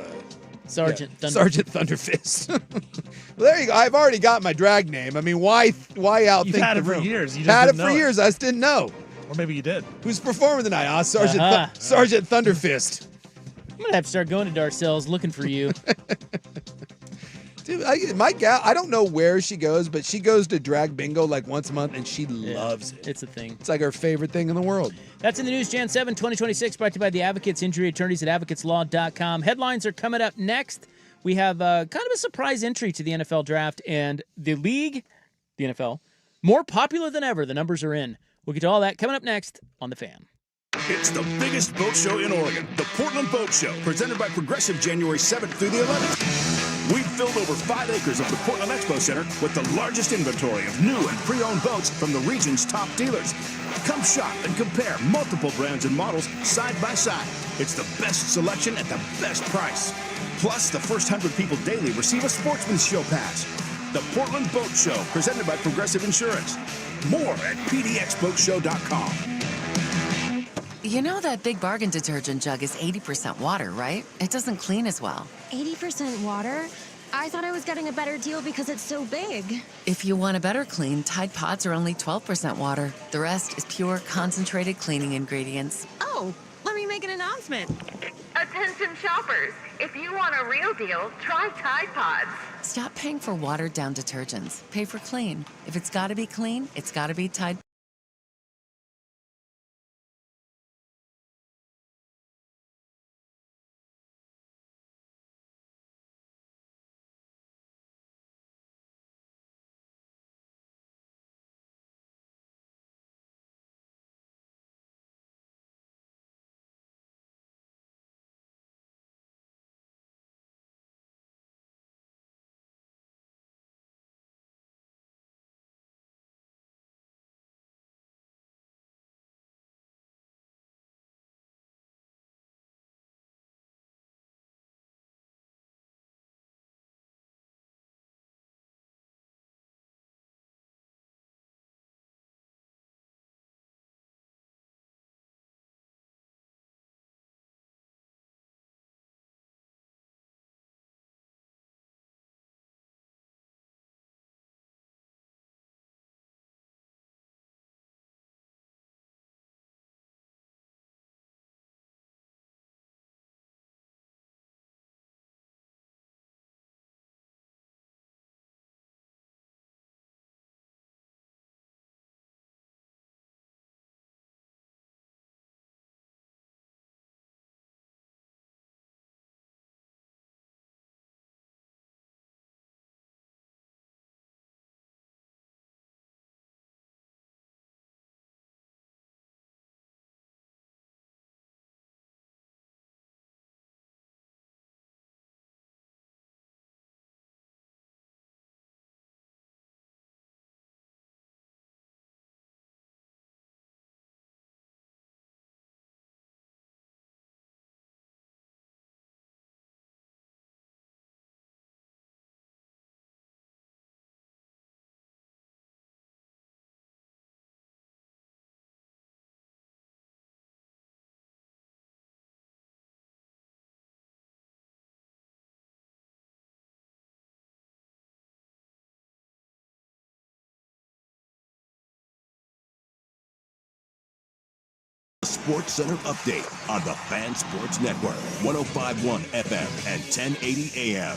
Sergeant Thunder. Sergeant Thunderfist. Well, there you go. I've already got my drag name. I mean, why outthink You've had the it for room? years. You just Had it didn't for know years. I just didn't know. Or maybe you did. Who's performing tonight? Sergeant Uh-huh. Sergeant Thunderfist. I'm going to have to start going to Darcel's looking for you. Dude, my gal, I don't know where she goes, but she goes to drag bingo like once a month, and she loves it. It's a thing. It's like her favorite thing in the world. That's in the news, Jan 7, 2026, brought to you by the Advocates, injury attorneys at advocateslaw.com. Headlines are coming up next. We have kind of a surprise entry to the NFL draft, and the league, the NFL, more popular than ever. The numbers are in. We'll get to all that coming up next on The Fan. It's the biggest boat show in Oregon, the Portland Boat Show, presented by Progressive January 7th through the 11th. We've filled over 5 acres of the Portland Expo Center with the largest inventory of new and pre-owned boats from the region's top dealers. Come shop and compare multiple brands and models side by side. It's the best selection at the best price. Plus, the first 100 people daily receive a Sportsman's Show pass. The Portland Boat Show, presented by Progressive Insurance. More at pdxboatshow.com. You know that Big Bargain detergent jug is 80% water, right? It doesn't clean as well. 80% water? I thought I was getting a better deal because it's so big. If you want a better clean, Tide Pods are only 12% water. The rest is pure, concentrated cleaning ingredients. Oh, let me make an announcement. Attention shoppers, if you want a real deal, try Tide Pods. Stop paying for watered-down detergents. Pay for clean. If it's gotta be clean, it's gotta be Tide. Sports Center update on the Fan Sports Network, 105.1 FM and 1080 AM.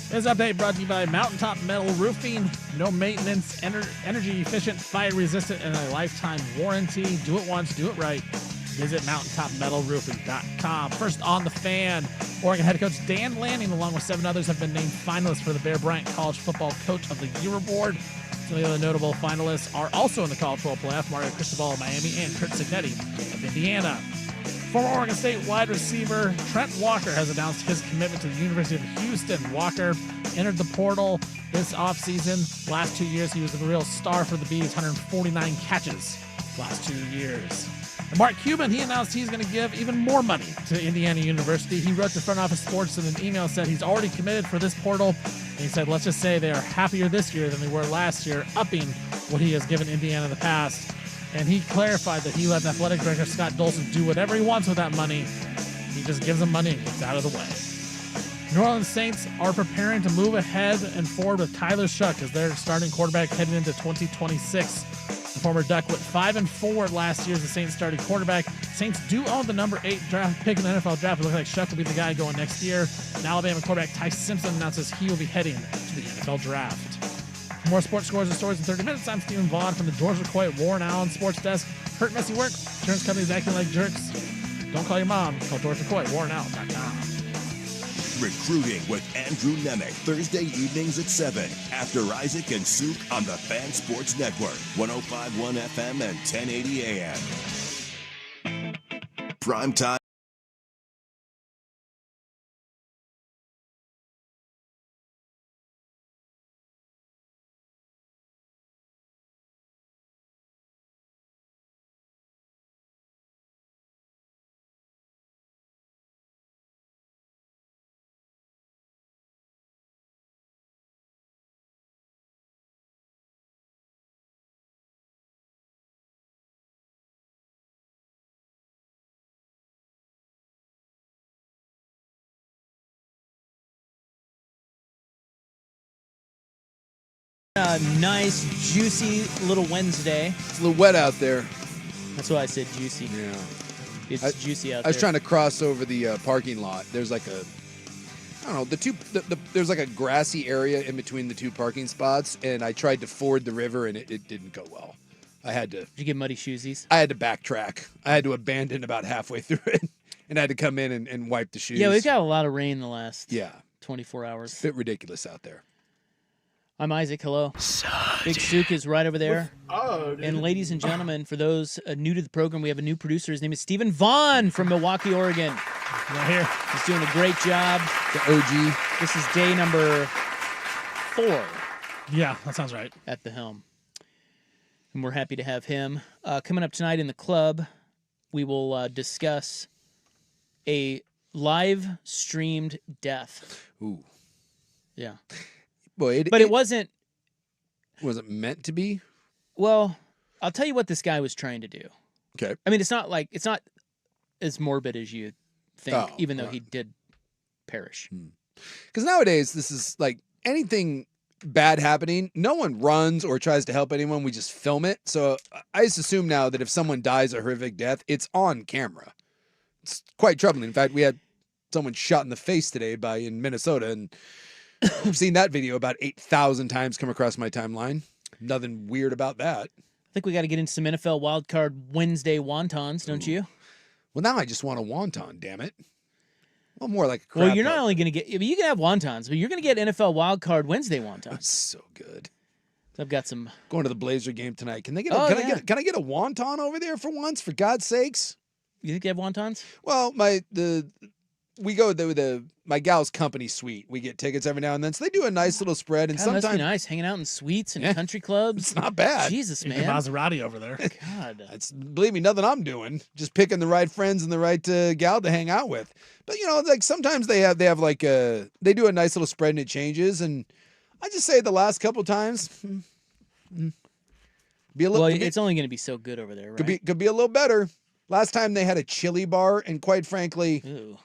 This update brought to you by Mountaintop Metal Roofing. No maintenance, energy efficient, fire resistant, and a lifetime warranty. Do it once, do it right. Visit mountaintopmetalroofing.com. First on the Fan, Oregon head coach Dan Lanning, along with 7 others, have been named finalists for the Bear Bryant College Football Coach of the Year award. Some of the other notable finalists are also in the college football playoff: Mario Cristobal of Miami and Kurt Signetti of Indiana. Former Oregon State wide receiver Trent Walker has announced his commitment to the University of Houston. Walker entered the portal this offseason. Last 2 years, he was a real star for the Bees, 149 catches last 2 years. And Mark Cuban, he announced he's going to give even more money to Indiana University. He wrote to Front Office Sports in an email, said he's already committed for this portal. And he said, let's just say they are happier this year than they were last year, upping what he has given Indiana in the past. And he clarified that he let athletic director Scott Dolson do whatever he wants with that money. He just gives them money and gets out of the way. New Orleans Saints are preparing to move ahead and forward with Tyler Shuck as their starting quarterback heading into 2026. The former Duck went 5-4 last year as the Saints starting quarterback. Saints do own the number 8 draft pick in the NFL draft. It looks like Shuck will be the guy going next year. And Alabama quarterback Ty Simpson announces he will be heading to the NFL draft. For more sports scores and stories in 30 minutes, I'm Stephen Vaughn from the George LaCoy Warren Allen Sports Desk. Hurt messy work. Insurance companies acting like jerks. Don't call your mom. Call George LaCoy, WarrenAllen.com. Recruiting with Andrew Nemec, Thursday evenings at 7 after Isaac and Souk on the Fan Sports Network, 105.1 FM and 1080 AM. Primetime. Nice, juicy little Wednesday. It's a little wet out there. That's why I said juicy. Yeah. It's juicy out there. I was trying to cross over the parking lot. There's like I don't know, there's like a grassy area in between the two parking spots, and I tried to ford the river, and it didn't go well. Did you get muddy shoesies? I had to backtrack. I had to abandon about halfway through it, and I had to come in and wipe the shoes. Yeah, we've got a lot of rain the last 24 hours. It's a bit ridiculous out there. I'm Isaac. Hello. Big Sook is right over there. And ladies and gentlemen, for those new to the program, we have a new producer. His name is Stephen Vaughn from Milwaukee, Oregon. Right here. He's doing a great job. The OG. This is day number 4. Yeah, that sounds right. At the helm. And we're happy to have him. Coming up tonight in the club, we will discuss a live streamed death. Ooh. Yeah. Boy, it wasn't. Was it meant to be? Well, I'll tell you what this guy was trying to do. Okay. I mean, it's not as morbid as you think, even though he did perish. Because nowadays, this is like anything bad happening, no one runs or tries to help anyone. We just film it. So I just assume now that if someone dies a horrific death, it's on camera. It's quite troubling. In fact, we had someone shot in the face today in Minnesota, and I've seen that video about 8,000 times come across my timeline. Nothing weird about that. I think we got to get into some NFL Wildcard Wednesday wontons, don't you? Well, now I just want a wonton, damn it. Well, more like a crab. Well, you're not only going to get, you can have wontons, but you're going to get NFL Wildcard Wednesday wontons. That's so good. So I've got some. Going to the Blazer game tonight. Can they get? Can I get a wonton over there for once? For God's sakes. You think they have wontons? Well, we go with my gal's company suite. We get tickets every now and then, so they do a nice little spread. And God, sometimes must be nice hanging out in suites and country clubs. It's not bad. Jesus, man. Maserati over there. God, believe me, nothing I'm doing. Just picking the right friends and the right gal to hang out with. But like sometimes they have like they do a nice little spread and it changes. And I just say the last couple times, be a little. Well, it's only going to be so good over there, right? Could be a little better. Last time they had a chili bar, and quite frankly. Ooh.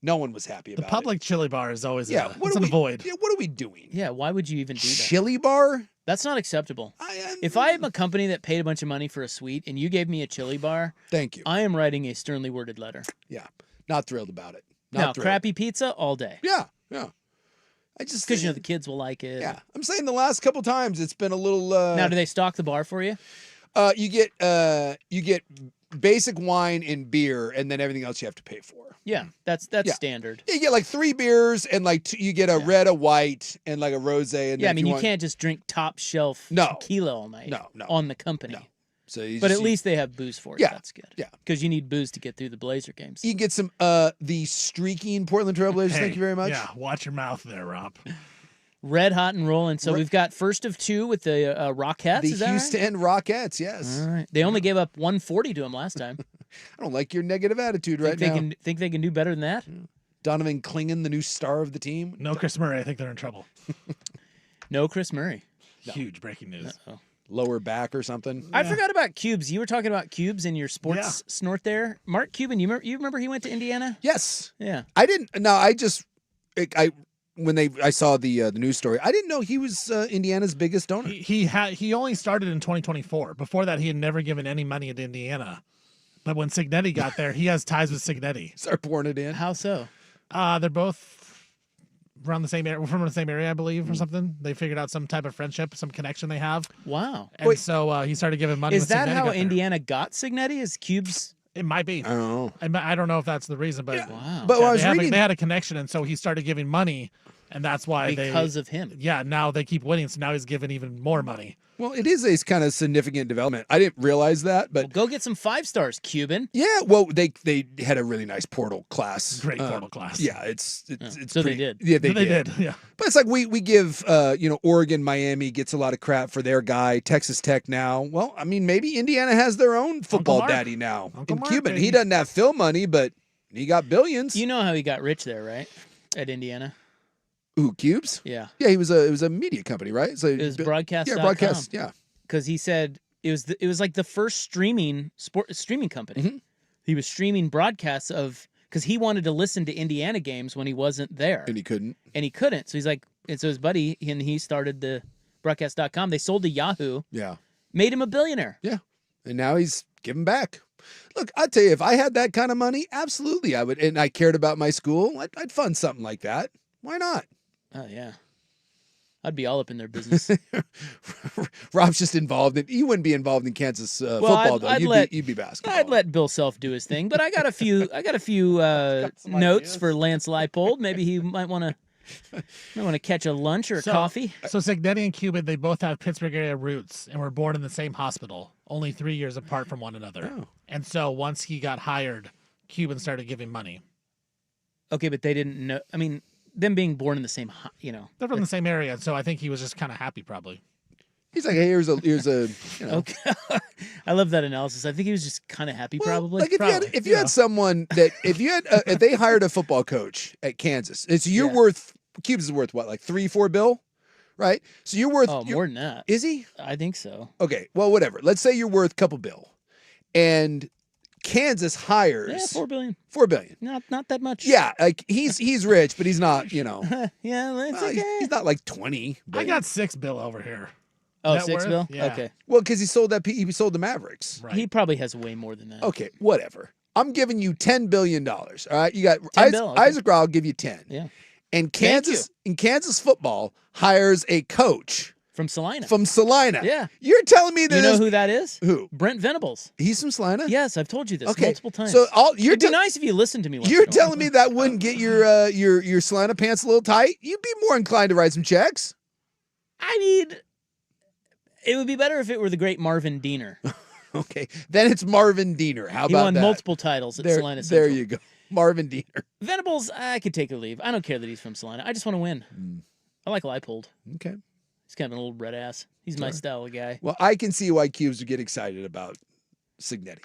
No one was happy about it. The public chili bar is always an avoid. Yeah, what are we doing? Yeah, why would you even do that? Chili bar? That's not acceptable. If I am a company that paid a bunch of money for a suite and you gave me a chili bar, thank you. I am writing a sternly worded letter. Yeah, not thrilled about it. Crappy pizza all day. Yeah. I just because the kids will like it. Yeah, I'm saying the last couple times it's been a little. Now, do they stock the bar for you? You get basic wine and beer, and then everything else you have to pay for. Yeah, that's standard. You get like 3 beers, and like you get a red, a white, and like a rosé. And yeah, I mean you can't just drink top shelf tequila all night. No, on the company. No. So but at least they have booze for you. Yeah, that's good. Yeah, because you need booze to get through the Blazer games. You can get some the streaking Portland Trailblazers. Thank you very much. Yeah, watch your mouth there, Rob. Red hot and rolling. So we've got first of 2 with the Rockettes. The is that Houston Rockettes, yes. All right. They only gave up 140 to them last time. I don't like your negative attitude now. Think they can do better than that? Donovan Clingan, the new star of the team. No Chris Murray. I think they're in trouble. No Chris Murray. Huge breaking news. Uh-oh. Lower back or something. I forgot about Cubes. You were talking about Cubes in your sports snort there. Mark Cuban, you remember he went to Indiana? Yes. Yeah. I didn't. No, when I saw the news story, I didn't know he was Indiana's biggest donor. He only started in 2024. Before that, he had never given any money to Indiana. But when Signetti got there, he has ties with Signetti. Start pouring it in. How so? They're both around the same area, from the same area, I believe, or something. They figured out some type of friendship, some connection they have. Wow. And so he started giving money. Is that how Indiana got Signetti? Is Cubes? It might be. I don't know. I don't know if that's the reason, but wow. But they had a connection, and so he started giving money, and that's why because of him. Yeah, now they keep winning, so now he's giving even more money. Well, it is a kind of significant development. I didn't realize that, but go get some 5 stars, Cuban. Yeah, well, they had a really nice portal class. Great portal class. Yeah, it's so pretty, they did. Yeah, they did. Yeah, but it's like we give Oregon, Miami gets a lot of crap for their guy. Texas Tech now. Well, I mean, maybe Indiana has their own football daddy now. Uncle Mark, Cuban, baby. He doesn't have Phil money, but he got billions. You know how he got rich there, right? At Indiana. Ooh, Cubes? Yeah. Yeah, it was a media company, right? So it was broadcast. Yeah, broadcast. Yeah. Because he said it was like the first streaming company. Mm-hmm. He was streaming broadcasts because he wanted to listen to Indiana games when he wasn't there, And he couldn't. So he's like, and so his buddy and he started the broadcast.com. They sold to Yahoo, Yeah. made him a billionaire. Yeah. And now he's giving back. Look, I'll tell you, if I had that kind of money, absolutely I would. And I cared about my school, I'd fund something like that. Why not? Oh, yeah. I'd be all up in their business. Rob's just involved in. You wouldn't be involved in Kansas football, though. You'd be basketball. I'd let Bill Self do his thing, but I got a few notes for Lance Leipold. Maybe he might want to catch a lunch or a coffee. So Signetti and Cuban, they both have Pittsburgh area roots and were born in the same hospital, only 3 years apart from one another. Oh. And so once he got hired, Cuban started giving money. Okay, but they didn't know. I mean, them being born in the same, They're from the same area, so I think he was just kind of happy, probably. He's like, hey, here's a Okay. I love that analysis. I think he was just kind of happy, probably. Like if you had someone that if they hired a football coach at Kansas, it's Cubes is worth what, like $3-4 bill, right? So you're worth more than that. Is he? I think so. Okay, well, whatever. Let's say you're worth a couple bill, and Kansas hires $4 billion. $4 billion. Not that much. Yeah, like he's rich, but he's not. Yeah, it's okay. He's not like 20. I got $6 bill over here. Oh, Net $6 worth? bill? Yeah. Okay. Well, because he sold the Mavericks. Right. He probably has way more than that. Okay, whatever. I'm giving you $10 billion. All right, you got okay. Isaac Rao. I'll give you 10. Yeah. And Kansas football hires a coach from Salina. Yeah. You're telling me that you know who that is? Who? Brent Venables. He's from Salina? Yes, I've told you this Okay. multiple times. So it'd be nice if you listened to me. You're telling me that wouldn't get your Salina pants a little tight? You'd be more inclined to write some checks. It would be better if it were the great Marvin Diener. Okay, then it's Marvin Diener. How about that? He won multiple titles at Salina Central. There you go. Marvin Diener. Venables, I could take or leave. I don't care that he's from Salina. I just want to win. I like Leipold. Okay. He's kind of an old red ass. He's my style of guy. Well, I can see why Cubes would get excited about Signetti.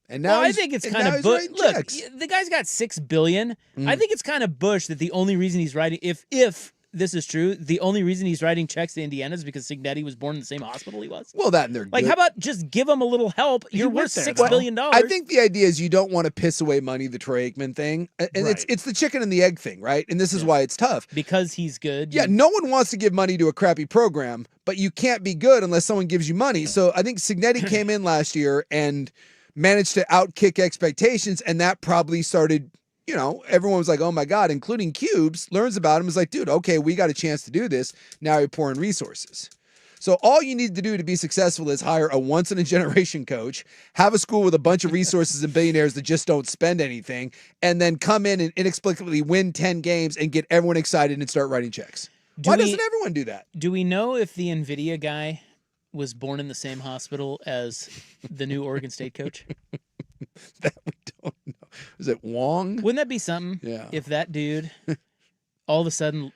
And now I think it's kind of bush. Look, the guy's got $6 billion. I think it's kind of bush that the only reason he's writing, if this is true, the only reason he's writing checks to Indiana is because Signetti was born in the same hospital he was. Well, that and they're like, good. how about just give him a little help? You're worth $6 billion. I think the idea is you don't want to piss away money, the Troy Aikman thing. And it's the chicken and the egg thing, right? And this is why it's tough. Because he's good. Yeah, no one wants to give money to a crappy program, but you can't be good unless someone gives you money. So I think Signetti came in last year and managed to outkick expectations, and that probably started... everyone was like, oh my God, including Cubes, learns about him, is like, dude, okay, we got a chance to do this. Now you're pouring resources. So all you need to do to be successful is hire a once-in-a-generation coach, have a school with a bunch of resources and billionaires that just don't spend anything, and then come in and inexplicably win 10 games and get everyone excited and start writing checks. Why doesn't everyone do that? Do we know if the NVIDIA guy was born in the same hospital as the new Oregon State coach? That we don't know. Is it Wong? Wouldn't that be something? Yeah. If that dude, all of a sudden,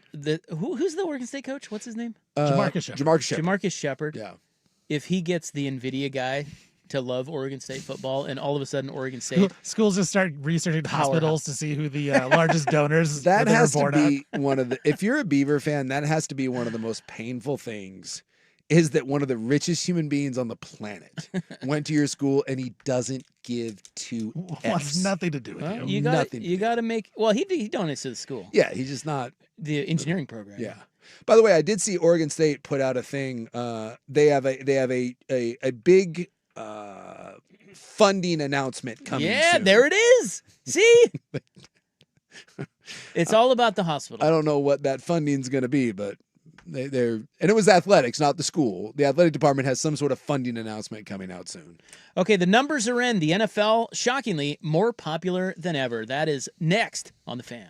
who's the Oregon State coach? What's his name? Jamarcus Shepard. Jamarcus Shepard. Yeah. If he gets the NVIDIA guy to love Oregon State football, and all of a sudden Oregon State schools just start researching hospitals to see who the largest donors that has to born be at. one of the. If you're a Beaver fan, that has to be one of the most painful things. Is that one of the richest human beings on the planet went to your school and he doesn't give two F's. Nothing to do with you. You got to make. Well, he donates to the school. Yeah, he's just not the engineering program. Yeah. By the way, I did see Oregon State put out a thing. They have a big funding announcement coming. Yeah, soon. there it is. See, it's all about the hospital. I don't know what that funding's going to be, but. And it was athletics, not the school. The athletic department has some sort of funding announcement coming out soon. Okay, the numbers are in. The NFL, shockingly, more popular than ever. That is next on The Fan.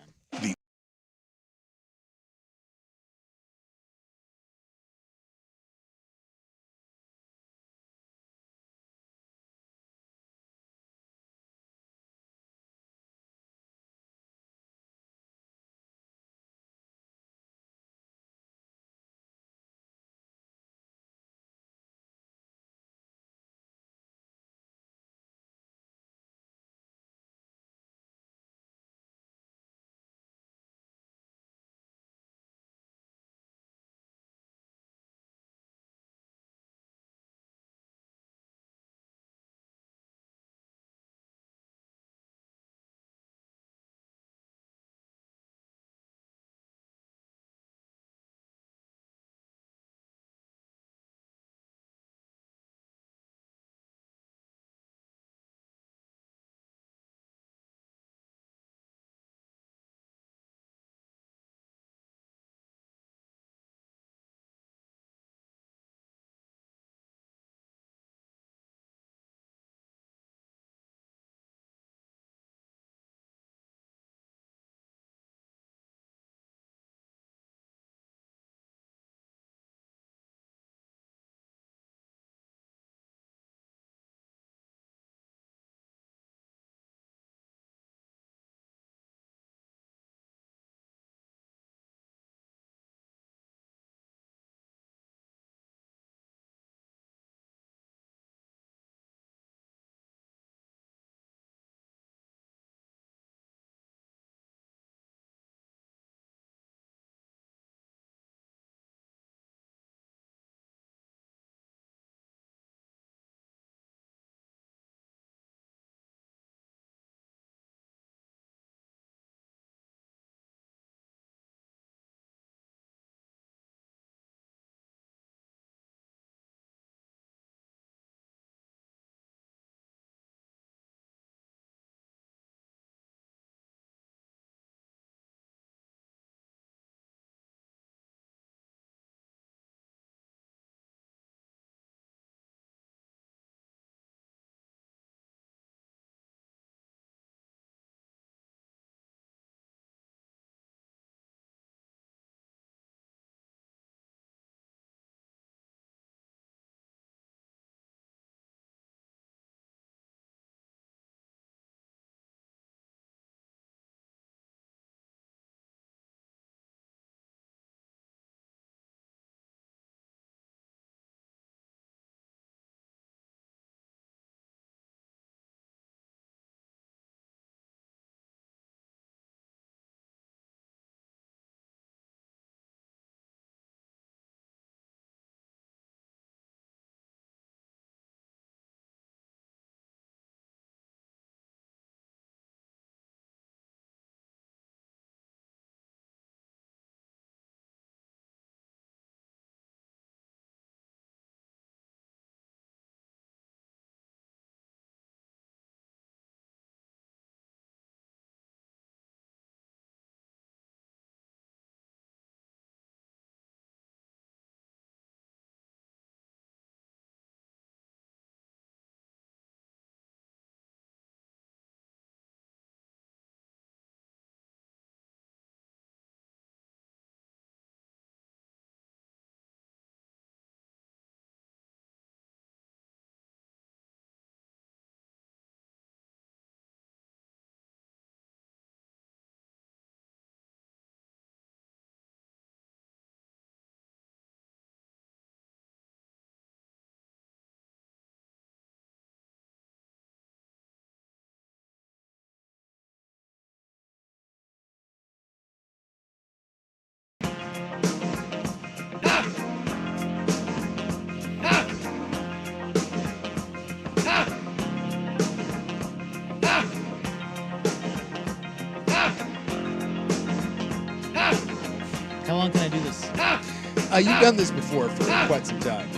You've done this before for quite some time.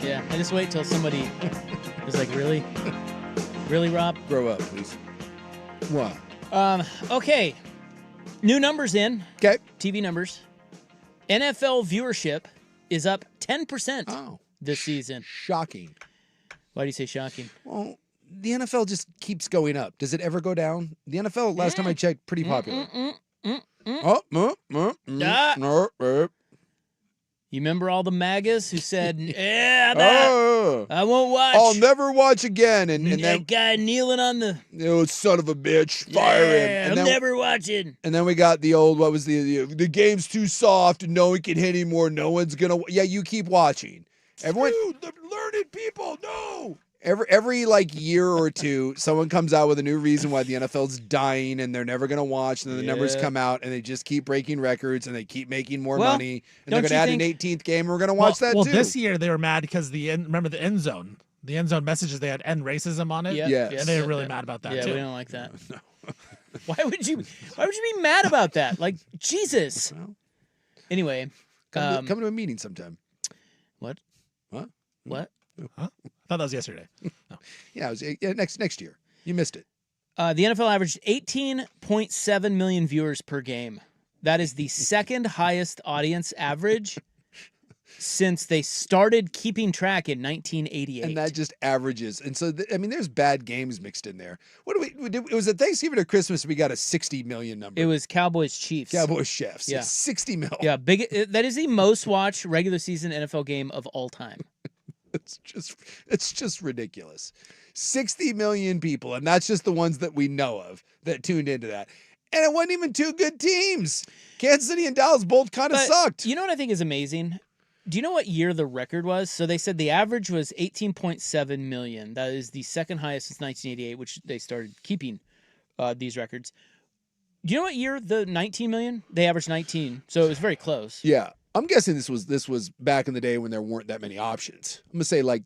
Yeah, I just wait till somebody is like, really? Really, Rob? Grow up, please. What? Okay. New numbers in. Okay. TV numbers. NFL viewership is up 10% this season. Shocking. Why do you say shocking? Well, the NFL just keeps going up. Does it ever go down? The NFL, last time I checked, pretty popular. You remember all the MAGAs who said, "Yeah, I won't watch. I'll never watch again." And that then guy kneeling on the son of a bitch, fire him. And I'm then, never watching. And then we got the old, what was the game's too soft and no one can hit anymore. No one's gonna. Yeah, you keep watching. Everyone, the learned people, no. Every like year or two, someone comes out with a new reason why the NFL's dying and they're never going to watch. And then the numbers come out and they just keep breaking records and they keep making more money. And they're going to add an 18th game and we're going to watch that too. Well, this year they were mad because remember the end zone? The end zone messages, they had end racism on it. Yes. And they were really mad about that too. Yeah, we don't like that. No. Why would you be mad about that? Like, Jesus. Well, anyway. Come to a meeting sometime. What? What? What? Huh? I thought that was yesterday. No. Yeah, it was next year. You missed it. The NFL averaged 18.7 million viewers per game. That is the second highest audience average since they started keeping track in 1988. And that just averages. And so, there's bad games mixed in there. What do we did? It was at Thanksgiving or Christmas we got a 60 million number. It was Cowboys-Chiefs. Cowboys-Chiefs. Yeah. 60 mil. Yeah, that is the most watched regular season NFL game of all time. It's just ridiculous. 60 million people, and that's just the ones that we know of that tuned into that. And it wasn't even two good teams. Kansas City and Dallas both kind of sucked. You know what I think is amazing? Do you know what year the record was? So they said the average was 18.7 million. That is the second highest since 1988, which they started keeping these records. Do you know what year the 19 million? They averaged 19, so it was very close. Yeah. I'm guessing this was back in the day when there weren't that many options. I'm gonna say I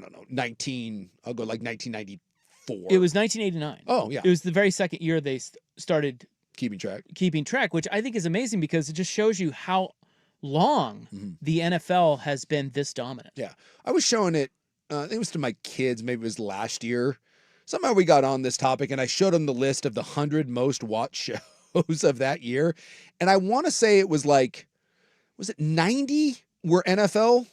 don't know, 19. I'll go like 1994. It was 1989. Oh yeah. It was the very second year they started keeping track, which I think is amazing because it just shows you how long the NFL has been this dominant. Yeah, I was showing it. I think it was to my kids. Maybe it was last year. Somehow we got on this topic, and I showed them the list of the 100 most watched shows of that year, and I want to say it was like. Was it 90 were NFL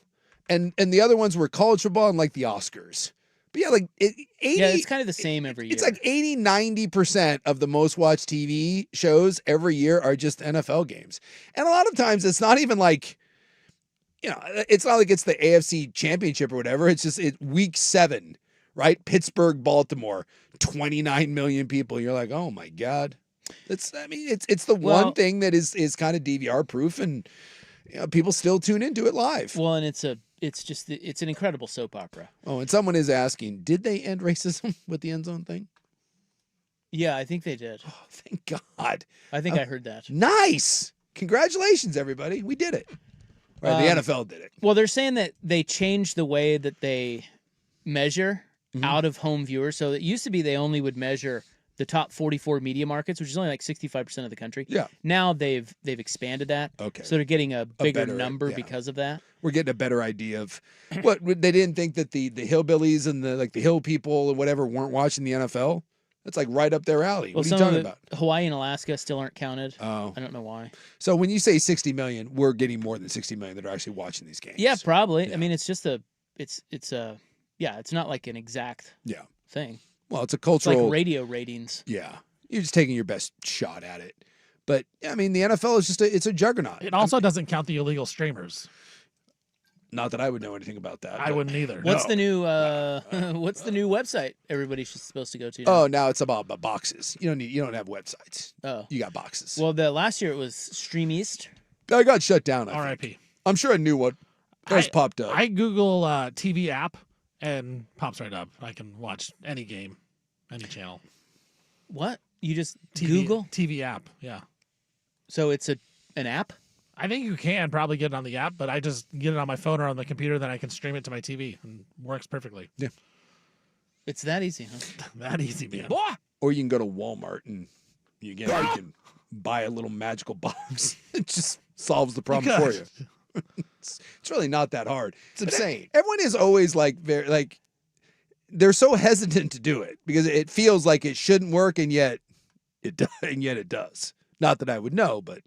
and the other ones were college football and like the Oscars. But yeah, like 80. Yeah, it's kind of the same every year. It's like 80-90% of the most watched TV shows every year are just NFL games. And a lot of times it's not even like, it's not like it's the AFC Championship or whatever. It's just week 7, right? Pittsburgh, Baltimore, 29 million people. You're like, oh my God. It's the one thing that is kind of DVR proof and people still tune into it live. Well, and it's an incredible soap opera. Oh, and someone is asking, did they end racism with the end zone thing? Yeah, I think they did. Oh, thank God. I think I heard that. Nice. Congratulations, everybody. We did it. Or the NFL did it. Well, they're saying that they changed the way that they measure out of home viewers. So it used to be they only would measure the top 44 media markets, which is only like 65% of the country. Yeah. Now they've expanded that. Okay. So they're getting a bigger number because of that. We're getting a better idea of what they didn't think that the hillbillies and the hill people or whatever weren't watching the NFL. That's like right up their alley. Well, what are you talking about? Hawaii and Alaska still aren't counted. Oh. I don't know why. So when you say 60 million, we're getting more than 60 million that are actually watching these games. Yeah, probably. Yeah. I mean, it's just it's not like an exact thing. Well, it's a cultural. It's like radio ratings. Yeah. You're just taking your best shot at it. But I mean, the NFL is just it's a juggernaut. It also doesn't count the illegal streamers. Not that I would know anything about that. I wouldn't either. What's the new what's the new website everybody's supposed to go to now? Oh, now it's about boxes. You don't have websites. Oh. You got boxes. Well, the last year it was Stream East. I got shut down. RIP. I'm sure a new one has popped up. I Google TV app and pops right up. I can watch any game, any channel. What? You just TV, Google? TV app, yeah. So it's an app? I think you can probably get it on the app, but I just get it on my phone or on the computer, then I can stream it to my TV and it works perfectly. Yeah. It's that easy, huh? That easy, man. Or you can go to Walmart and you can buy a little magical box. It just solves the problem for you. It's really not that hard. It's insane. Everyone is always they're so hesitant to do it because it feels like it shouldn't work, and yet it does. And yet it does. Not that I would know, but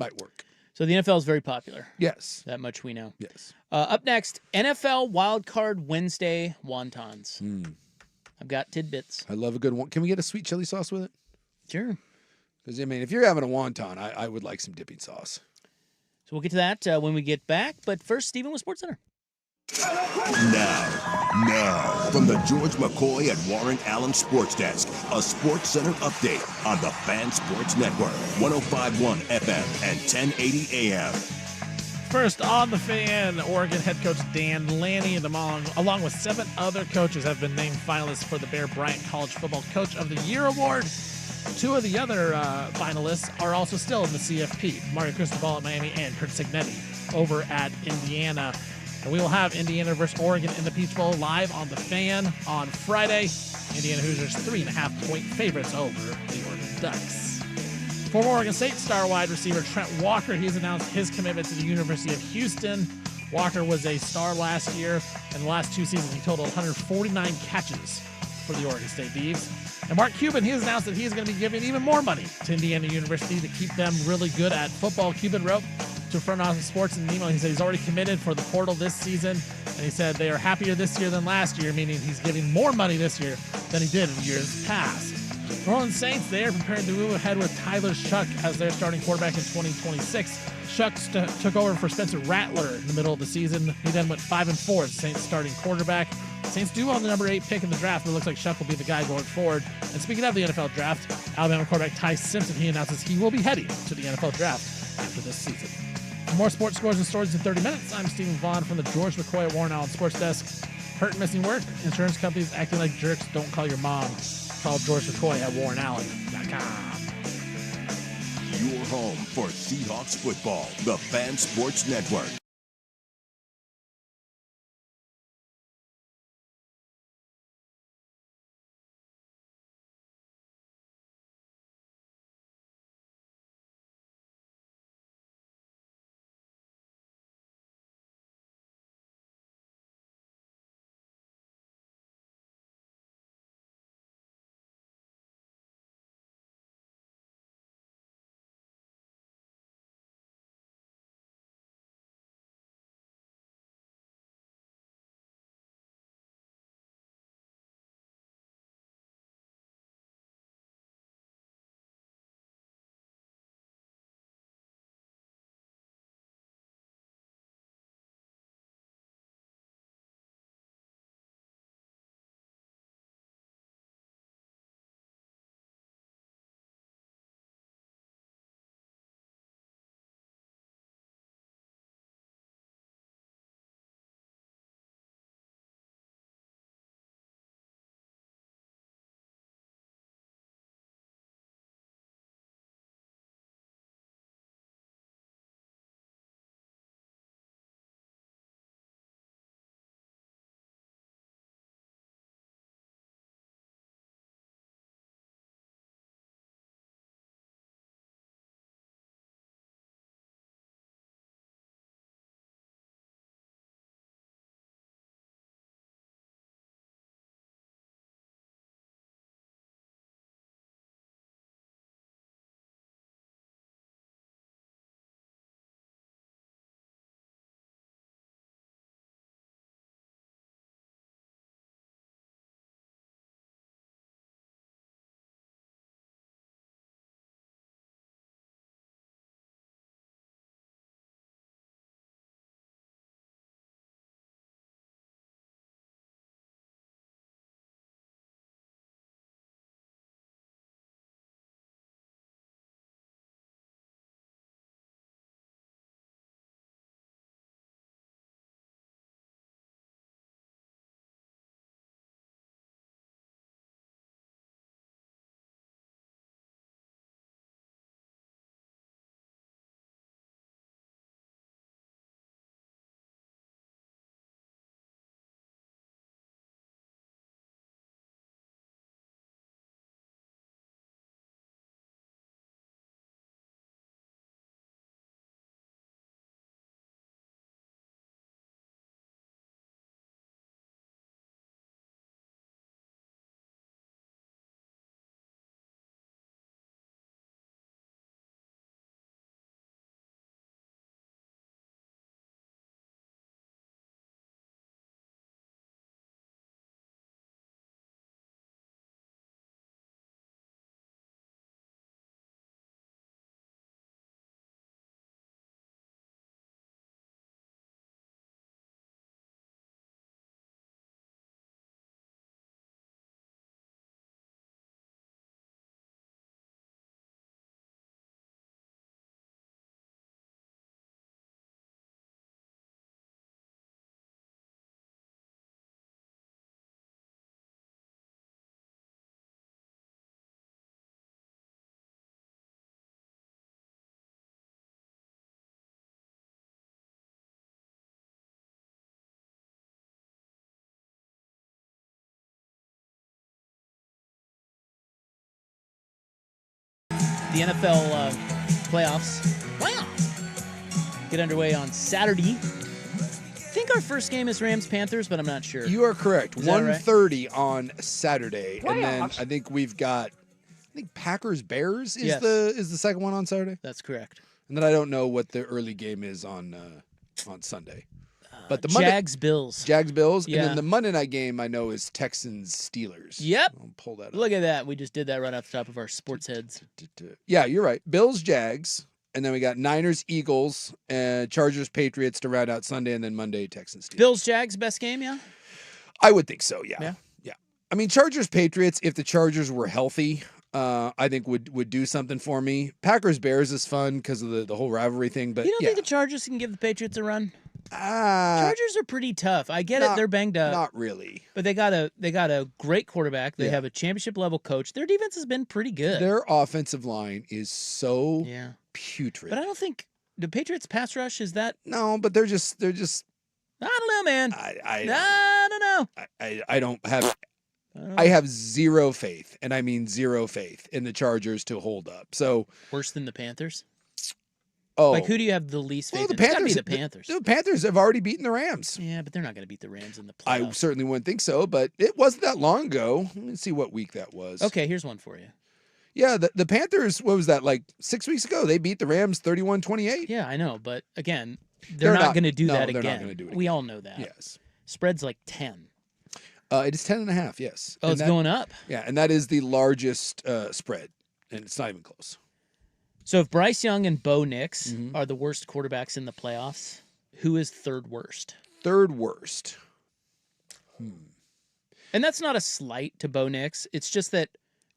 might work. So the NFL is very popular. Yes, that much we know. Yes. Up next, NFL Wildcard Wednesday wontons. I've got tidbits. I love a good one. Can we get a sweet chili sauce with it? Sure. Because if you're having a wonton, I would like some dipping sauce. So we'll get to that when we get back. But first, Stephen with SportsCenter. Now, from the George McCoy and Warren Allen Sports Desk, a Sports Center update on the Fan Sports Network, 105.1 FM and 1080 AM. First on the Fan, Oregon head coach Dan Lanning, along with 7 other coaches, have been named finalists for the Bear Bryant College Football Coach of the Year award. 2 of the other finalists are also still in the CFP, Mario Cristobal at Miami and Kurt Cignetti over at Indiana. And we will have Indiana versus Oregon in the Peach Bowl live on the Fan on Friday. Indiana Hoosiers 3.5-point favorites over the Oregon Ducks. Former Oregon State star wide receiver Trent Walker, he's announced his commitment to the University of Houston. Walker was a star last year. In the last 2 seasons, he totaled 149 catches for the Oregon State Beavs. And Mark Cuban, he has announced that he's going to be giving even more money to Indiana University to keep them really good at football. Cuban wrote to Front Office Sports in an email. He said he's already committed for the portal this season, and he said they are happier this year than last year, meaning he's giving more money this year than he did in years past. New Orleans Saints, they are preparing to move ahead with Tyler Shuck as their starting quarterback in 2026. Shuck took over for Spencer Rattler in the middle of the season. He then went 5-4 as Saints starting quarterback. Saints do own the number 8 pick in the draft, but it looks like Shuck will be the guy going forward. And speaking of the NFL draft, Alabama quarterback Ty Simpson, he announces he will be heading to the NFL draft after this season. For more sports scores and stories in 30 minutes, I'm Stephen Vaughn from the George McCoy at Warren Allen Sports Desk. Hurt and missing work? Insurance companies acting like jerks? Don't call your mom. Call George McCoy at WarrenAllen.com. Your home for Seahawks football, the Fan Sports Network. the NFL playoffs get underway on Saturday. I think our first game is Rams-Panthers, but I'm not sure. You are correct. Is that right? 1:30 on Saturday. And then I think we've got Packers-Bears is the second one on Saturday. That's correct. And then I don't know what the early game is on Sunday. But the Jags-Bills. Jags-Bills. Yeah. And then the Monday night game I know is Texans-Steelers. Yep. I'll pull that up. Look at that. We just did that right off the top of our sports heads. Yeah, you're right. Bills-Jags. And then we got Niners-Eagles and Chargers-Patriots to round out Sunday, and then Monday Texans-Steelers. Bills-Jags, best game, yeah? I would think so, yeah. Yeah. I mean, Chargers-Patriots, if the Chargers were healthy, I think would do something for me. Packers-Bears is fun because of the whole rivalry thing. But you don't think the Chargers can give the Patriots a run? Chargers are pretty tough. I get it; they're banged up. Not really. But they got a great quarterback. They have a championship level coach. Their defense has been pretty good. Their offensive line is so putrid. But I don't think the Patriots pass rush is that. No, but they're just. I don't know, man. I don't know. I don't have. I have zero faith, and I mean zero faith in the Chargers to hold up. So worse than the Panthers. Oh, like who do you have the least faith in? The Panthers. It's gotta be the Panthers. The Panthers have already beaten the Rams. Yeah, but they're not going to beat the Rams in the playoffs. I certainly wouldn't think so, but it wasn't that long ago. Let me see what week that was. Okay, here's one for you. Yeah, the Panthers, what was that, like 6 weeks ago? They beat the Rams 31-28. Yeah, I know, but again, they're not going to do that again. They're not going to do it again. We all know that. Yes. Spread's like 10. It is 10.5, yes. Oh, it's going up? Yeah, and that is the largest spread, and it's not even close. So if Bryce Young and Bo Nix are the worst quarterbacks in the playoffs, who is third worst? Third worst. And that's not a slight to Bo Nix. It's just that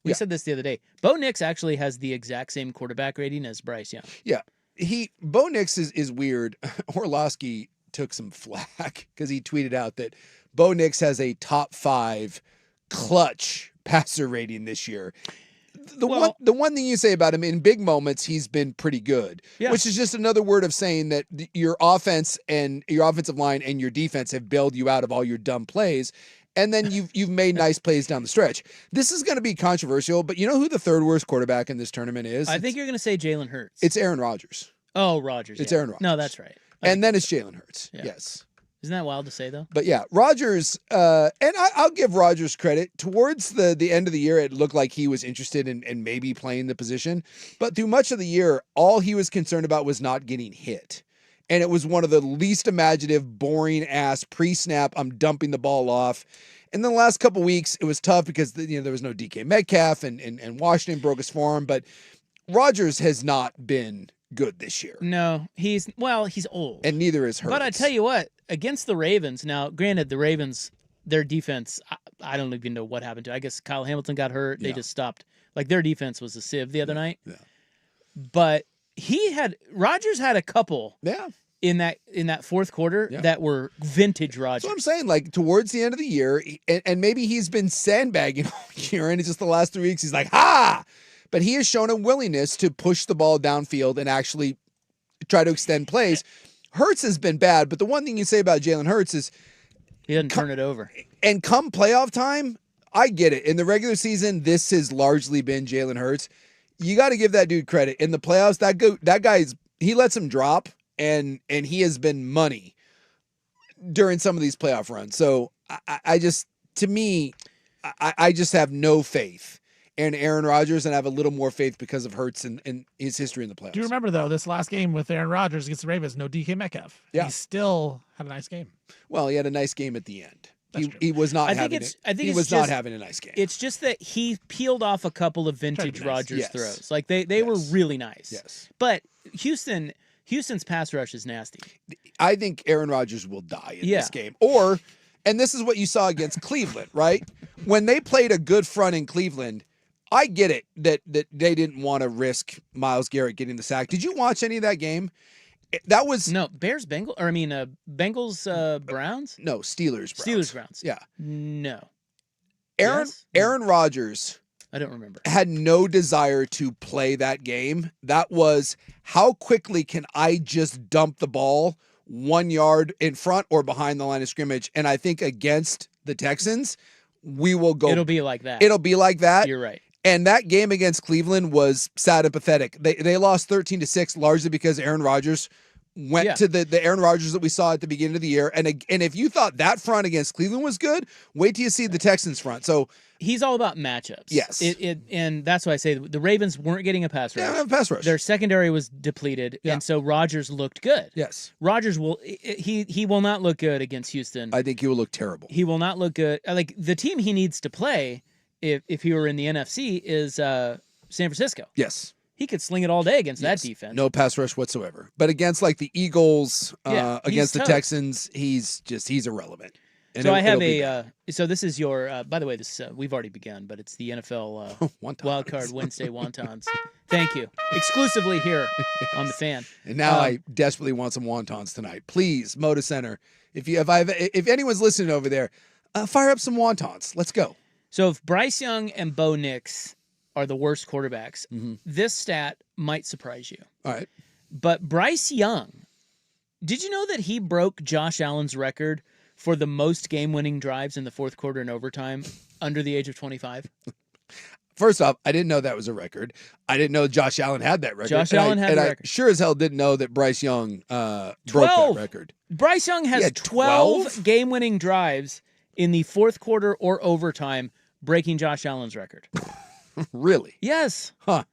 we said this the other day. Bo Nix actually has the exact same quarterback rating as Bryce Young. Yeah. Bo Nix is weird. Orlovsky took some flack because he tweeted out that Bo Nix has a top 5 clutch passer rating this year. The one thing you say about him, in big moments, he's been pretty good, which is just another word of saying that your offense and your offensive line and your defense have bailed you out of all your dumb plays. And then you've made nice plays down the stretch. This is going to be controversial, but you know who the third worst quarterback in this tournament is? I think you're going to say Jalen Hurts. It's Aaron Rodgers. Oh, Rodgers. It's Aaron Rodgers. No, that's right. And then it's Jalen Hurts. Yeah. Yes. Isn't that wild to say, though? But yeah, Rodgers, and I'll give Rodgers credit. Towards the end of the year, it looked like he was interested in maybe playing the position. But through much of the year, all he was concerned about was not getting hit. And it was one of the least imaginative, boring-ass pre-snap, I'm dumping the ball off. And then the last couple weeks, it was tough because there was no DK Metcalf and Washington broke his form. But Rodgers has not been good this year. No, he's old. And neither is Hurts. But I tell you what, against the Ravens, now, granted, the Ravens, their defense, I don't even know what happened to it. I guess Kyle Hamilton got hurt. They just stopped. Like, their defense was a sieve the other night. Yeah. But Rodgers had a couple. Yeah. In that fourth quarter that were vintage Rodgers. That's what I'm saying. Like towards the end of the year, and maybe he's been sandbagging all year, and it's just the last 3 weeks he's like, ha! But he has shown a willingness to push the ball downfield and actually try to extend plays. Hurts has been bad, but the one thing you say about Jalen Hurts is he doesn't turn it over. And come playoff time, I get it. In the regular season, this has largely been Jalen Hurts. You got to give that dude credit. In the playoffs, that guy's he lets him drop. And he has been money during some of these playoff runs. So I just have no faith in Aaron Rodgers, and I have a little more faith because of Hurts and his history in the playoffs. Do you remember, though, this last game with Aaron Rodgers against the Ravens, no DK Metcalf? Yeah. He still had a nice game. Well, he had a nice game at the end. He was not having a nice game. It's just that he peeled off a couple of vintage Rodgers throws. Like they were really nice. Yes. But Houston's pass rush is nasty. I think Aaron Rodgers will die in this game. And this is what you saw against Cleveland, right? When they played a good front in Cleveland, I get it that they didn't want to risk Myles Garrett getting the sack. Did you watch any of that game? That was Bengals Browns? No, Steelers Browns. Steelers Browns. Yeah. No. Aaron Rodgers, I don't remember, had no desire to play that game. That was, how quickly can I just dump the ball 1 yard in front or behind the line of scrimmage? And I think against the Texans, we will go. It'll be like that. It'll be like that. You're right. And that game against Cleveland was sad and pathetic. They lost 13-6 largely because Aaron Rodgers went to the Aaron Rodgers that we saw at the beginning of the year. And if you thought that front against Cleveland was good, wait till you see the Texans front. So he's all about matchups. Yes. And that's why I say the Ravens weren't getting a pass rush. Yeah, a pass rush. Their secondary was depleted, and so Rodgers looked good. Yes. Rodgers he will not look good against Houston. I think he will look terrible. He will not look good. Like the team he needs to play if he were in the NFC is San Francisco. Yes. He could sling it all day against that defense. No pass rush whatsoever. But against like the Eagles, against the Texans, he's irrelevant. And so I have so this is your, by the way, this we've already begun, but it's the NFL Wildcard Wednesday Wontons. Thank you. Exclusively here on the Fan. And now I desperately want some wontons tonight. Please, Moda Center, if anyone's listening over there, fire up some wontons. Let's go. So if Bryce Young and Bo Nix are the worst quarterbacks, this stat might surprise you. All right. But Bryce Young, did you know that he broke Josh Allen's record for the most game-winning drives in the fourth quarter and overtime under the age of 25? First off, I didn't know that was a record. I didn't know Josh Allen had that record. Allen had the record. I sure as hell didn't know that Bryce Young broke that record. Bryce Young has 12 game-winning drives in the fourth quarter or overtime, breaking Josh Allen's record. Really? Yes. Huh.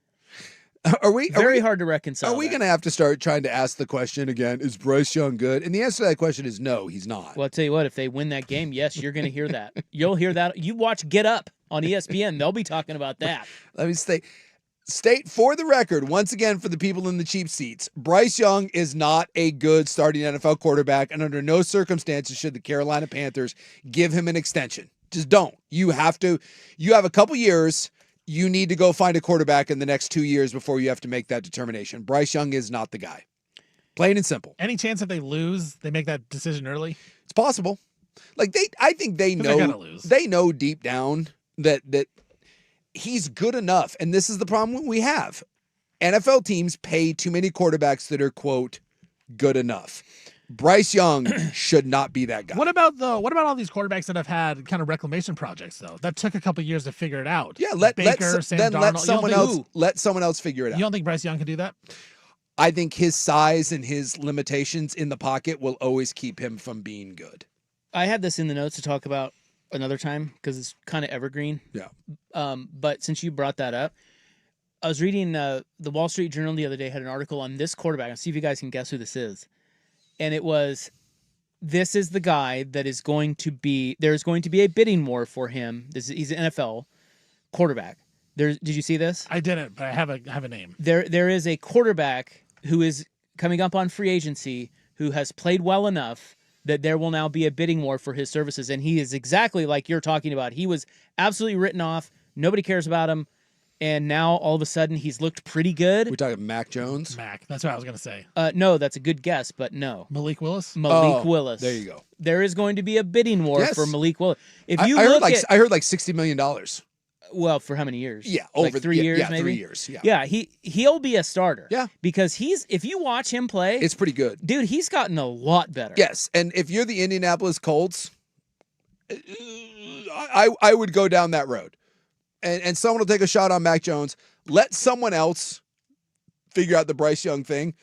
Very hard to reconcile. Are we going to have to start trying to ask the question again, is Bryce Young good? And the answer to that question is no, he's not. Well, I'll tell you what, if they win that game, yes, you're going to hear that. You'll hear that. You watch Get Up on ESPN. They'll be talking about that. Let me state for the record, once again, for the people in the cheap seats, Bryce Young is not a good starting NFL quarterback, and under no circumstances should the Carolina Panthers give him an extension. Just don't. You have a couple years. You need to go find a quarterback in the next 2 years before you have to make that determination. Bryce Young is not the guy. Plain and simple. Any chance if they lose, they make that decision early? It's possible. Like I think they know they're gonna lose. They know deep down that he's good enough. And this is the problem we have. NFL teams pay too many quarterbacks that are, quote, good enough. Bryce Young should not be that guy. What about all these quarterbacks that have had kind of reclamation projects though? That took a couple years to figure it out. Yeah, Sam Darnold. Let someone else figure it out. You don't think Bryce Young can do that? I think his size and his limitations in the pocket will always keep him from being good. I had this in the notes to talk about another time because it's kind of evergreen. Yeah. But since you brought that up, I was reading the Wall Street Journal the other day, had an article on this quarterback. I'll see if you guys can guess who this is. And it was, this is the guy that is going to be, there's going to be a bidding war for him. He's an NFL quarterback. Did you see this? I didn't, but I have a name. There is a quarterback who is coming up on free agency who has played well enough that there will now be a bidding war for his services. And he is exactly like you're talking about. He was absolutely written off. Nobody cares about him. And now all of a sudden he's looked pretty good. We're talking Mac Jones? That's what I was going to say. No, that's a good guess, but no. Malik Willis? Willis. There you go. There is going to be a bidding war for Malik Willis. I heard like $60 million. Well, for how many years? Yeah, over like 3 years, maybe. 3 years. Yeah, he'll be a starter. Yeah, because if you watch him play, it's pretty good, dude. He's gotten a lot better. Yes, and if you're the Indianapolis Colts, I would go down that road, and someone will take a shot on Mac Jones. Let someone else figure out the Bryce Young thing.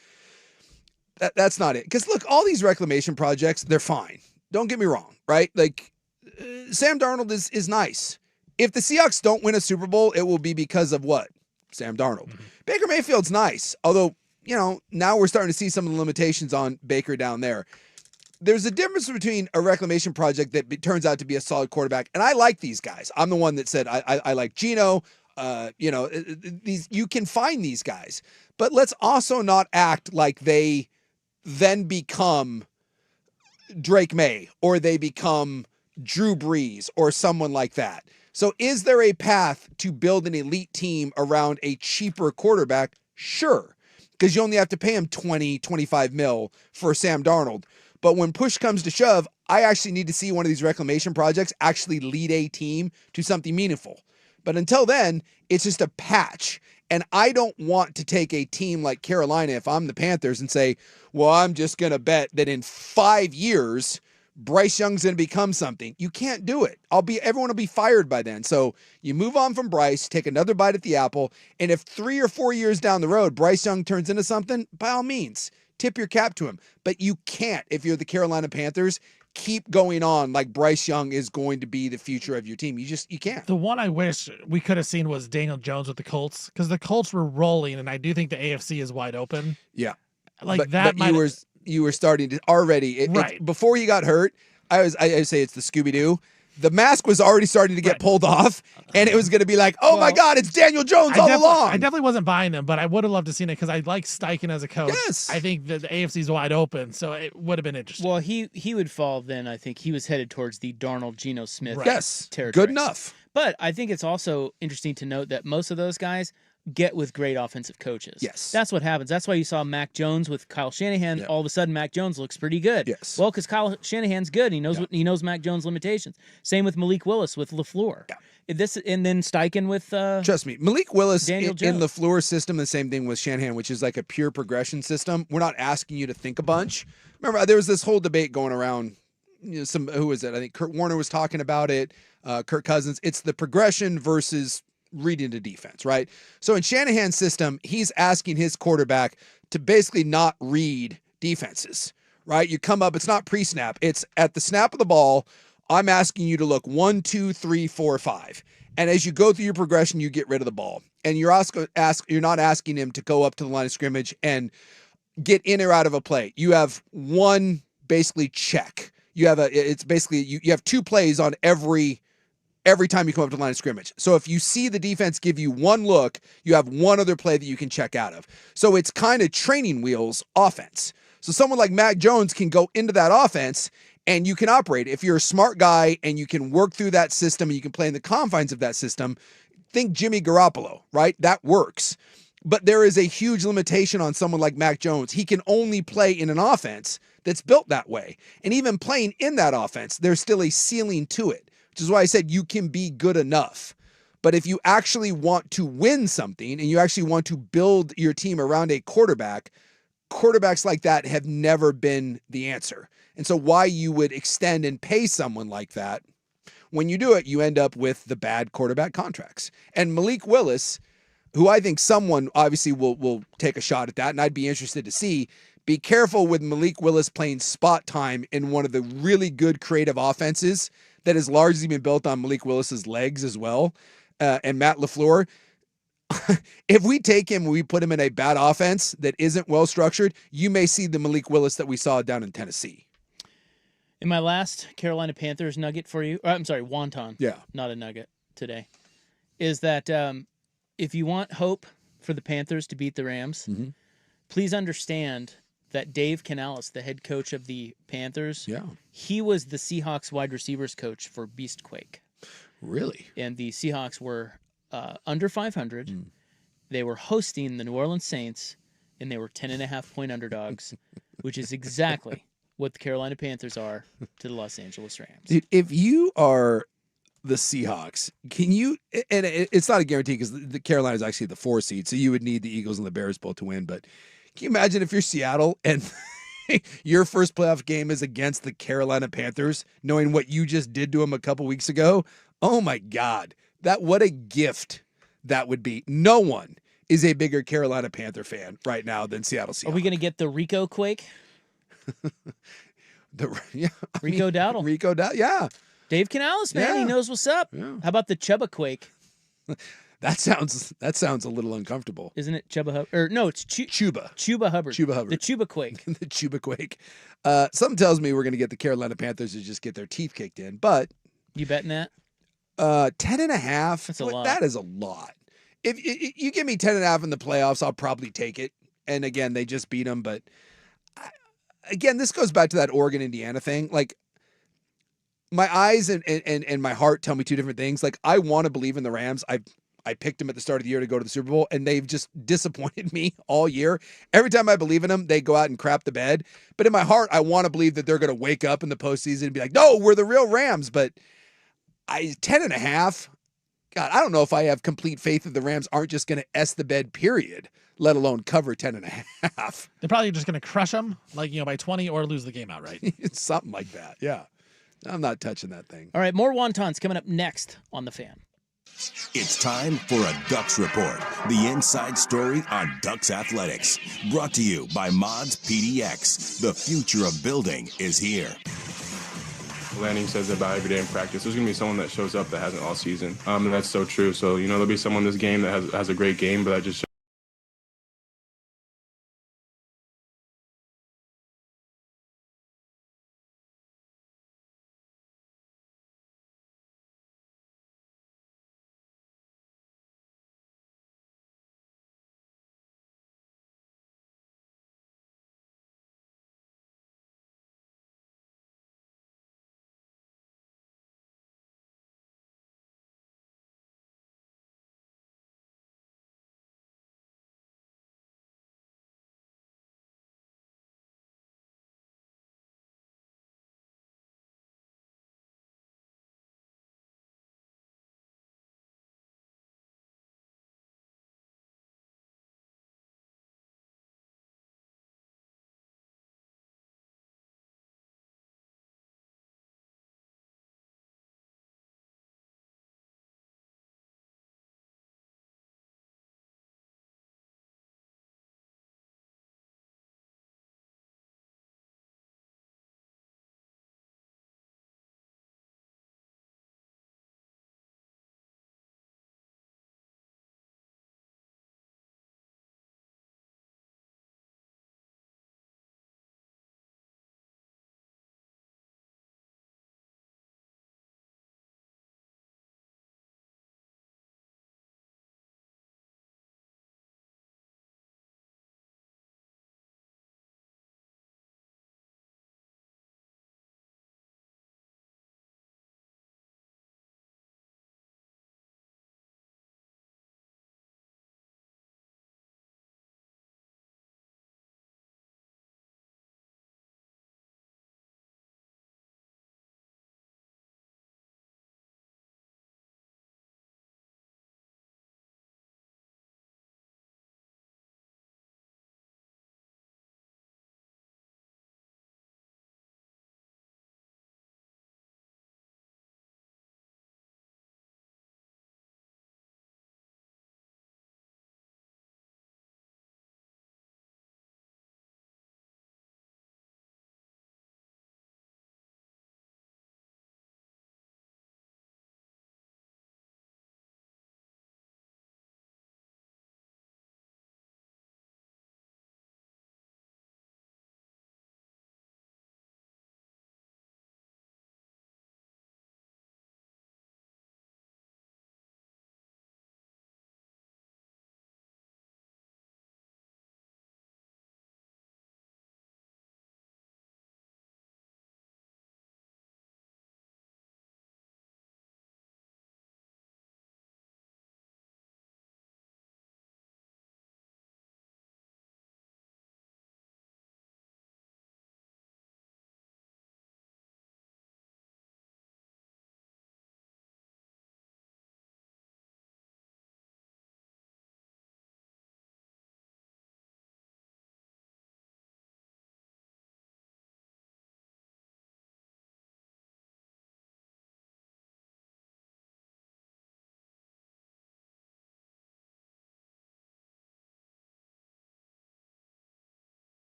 That's not it. Because look, all these reclamation projects, they're fine. Don't get me wrong, right? Like Sam Darnold is nice. If the Seahawks don't win a Super Bowl, it will be because of what? Sam Darnold. Mm-hmm. Baker Mayfield's nice. Although, now we're starting to see some of the limitations on Baker down there. There's a difference between a reclamation project that turns out to be a solid quarterback. And I like these guys. I'm the one that said I like Geno. You can find these guys. But let's also not act like they then become Drake May or they become Drew Brees or someone like that. So is there a path to build an elite team around a cheaper quarterback? Sure, because you only have to pay him 20, 25 mil for Sam Darnold. But when push comes to shove, I actually need to see one of these reclamation projects actually lead a team to something meaningful. But until then, it's just a patch. And I don't want to take a team like Carolina, if I'm the Panthers, and say, well, I'm just going to bet that in 5 years, Bryce Young's going to become something. You can't do it. Everyone will be fired by then. So you move on from Bryce, take another bite at the apple, and if 3 or 4 years down the road, Bryce Young turns into something, by all means, tip your cap to him. But you can't, if you're the Carolina Panthers, keep going on like Bryce Young is going to be the future of your team. You can't. The one I wish we could have seen was Daniel Jones with the Colts, because the Colts were rolling, and I do think the AFC is wide open. Yeah. Like that but you were starting to already right before he got hurt. I say it's the Scooby-Doo. The mask was already starting to get pulled off, and it was going to be like, oh my God, it's Daniel Jones all along. I definitely wasn't buying them, but I would have loved to seen it because I like Steichen as a coach. Yes. I think that the AFC's wide open, so it would have been interesting. Well, he would fall then. I think he was headed towards the Darnold, Geno Smith territory. Good enough. But I think it's also interesting to note that most of those guys get with great offensive coaches. Yes. That's what happens. That's why you saw Mac Jones with Kyle Shanahan. Yeah. All of a sudden, Mac Jones looks pretty good. Yes. Well, because Kyle Shanahan's good. He knows Mac Jones' limitations. Same with Malik Willis with LaFleur. Yeah. And then Steichen with trust me, Malik Willis in Jones. LaFleur system, the same thing with Shanahan, which is like a pure progression system. We're not asking you to think a bunch. Remember, there was this whole debate going around. Who was it? I think Kurt Warner was talking about it. Kirk Cousins. It's the progression versus reading the defense, right? So in Shanahan's system, he's asking his quarterback to basically not read defenses, right? You come up, it's not pre-snap. It's at the snap of the ball. I'm asking you to look 1, 2, 3, 4, 5. And as you go through your progression, you get rid of the ball. And you're not asking him to go up to the line of scrimmage and get in or out of a play. You have one basically check. You have you have 2 plays on every time you come up to the line of scrimmage. So if you see the defense give you one look, you have one other play that you can check out of. So it's kind of training wheels offense. So someone like Mac Jones can go into that offense and you can operate. If you're a smart guy and you can work through that system and you can play in the confines of that system, think Jimmy Garoppolo, right? That works. But there is a huge limitation on someone like Mac Jones. He can only play in an offense that's built that way. And even playing in that offense, there's still a ceiling to it, which is why I said you can be good enough. But if you actually want to win something and you actually want to build your team around a quarterbacks like that have never been the answer. And so why you would extend and pay someone like that, when you do it, you end up with the bad quarterback contracts. And Malik Willis, who I think someone obviously will take a shot at that, and I'd be interested to see. Be careful with Malik Willis playing spot time in one of the really good creative offenses that has largely been built on Malik Willis's legs as well. And Matt LaFleur, if we take him and we put him in a bad offense that isn't well structured, you may see the Malik Willis that we saw down in Tennessee. In my last Carolina Panthers nugget for you, I'm sorry, wonton. Yeah. Not a nugget today. Is that if you want hope for the Panthers to beat the Rams, please understand that Dave Canales, the head coach of the Panthers, he was the Seahawks wide receivers coach for Beastquake. Really? And the Seahawks were under 500. They were hosting the New Orleans Saints, and they were 10.5-point underdogs, which is exactly what the Carolina Panthers are to the Los Angeles Rams. Dude, if you are the Seahawks, can you, and it's not a guarantee because the Carolina is actually the 4 seed, so you would need the Eagles and the Bears both to win, but can you imagine if you're Seattle and your first playoff game is against the Carolina Panthers, knowing what you just did to them a couple weeks ago? Oh my God, what a gift that would be. No one is a bigger Carolina Panther fan right now than Seattle Seahawks. Are we going to get the Rico Quake? Rico Dowdle. Yeah. Dave Canales, man, he knows what's up. Yeah. How about the Chubba Quake? That sounds a little uncomfortable. Isn't it Chubba Hubbard? Or no, it's Chuba. Chuba Hubbard. Chuba Hubbard. The Chuba Quake. The Chuba Quake. Something tells me we're going to get the Carolina Panthers to just get their teeth kicked in, but you betting that? 10.5. That's a lot. That is a lot. If you give me 10.5 in the playoffs, I'll probably take it. And again, they just beat them, but again, this goes back to that Oregon-Indiana thing. Like, my eyes and my heart tell me two different things. Like, I want to believe in the Rams. I picked them at the start of the year to go to the Super Bowl, and they've just disappointed me all year. Every time I believe in them, they go out and crap the bed. But in my heart, I want to believe that they're going to wake up in the postseason and be like, no, we're the real Rams. But 10.5, God, I don't know if I have complete faith that the Rams aren't just going to S the bed, period. let alone cover 10.5. They're probably just going to crush them, like, by 20 or lose the game outright. It's something like that. Yeah. I'm not touching that thing. All right, more wontons coming up next on The Fan. It's time for a Ducks Report, the inside story on Ducks athletics. Brought to you by Mods PDX. The future of building is here. Lanning says about every day in practice, there's going to be someone that shows up that hasn't all season. And that's so true. So, there'll be someone this game that has a great game, but that just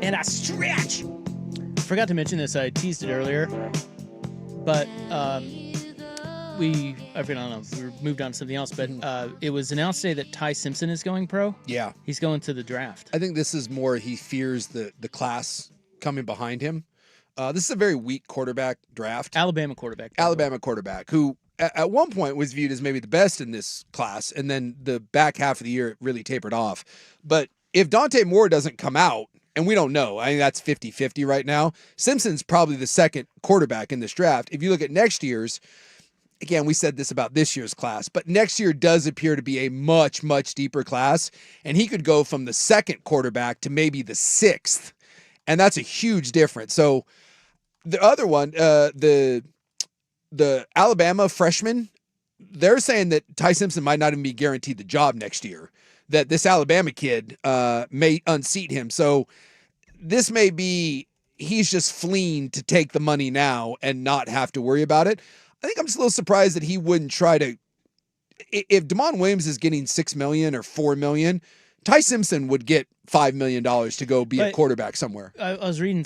And I stretch. Forgot to mention this. I teased it earlier, but we moved on to something else. But it was announced today that Ty Simpson is going pro. Yeah, he's going to the draft. I think this is more he fears the class coming behind him. This is a very weak quarterback draft. Alabama quarterback who at one point was viewed as maybe the best in this class, and then the back half of the year it really tapered off. But if Dante Moore doesn't come out, and we don't know, I mean, that's 50-50 right now, Simpson's probably the second quarterback in this draft. If you look at next year's, again, we said this about this year's class, but next year does appear to be a much, much deeper class, and he could go from the second quarterback to maybe the sixth, and that's a huge difference. So the other one, the Alabama freshman, they're saying that Ty Simpson might not even be guaranteed the job next year, that this Alabama kid may unseat him. So this may be he's just fleeing to take the money now and not have to worry about it. I think I'm just a little surprised that he wouldn't try to. If DeMond Williams is getting $6 million or $4 million, Ty Simpson would get $5 million to go be a quarterback somewhere. I was reading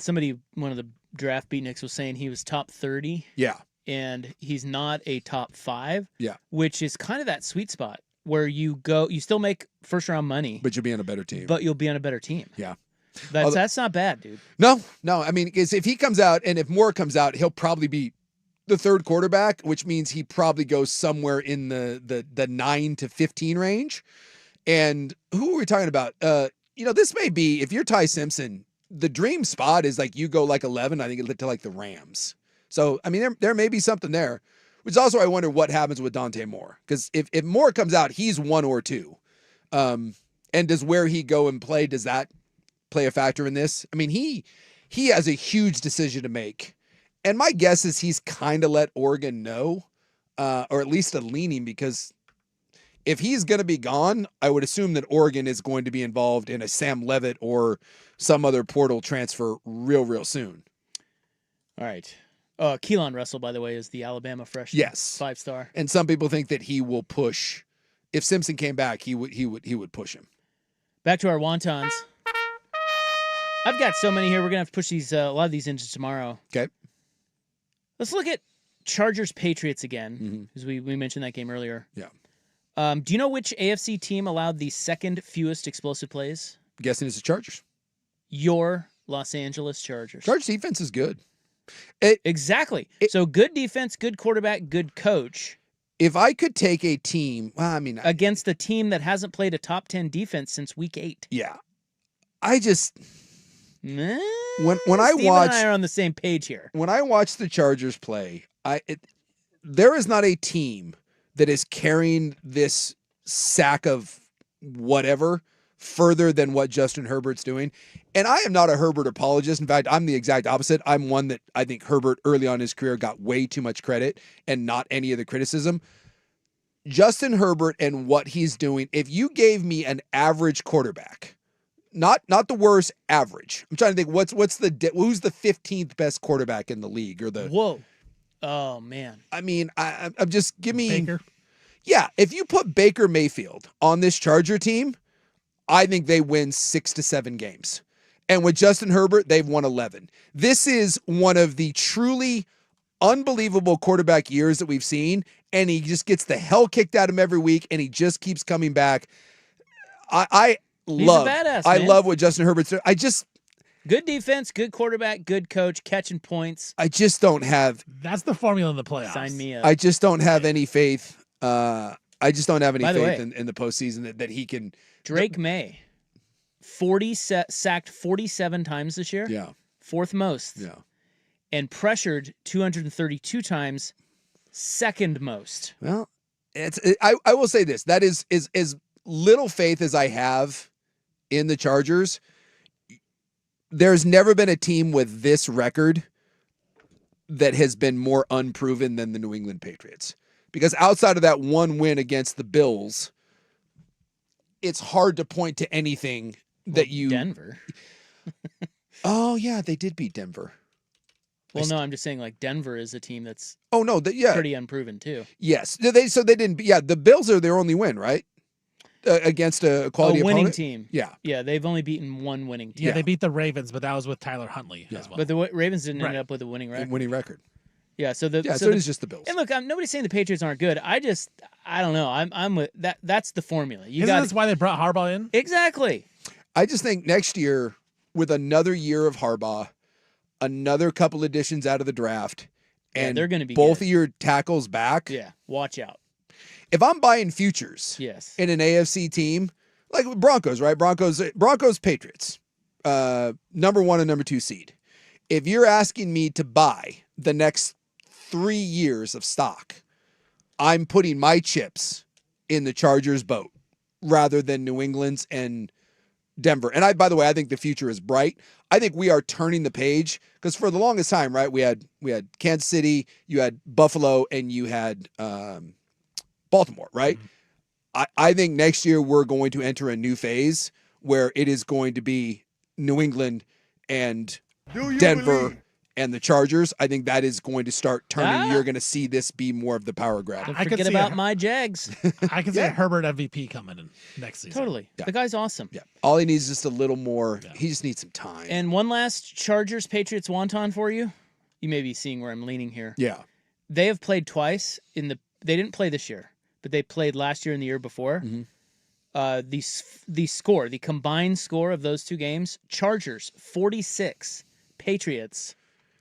one of the draft beatniks was saying he was top 30. Yeah. And he's not a top 5. Yeah. Which is kind of that sweet spot where you still make first round money. But you'll be on a better team. But you'll be on a better team. Yeah. That's not bad, dude. No. I mean, because if he comes out and if Moore comes out, he'll probably be the third quarterback, which means he probably goes somewhere in the 9 to 15 range. And who are we talking about? This may be, if you're Ty Simpson, the dream spot is like you go like 11, I think, to like the Rams. So, I mean, there may be something there, which is also I wonder what happens with Dante Moore. Because if Moore comes out, he's 1 or 2. And does where he go and play, does that play a factor in this? I mean, he has a huge decision to make. And my guess is he's kind of let Oregon know, or at least a leaning, because if he's going to be gone, I would assume that Oregon is going to be involved in a Sam Leavitt or some other portal transfer real soon. All right. Keelan Russell, by the way, is the Alabama freshman. Yes. 5-star. And some people think that he will push. If Simpson came back, he would push him. Back to our wontons. I've got so many here. We're going to have to push these a lot of these into tomorrow. Okay. Let's look at Chargers-Patriots again, because we mentioned that game earlier. Yeah. Do you know which AFC team allowed the second fewest explosive plays? I'm guessing it's the Chargers. Your Los Angeles Chargers. Chargers defense is good. Exactly. So good defense, good quarterback, good coach. If I could take a team, against a team that hasn't played a top 10 defense since week 8. Yeah. I just... when I Steve watch, and I are on the same page here. When I watch the Chargers play, there is not a team that is carrying this sack of whatever further than what Justin Herbert's doing. And I am not a Herbert apologist. In fact, I'm the exact opposite. I'm one that I think Herbert early on in his career got way too much credit and not any of the criticism. Justin Herbert and what he's doing, if you gave me an average quarterback, not the worst, average. I'm trying to think who's the 15th best quarterback in the league or the Whoa. Oh man. I mean, I'm just give me Baker. Yeah, if you put Baker Mayfield on this Charger team, I think they win 6 to 7 games. And with Justin Herbert, they've won 11. This is one of the truly unbelievable quarterback years that we've seen, and he just gets the hell kicked out of him every week, and he just keeps coming back. I love what Justin Herbert's doing. Good defense, good quarterback, good coach, catching points. I just don't have. That's the formula in the playoffs. Sign me up. I just don't have any faith. I just don't have any faith in the postseason that he can. Drake May, sacked 47 times this year. Yeah, 4th most. Yeah, and pressured 232 times, 2nd most. Well, I will say this: that is as little faith as I have in the Chargers. There's never been a team with this record that has been more unproven than the New England Patriots. Because outside of that one win against the Bills, it's hard to point to anything that you... Denver. Oh, yeah, they did beat Denver. Well, no, I'm just saying, like, Denver is a team that's yeah, pretty unproven, too. Yes. So they didn't... Yeah, the Bills are their only win, right? Against a quality winning opponent? team. Yeah. Yeah, they've only beaten one winning team. Yeah, they beat the Ravens, but that was with Tyler Huntley as well. But the Ravens didn't end up with a winning record. Yeah, so it's just the Bills. And look, nobody's saying the Patriots aren't good. I don't know. I'm with that. That's the formula. Isn't this why they brought Harbaugh in? Exactly. I just think next year, with another year of Harbaugh, another couple additions out of the draft, and they're going to be both good. of your tackles back. Yeah, watch out. If I'm buying futures, yes, in an AFC team, like Broncos, right? Broncos, Patriots, number 1 and number 2 seed. If you're asking me to buy the next 3 years of stock, I'm putting my chips in the Chargers boat rather than New England's and Denver. And by the way, I think the future is bright. I think we are turning the page because for the longest time, right, we had Kansas City, you had Buffalo, and you had Baltimore, right? Mm-hmm. I think next year we're going to enter a new phase where it is going to be New England and Denver and the Chargers. I think that is going to start turning. You're going to see this be more of the power grab. Don't forget about my Jags. I can see a Herbert MVP coming in next season. Totally. Yeah. The guy's awesome. Yeah. All he needs is just a little more. Yeah. He just needs some time. And one last Chargers-Patriots wonton for you. You may be seeing where I'm leaning here. Yeah. They have played twice they didn't play this year, but they played last year and the year before. Mm-hmm. The combined score of those two games, Chargers 46, Patriots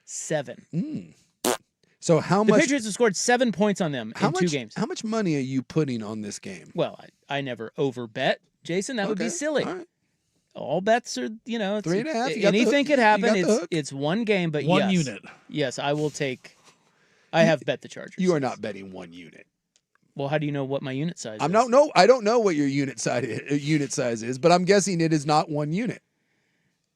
7. So how much? The Patriots have scored 7 points on them in 2 games. How much money are you putting on this game? Well, I never overbet, Jason. That would be silly. All right. All bets are, 3.5. Anything could happen. It's one game, but one unit. Yes, I will take. I have bet the Chargers. You are not betting one unit. Well, how do you know what my unit size is? I don't know what your unit size is, but I'm guessing it is not one unit.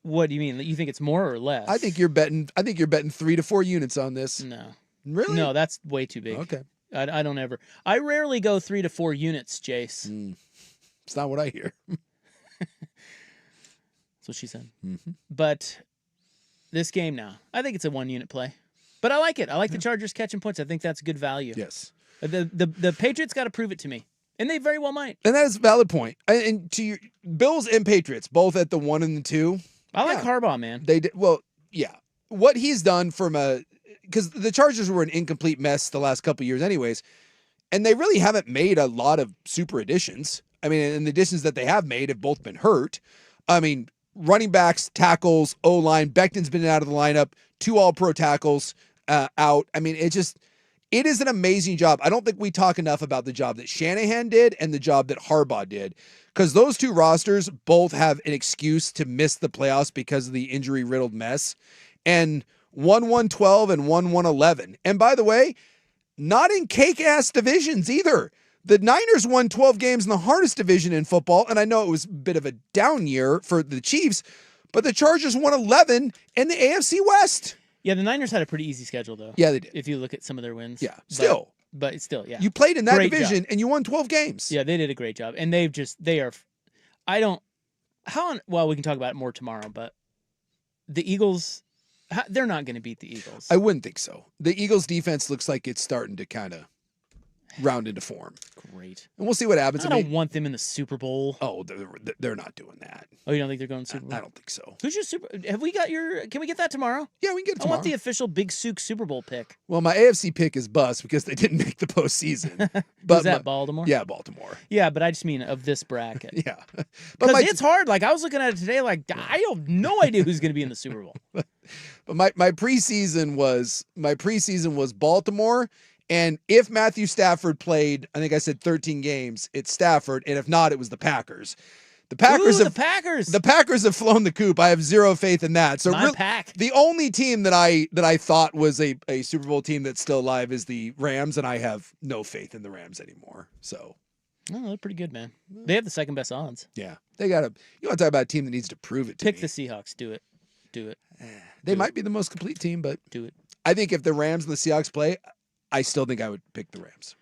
What do you mean? You think it's more or less? I think you're betting 3 to 4 units on this. No. Really? No, that's way too big. Okay. I don't ever. I rarely go 3 to 4 units, Jace. It's not what I hear. That's what she said. Mm-hmm. But this game now, I think it's a 1 unit play. But I like it. I like the Chargers catching points. I think that's good value. Yes. The Patriots got to prove it to me, and they very well might. And that is a valid point. And to your Bills and Patriots, both at the 1 and the 2. I like Harbaugh, man. They did well. Yeah, what he's done because the Chargers were an incomplete mess the last couple of years, anyways, and they really haven't made a lot of super additions. I mean, and the additions that they have made have both been hurt. I mean, running backs, tackles, O-line. Becton's been out of the lineup. 2 All-Pro tackles out. I mean, it is an amazing job. I don't think we talk enough about the job that Shanahan did and the job that Harbaugh did, because those 2 rosters both have an excuse to miss the playoffs because of the injury-riddled mess. And 1-1-12 and 1-1-11. And by the way, not in cake-ass divisions either. The Niners won 12 games in the hardest division in football, and I know it was a bit of a down year for the Chiefs, but the Chargers won 11 in the AFC West. Yeah, the Niners had a pretty easy schedule, though. Yeah, they did. If you look at some of their wins. Yeah, still. But still, yeah. You played in that great division, job. and you won 12 games. Yeah, they did a great job. And we can talk about it more tomorrow, but the Eagles, they're not going to beat the Eagles. I wouldn't think so. The Eagles' defense looks like it's starting to kind of round into form. Great. And we'll see what happens. I don't want them in the Super Bowl. Oh, they're not doing that. Oh, you don't think they're going to the Super Bowl? I don't think so. Who's your Super? Have we got your? Can we get that tomorrow? Yeah, we can get it tomorrow. I want the official Big Sook Super Bowl pick. Well, my AFC pick is bust because they didn't make the postseason. But is that Baltimore? Yeah, Baltimore. Yeah, but I just mean of this bracket. Yeah, because it's hard. Like I was looking at it today. Like I have no idea who's going to be in the Super Bowl. But my preseason was Baltimore. And if Matthew Stafford played, I think I said 13 games, it's Stafford. And if not, it was the Packers. The Packers have flown the coop. I have zero faith in that. So the only team that I thought was a Super Bowl team that's still alive is the Rams, and I have no faith in the Rams anymore. So they're pretty good, man. They have the second best odds. Yeah. You want to talk about a team that needs to prove it to Pick me. the Seahawks. Do it. They might be the most complete team, but do it. I think if the Rams and the Seahawks play, I still think I would pick the Rams.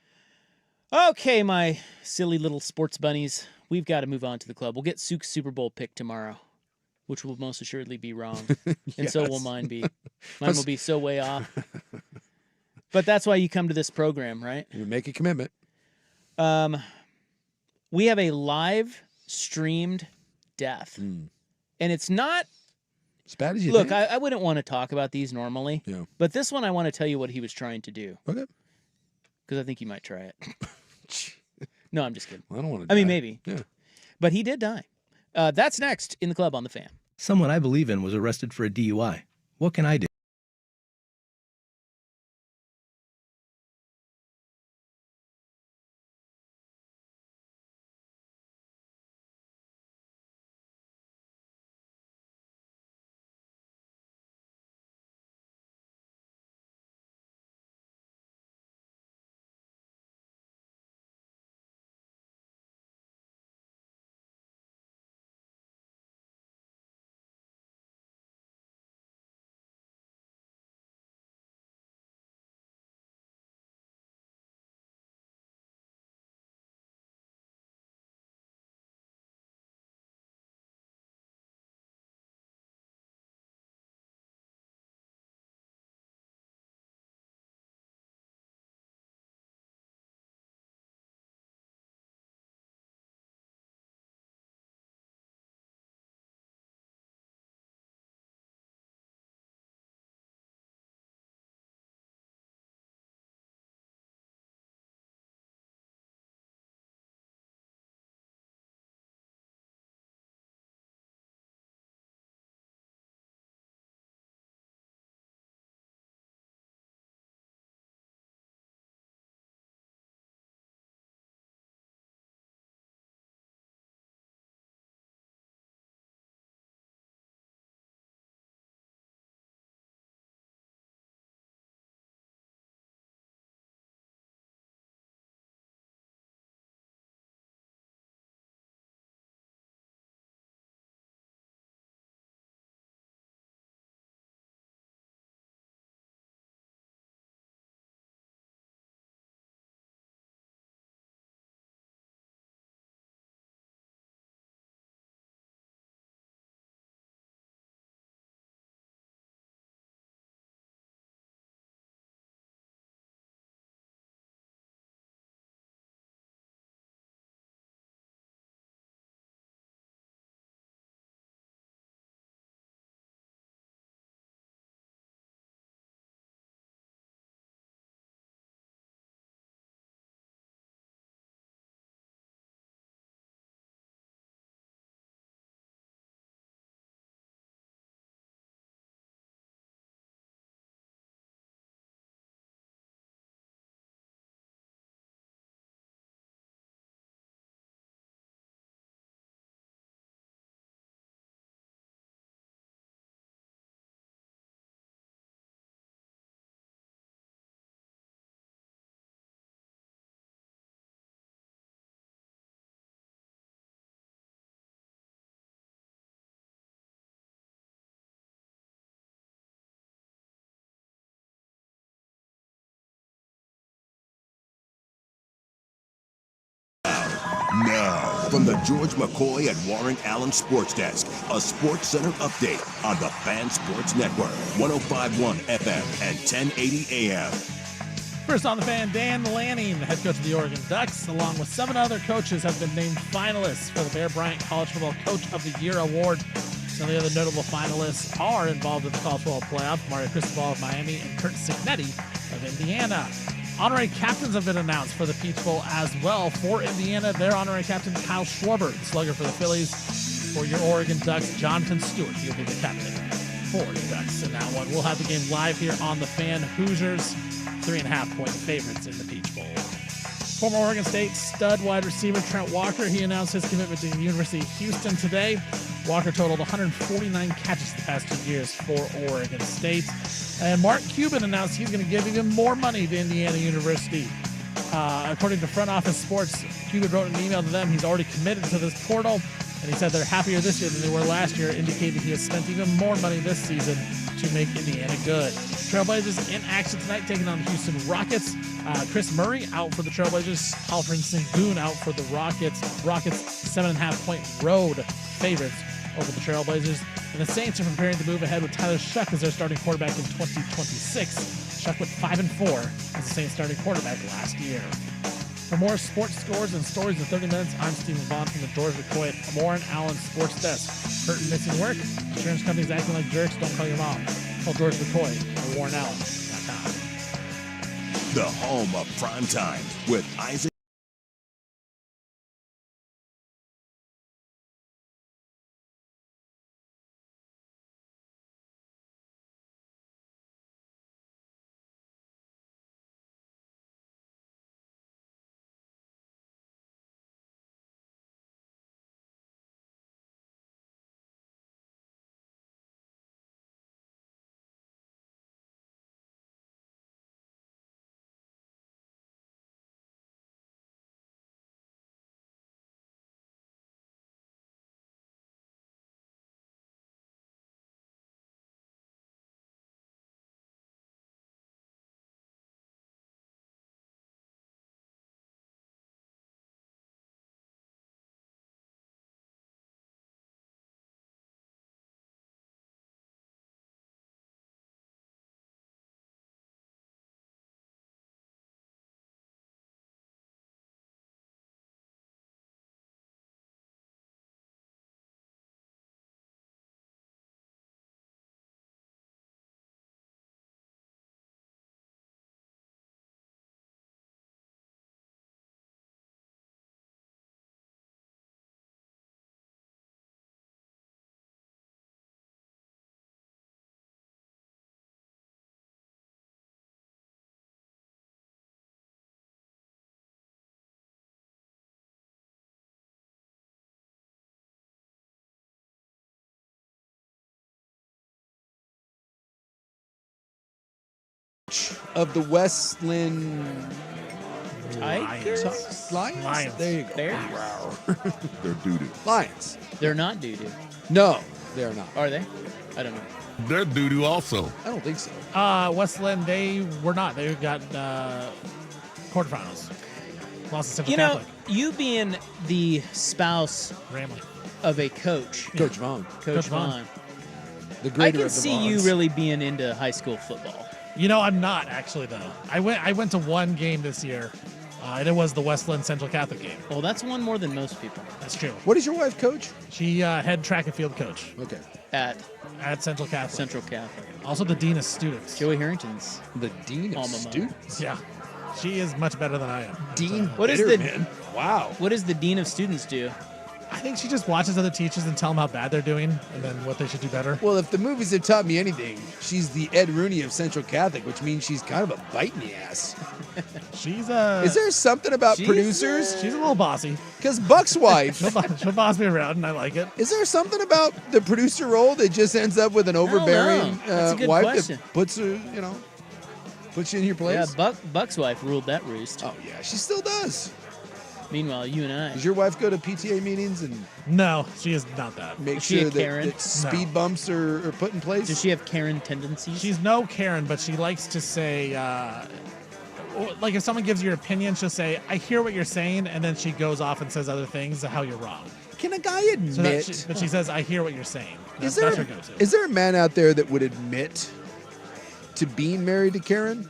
Okay, my silly little sports bunnies. We've got to move on to the club. We'll get Sook's Super Bowl pick tomorrow, which will most assuredly be wrong. And so will mine be. Mine will be so way off. But that's why you come to this program, right? You make a commitment. We have a live streamed death. And it's not as bad as you think. think. I wouldn't want to talk about these normally. Yeah. But this one I want to tell you what he was trying to do. Okay. Because I think you might try it. No, I'm just kidding. I don't want to I mean, maybe. Yeah. But he did die. That's next in the club on the Fan. Someone I believe in was arrested for a DUI. What can I do? Now, from the George McCoy and Warren Allen Sports Desk, a Sports Center update on the Fan Sports Network, 105.1 FM and 1080 AM. First on the Fan, Dan Lanning, the head coach of the Oregon Ducks, along with 7 other coaches, have been named finalists for the Bear Bryant College Football Coach of the Year award. Some of the other notable finalists are involved in the college football playoff: Mario Cristobal of Miami and Kurt Signetti of Indiana. Honorary captains have been announced for the Peach Bowl as well. For Indiana, their honorary captain, Kyle Schwarber, the slugger for the Phillies. For your Oregon Ducks, Jonathan Stewart, he'll be the captain for the Ducks in that one. We'll have the game live here on the Fan. Hoosiers, 3.5-point favorites in the Peach Bowl. Former Oregon State stud wide receiver Trent Walker, he announced his commitment to the University of Houston today. Walker totaled 149 catches the past 2 years for Oregon State. And Mark Cuban announced he's going to give even more money to Indiana University. According to Front Office Sports, Cuban wrote an email to them. He's already committed to this portal, and he said they're happier this year than they were last year, indicating he has spent even more money this season to make Indiana good. Trailblazers in action tonight, taking on the Houston Rockets. Chris Murray out for the Trailblazers. Alfred Sengun out for the Rockets. Rockets 7.5-point road favorites over the Trailblazers. And the Saints are preparing to move ahead with Tyler Shuck as their starting quarterback in 2026. Shuck went 5-4 as the Saints starting quarterback last year. For more sports scores and stories in 30 minutes, I'm Stephen Vaughn from the George McCoy at Warren Allen Sports Desk. Hurt and missing work? Insurance companies acting like jerks? Don't call your mom. Call George McCoy at WarrenAllen.com. The home of Primetime with Isaac. Of the Westland Tigers? Lions? There you go. They're doo-doo. Lions. They're not doo-doo. No, they're not. Are they? I don't know. They're doo-doo also. I don't think so. Westland, they were not. They got quarterfinals. Lost to Central Catholic. You being the spouse Ramley of a coach. Coach Vaughn. Coach Vaughn. The I greater can of the see you Vaughns. really being into high school football. I'm not actually though. I went to one game this year, and it was the Westland Central Catholic game. Well, that's one more than most people. That's true. What is your wife coach? She head track and field coach. Okay. At Central Catholic. Central Catholic. Also the dean of students. Joey Harrington's the dean of alma mater. students. Yeah, she is much better than I am. Dean. What is the man? Wow. What does the dean of students do? I think she just watches other teachers and tell them how bad they're doing, and then what they should do better. Well, if the movies have taught me anything, she's the Ed Rooney of Central Catholic, which means she's kind of a bite in the ass. She's Is there something about producers? She's a little bossy. Because Buck's wife. she'll boss me around, and I like it. Is there something about the producer role that just ends up with an overbearing That's a good wife question. that puts her, puts you in your place? Yeah, Buck's wife ruled that roost. Oh yeah, she still does. Meanwhile, you and I. Does your wife go to PTA meetings and No, she is not that. make Is she a sure Karen? that speed bumps are put in place? Does she have Karen tendencies? She's no Karen, but she likes to say like if someone gives your opinion, she'll say, "I hear what you're saying," and then she goes off and says other things how you're wrong. Can a guy admit? But she says, "I hear what you're saying." Is That's there her go-to. is there a man out there that would admit to being married to Karen?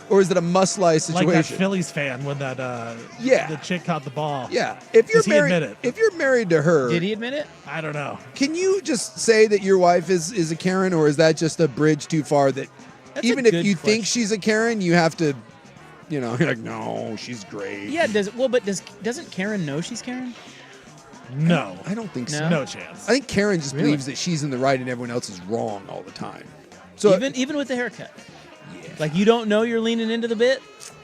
Or is it a must-lie situation? Like that Phillies fan when that the chick caught the ball. Yeah. If you're Does he married, admit it? if you're married to her, Did he admit it? I don't know. can you just say that your wife is a Karen, or is that just a bridge too far? That That's a even if good you think question. she's a Karen, you have to, you're like, no, she's great. Yeah. Doesn't Karen know she's Karen? No. I don't think so. No? No chance. I think Karen just Really? believes that she's in the right and everyone else is wrong all the time. So Even with the haircut. Yeah. Like you don't know you're leaning into the bit.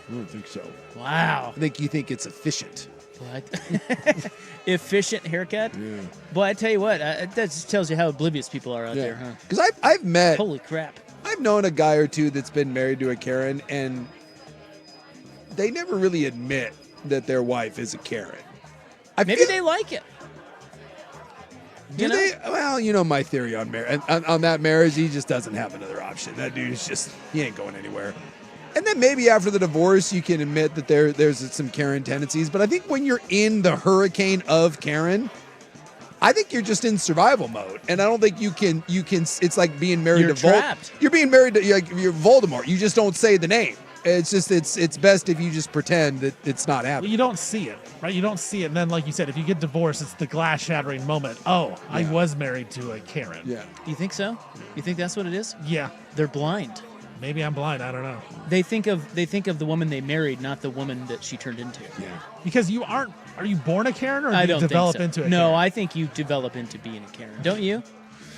I don't think so. Wow. I think you think it's efficient. What? Efficient haircut. Yeah. Boy, I tell you what, that just tells you how oblivious people are out there, huh? Because I've met. Holy crap. I've known a guy or two that's been married to a Karen, and they never really admit that their wife is a Karen. Maybe they like it. Do You know? they? Well, you know my theory on marriage. On that marriage, he just doesn't have another option. That dude's just, he ain't going anywhere. And then maybe after the divorce, you can admit that there's some Karen tendencies. But I think when you're in the hurricane of Karen, I think you're just in survival mode. And I don't think you can. It's like being married You're to trapped. You're being married to you're Voldemort. You just don't say the name. It's just it's best if you just pretend that it's not happening. Well, you don't see it, right? You don't see it. And then, like you said, if you get divorced, it's the glass shattering moment. Oh, I was married to a Karen. Yeah. You think so? You think that's what it is? Yeah. They're blind. Maybe I'm blind. I don't know. They think of the woman they married, not the woman that she turned into. Yeah. Because you aren't. Are you born a Karen, or do I you don't develop think so. into a No, Karen? I think you develop into being a Karen. Don't you?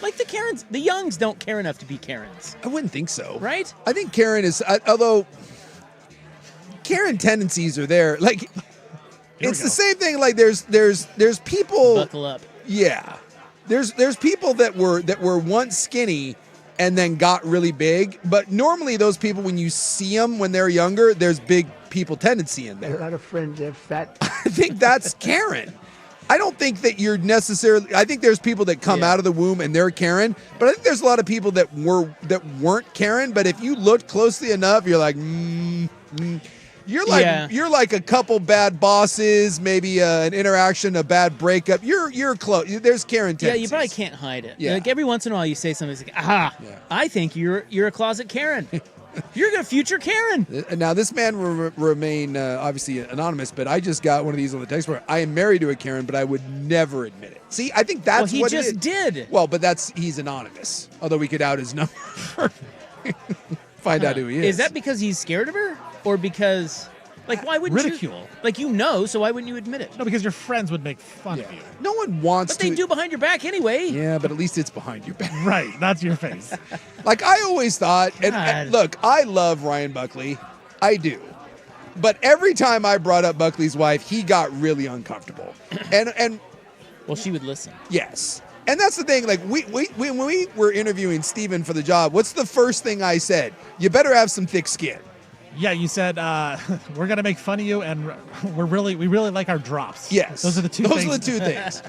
Like the Karens, the Youngs don't care enough to be Karens. I wouldn't think so. Right? I think Karen is, although Karen tendencies are there. Like, it's the same thing. Like, there's people. Buckle up. Yeah, there's people that were once skinny and then got really big. But normally, those people, when you see them when they're younger, there's big people tendency in there. A lot of friends are fat. I think that's Karen. I don't think that you're necessarily. I think there's people that come out of the womb and they're Karen, but I think there's a lot of people that weren't Karen. But if you looked closely enough, you're like, you're like a couple bad bosses, maybe an interaction, a bad breakup. You're close. There's Karen tendencies. Yeah, you probably can't hide it. Yeah. Like every once in a while, you say something like, "Aha, I think you're a closet Karen. You're a future Karen." Now, this man will remain obviously anonymous, but I just got one of these on the text board. I am married to a Karen, but I would never admit it. See, I think that's what he just did. Well, but he's anonymous. Although we could out his number, find out who he is. Is that because he's scared of her, or because, like, why wouldn't ridicule? you? Like, so why wouldn't you admit it? No, because your friends would make fun of you. No one wants But they do behind your back anyway. Yeah, but at least it's behind your back. Right, that's your face. Like I always thought, and God. look, I love Ryan Buckley. I do. But every time I brought up Buckley's wife, he got really uncomfortable. And well, she would listen. Yes. And that's the thing, like when we were interviewing Steven for the job, what's the first thing I said? You better have some thick skin. Yeah, you said we're gonna make fun of you, and we really like our drops. Yes, those are the two. Those things. are the two things.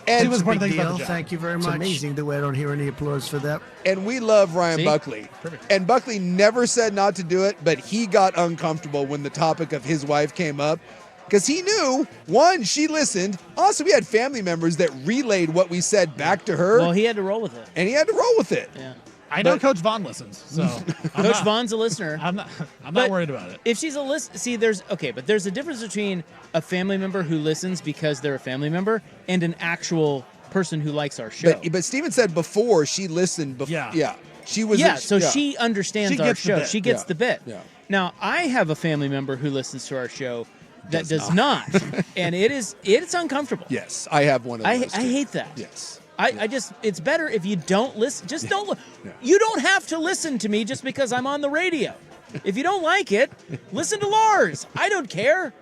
And And it's a big things about deal. the job. Thank you very It's much. amazing the way I don't hear any applause for that. And we love Ryan See? Buckley. Perfect. And Buckley never said not to do it, but he got uncomfortable when the topic of his wife came up. Because he knew, one, she listened. Also, we had family members that relayed what we said back to her. Well, he had to roll with it. And he had to roll with it. Yeah. I know Coach Vaughn listens, so Coach Vaughn's a listener. I'm not But worried about it. If she's a but there's a difference between a family member who listens because they're a family member and an actual person who likes our show. But Steven said before she listened. Yeah. She was. She understands She our gets the show. bit. She gets Yeah. the bit. Yeah. Now, I have a family member who listens to our show that does not. And it's uncomfortable. Yes, I have one of I those. too. hate that. Yes. I just, it's better if you don't listen. Just don't. You don't have to listen to me just because I'm on the radio. If you don't like it, listen to Lars. I don't care.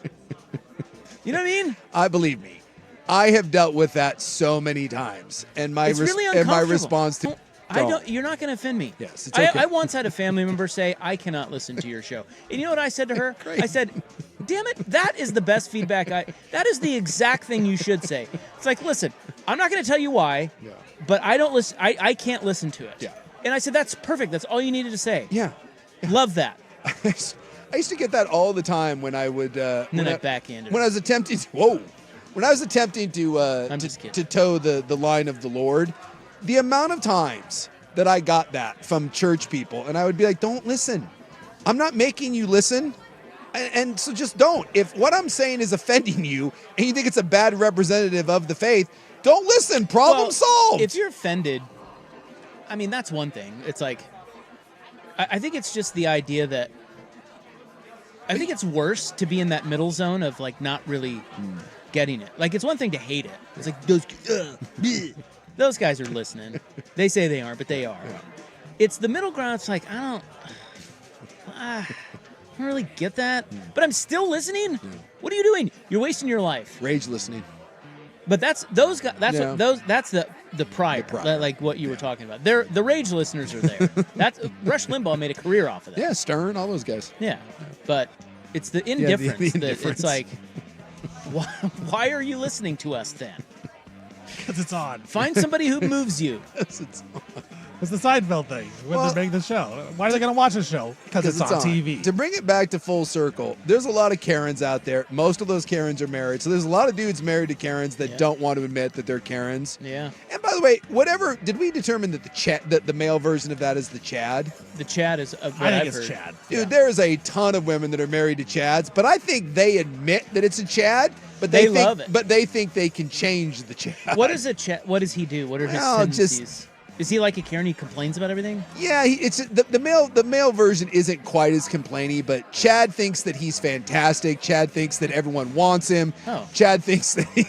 You know what I mean? I believe me. I have dealt with that so many times, and my It's really and my uncomfortable. response to You're not going to offend me. Yes, it's okay. I once had a family member say, "I cannot listen to your show," and you know what I said to her? I said, "Damn it, that is the best feedback. That is the exact thing you should say." It's like, listen, I'm not going to tell you why, but I don't listen. I can't listen to it. Yeah. And I said, "That's perfect. That's all you needed to say." Yeah. Love that. I used to get that all the time when I would. And then I backhanded. When I was attempting. When I was attempting to I'm just kidding. to toe the line of the Lord, the amount of times that I got that from church people, and I would be like, "Don't listen. I'm not making you listen." And so just don't. If what I'm saying is offending you and you think it's a bad representative of the faith, don't listen. Problem solved. If you're offended, I mean, that's one thing. It's like, I think it's just the idea that, I think it's worse to be in that middle zone of like not really getting it. Like, it's one thing to hate it. It's like, those guys are listening. They say they aren't, but they are. Yeah. It's the middle ground. It's like, I don't really get that, but I'm still listening. What are you doing? You're wasting your life. Rage listening. But that's those guys. That's Yeah. what those. That's the prior, like what you were talking about. They're the rage listeners are there. That's Rush Limbaugh made a career off of that. Yeah, Stern, all those guys. Yeah, but it's the indifference. the that indifference. It's like, why are you listening to us then? Because it's on. Find somebody who moves you. It's the Seinfeld thing when they're making the show. Why are they going to watch the show? Because it's on TV. To bring it back to full circle, there's a lot of Karens out there. Most of those Karens are married. So there's a lot of dudes married to Karens that don't want to admit that they're Karens. Yeah. And by the way, whatever, did we determine that the male version of that is the Chad? The Chad is what I think I've it's heard. Chad. Dude, there's a ton of women that are married to Chads, but I think they admit that it's a Chad, but They think, love it. But they think they can change the Chad. What is a Chad? What does he do? What are his Well, just- tendencies? Is he like a Karen? He complains about everything. Yeah, it's the male version isn't quite as complainy, but Chad thinks that he's fantastic. Chad thinks that everyone wants him. Oh. Chad thinks that he,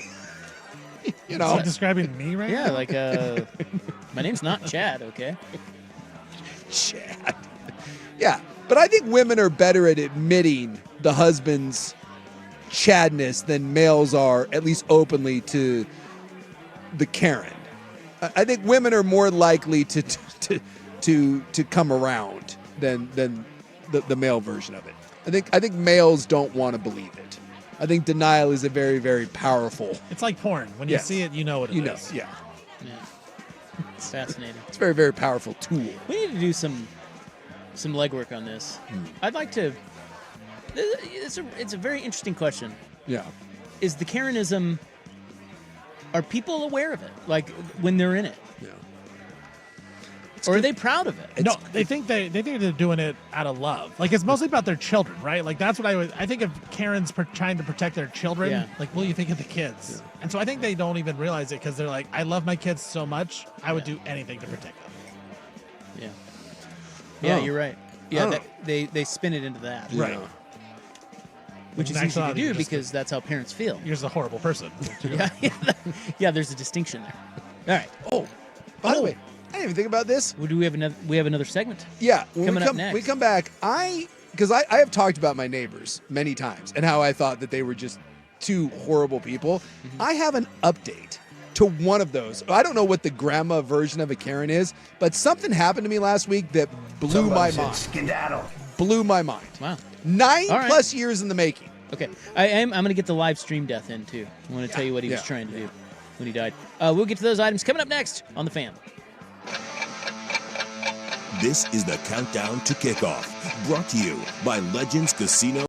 you know, Is he describing me right Yeah, now? like my name's not Chad. Okay. Chad. Yeah, but I think women are better at admitting the husband's Chadness than males are, at least openly, to the Karen. I think women are more likely to come around than the male version of it. I think males don't want to believe it. I think denial is a very, very powerful. It's like porn. When you Yes. see it, you know what it is. Yeah. It's fascinating. It's a very, very powerful tool. We need to do some legwork on this. I'd like to. It's a very interesting question. Yeah. Is the Karenism? Are people aware of it? Like when they're in it? Yeah. Or are they proud of it? No, they think they're doing it out of love. Like it's mostly about their children, right? Like that's what I think of Karens trying to protect their children. Yeah. Like, what do you think of the kids? Yeah. And so I think they don't even realize it because they're like, I love my kids so much, I would do anything to protect them. Yeah. Yeah, Oh. you're right. Yeah, they spin it into that. Right. Which is In easy to actuality, do you're just because that's how parents feel. You're just a horrible person. Yeah, there's a distinction there. All right. Oh, by the way, I didn't even think about this. Do we have another segment? Yeah, when Coming we up next. We come back. Because I have talked about my neighbors many times and how I thought that they were just two horrible people. I have an update to one of those. I don't know what the grandma version of a Karen is, but something happened to me last week that blew my mind. Skedaddle. Blew my mind. Wow. 9 All right. plus years in the making. Okay. I'm going to get the live stream death in, too. I want to tell you what he was trying to do when he died. We'll get to those items coming up next on The Fan. This is the Countdown to Kickoff, brought to you by Legends Casino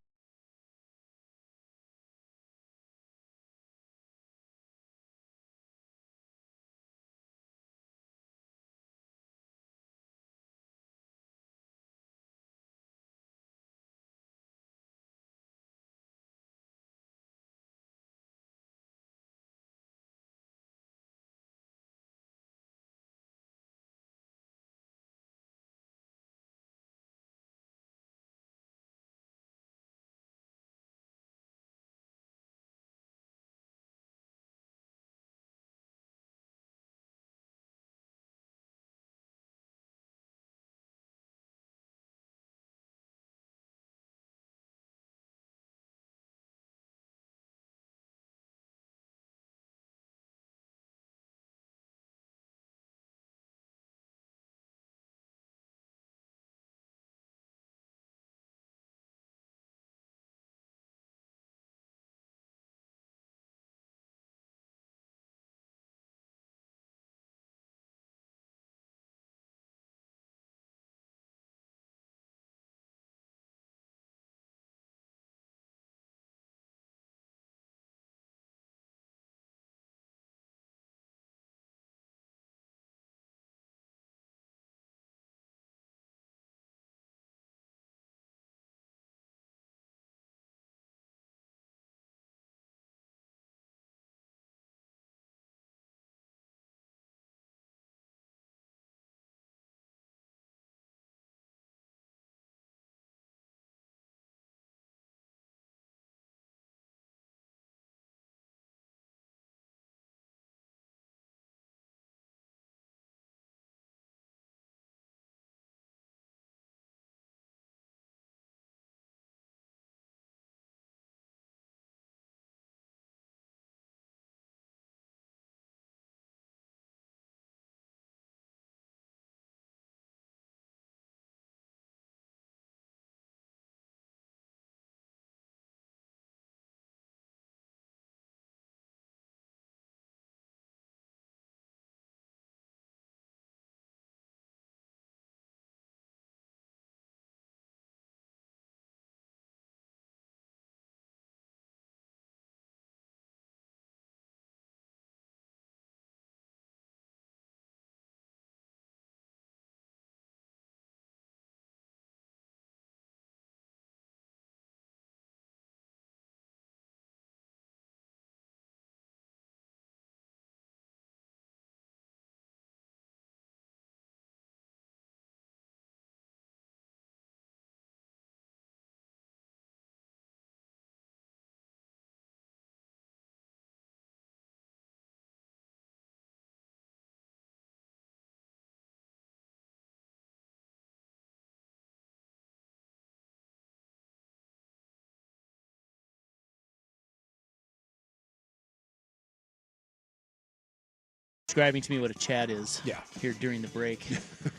describing to me what a Chad is. Yeah. Here during the break. A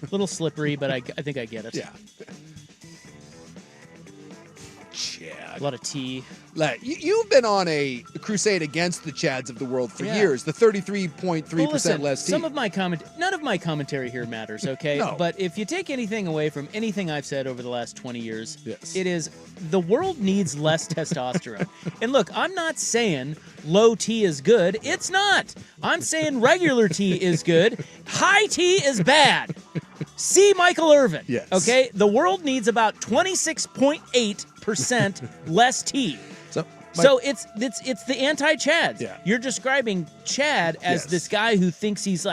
little slippery, but I think I get it. Yeah. Chad. A lot of tea. You've been on a crusade against the Chads of the world for years. The 33.3% less tea. Some of my none of my commentary here matters, okay? No. But if you take anything away from anything I've said over the last 20 years, yes. It is the world needs less testosterone. And look, I'm not saying low T is good. It's not. I'm saying regular T is good. High T is bad. See Michael Irvin. Yes. Okay? The world needs about 26.8% less T. So it's the anti-Chads. Yeah. You're describing Chad as this guy who thinks he's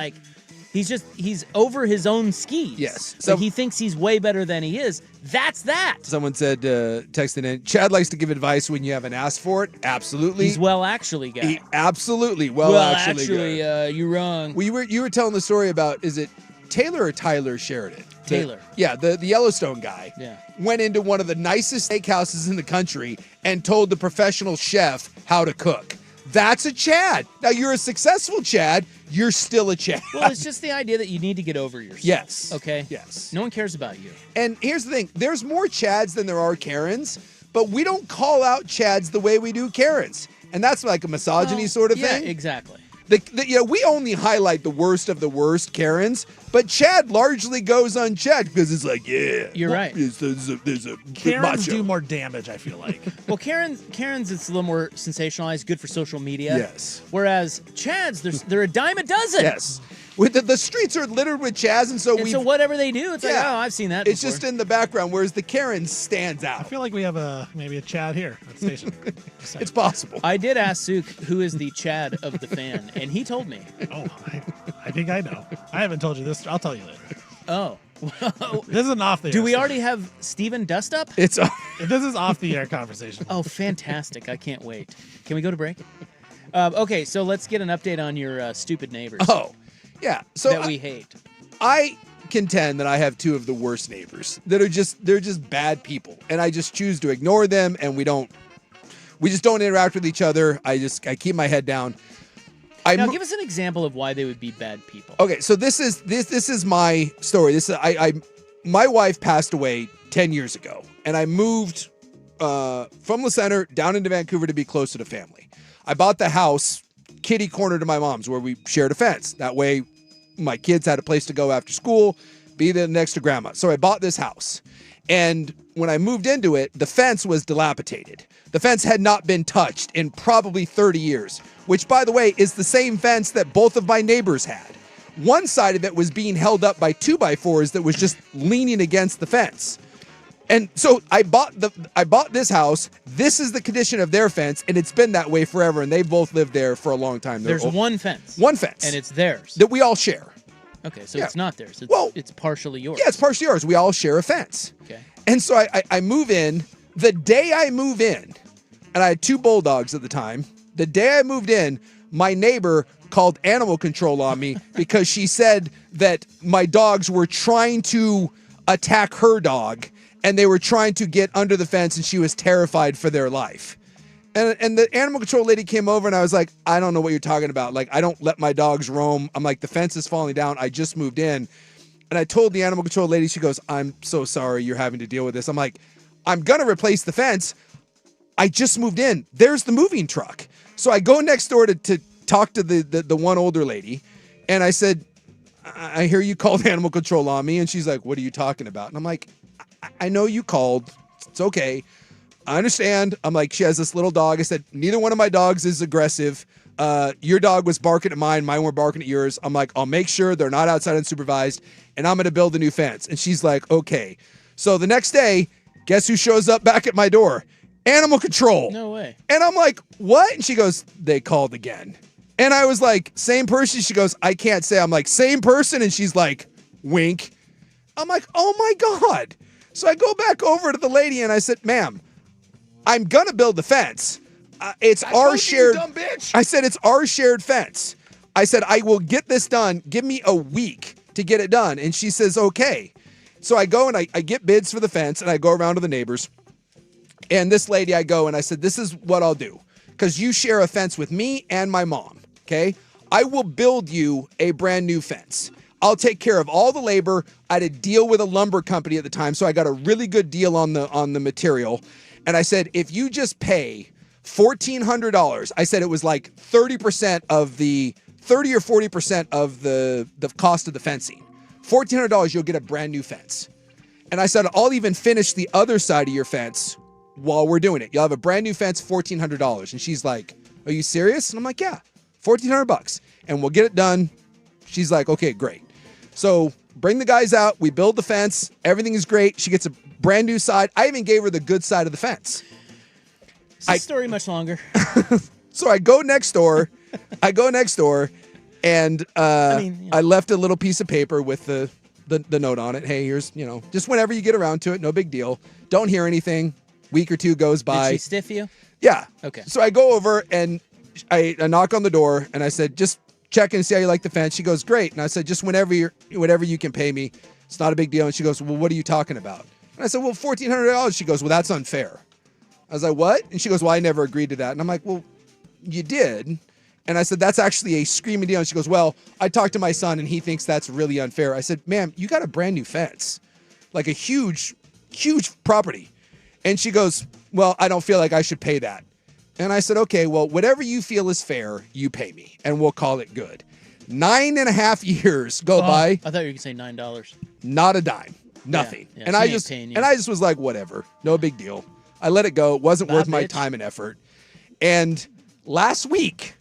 over his own skis. Yes. So he thinks he's way better than he is. That's that. Someone said, texting in, Chad likes to give advice when you haven't asked for it. Absolutely. He's well-actually guy. Absolutely. Actually, you're wrong. Well, you were telling the story about, is it Taylor or Tyler Sheridan? Taylor. The Yellowstone guy. Yeah. Went into one of the nicest steakhouses in the country and told the professional chef how to cook. That's a Chad. Now, you're a successful Chad. You're still a Chad. Well, it's just the idea that you need to get over yourself. Yes. Okay? Yes. No one cares about you. And here's the thing. There's more Chads than there are Karens, but we don't call out Chads the way we do Karens. And that's like a misogyny sort of thing. Yeah, exactly. We only highlight the worst of the worst Karens, but Chad largely goes unchecked because it's like, You're right. There's a Karens macho. do more damage, I feel like. Well, Karens, it's a little more sensationalized, good for social media. Yes. Whereas Chads, they're a dime a dozen. Yes. With the streets are littered with Chads, and so so whatever they do, it's like, oh, I've seen that It's before. just in the background, whereas the Karen stands out. I feel like we have maybe a Chad here at the station. It's possible. I did ask Suk who is the Chad of the fan, and he told me. Oh, I think I know. I haven't told you this. I'll tell you later. Oh. This is an off the air. Do we story. already have Steven Dust up? It's This is off the air conversation. Oh, fantastic. I can't wait. Can we go to break? Okay, so let's get an update on your stupid neighbors. Oh, yeah. So that we hate. I contend that I have two of the worst neighbors that are they're just bad people, and I just choose to ignore them, and we just don't interact with each other. I keep my head down. Now, give us an example of why they would be bad people. Okay, so this is my story. My wife passed away 10 years ago, and I moved from La Center down into Vancouver to be closer to family. I bought the house kitty corner to my mom's where we shared a fence. That way my kids had a place to go after school, be there next to grandma. So I bought this house. And when I moved into it, the fence was dilapidated. The fence had not been touched in probably 30 years, which, by the way, is the same fence that both of my neighbors had. One side of it was being held up by 2x4s that was just leaning against the fence. And so I bought this house. This is the condition of their fence, and it's been that way forever. And they've both lived there for a long time. There's one fence. One fence. And it's theirs. That we all share. Okay, so it's not theirs. It's partially yours. Yeah, it's partially yours. We all share a fence. Okay. And so I move in. The day I move in, and I had 2 bulldogs at the time. The day I moved in, my neighbor called animal control on me because she said that my dogs were trying to attack her dog. And they were trying to get under the fence, and she was terrified for their life. And the animal control lady came over, and I was like, I don't know what you're talking about. Like, I don't let my dogs roam. I'm like, the fence is falling down. I just moved in. And I told the animal control lady, she goes, I'm so sorry you're having to deal with this. I'm like, I'm going to replace the fence. I just moved in. There's the moving truck. So I go next door to talk to the one older lady, and I said, I hear you called animal control on me. And she's like, what are you talking about? And I'm like, I know you called. It's okay. I understand. I'm like, she has this little dog. I said, neither one of my dogs is aggressive. Your dog was barking at mine. Mine were barking at yours. I'm like, I'll make sure they're not outside unsupervised, and I'm going to build a new fence. And she's like, okay. So the next day, guess who shows up back at my door? Animal control. No way. And I'm like, what? And she goes, they called again. And I was like, same person? She goes, I can't say. I'm like, same person? And she's like, wink. I'm like, oh my God. So I go back over to the lady and I said, ma'am, I'm going to build the fence. It's our shared. You dumb bitch. I said, it's our shared fence. I said, I will get this done. Give me a week to get it done. And she says, okay. So I go and I get bids for the fence and I go around to the neighbors. And this lady, I go and I said, this is what I'll do. Because you share a fence with me and my mom. Okay. I will build you a brand new fence. I'll take care of all the labor. I had a deal with a lumber company at the time, so I got a really good deal on the material. And I said, if you just pay $1,400, I said it was like 30% of the 30 or 40% of the cost of the fencing. $1,400, you'll get a brand new fence. And I said, I'll even finish the other side of your fence while we're doing it. You'll have a brand new fence, $1,400. And she's like, are you serious? And I'm like, yeah, $1,400 and we'll get it done. She's like, okay, great. So bring the guys out. We build the fence. Everything is great. She gets a brand new side. I even gave her the good side of the fence. Is this story much longer? So I go next door. And I left a little piece of paper with the note on it. Hey, here's, just whenever you get around to it, no big deal. Don't hear anything. Week or two goes by. Did she stiff you? Yeah. Okay. So I go over and I knock on the door and I said, just check and see how you like the fence. She goes, great. And I said, just whenever you can pay me. It's not a big deal. And she goes, well, what are you talking about? And I said, well, $1,400. She goes, well, that's unfair. I was like, what? And she goes, well, I never agreed to that. And I'm like, well, you did. And I said, that's actually a screaming deal. And she goes, well, I talked to my son and he thinks that's really unfair. I said, ma'am, you got a brand new fence, like a huge, huge property. And she goes, well, I don't feel like I should pay that. And I said, okay, well, whatever you feel is fair, you pay me and we'll call it good. 9.5 years go by. I thought you were going to say $9. Not a dime, nothing. Yeah, and I just was like, whatever, no big deal. I let it go. It wasn't worth my time and effort. And last week,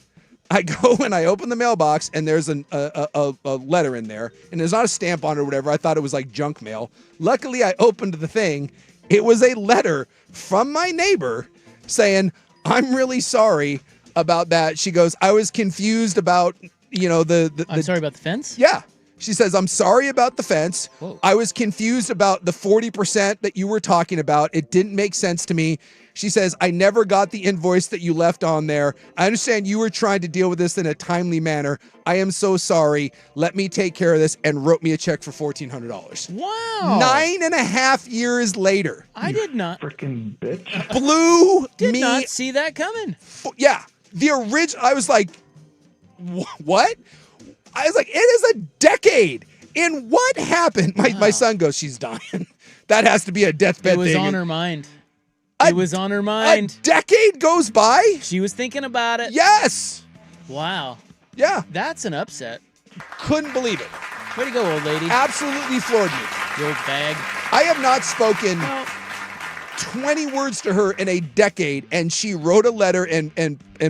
I go and I open the mailbox and there's a letter in there and there's not a stamp on it or whatever. I thought it was like junk mail. Luckily, I opened the thing. It was a letter from my neighbor saying, I'm really sorry about that. She goes, I was confused about, I'm sorry about the fence? Yeah. She says, I'm sorry about the fence. Whoa. I was confused about the 40% that you were talking about. It didn't make sense to me. She says, I never got the invoice that you left on there. I understand you were trying to deal with this in a timely manner. I am so sorry. Let me take care of this, and wrote me a check for $1,400. Wow. 9.5 years later. I did not. Freaking bitch. Blew Did me. not see that coming. Yeah. The original, I was like, what? I was like, it is a decade. And what happened? My son goes, she's dying. That has to be a deathbed thing. It was on her mind. It was on her mind. A decade goes by? She was thinking about it. Yes. Wow. Yeah. That's an upset. Couldn't believe it. Way to go, old lady. Absolutely floored me. The old bag. I have not spoken 20 words to her in a decade, and she wrote a letter and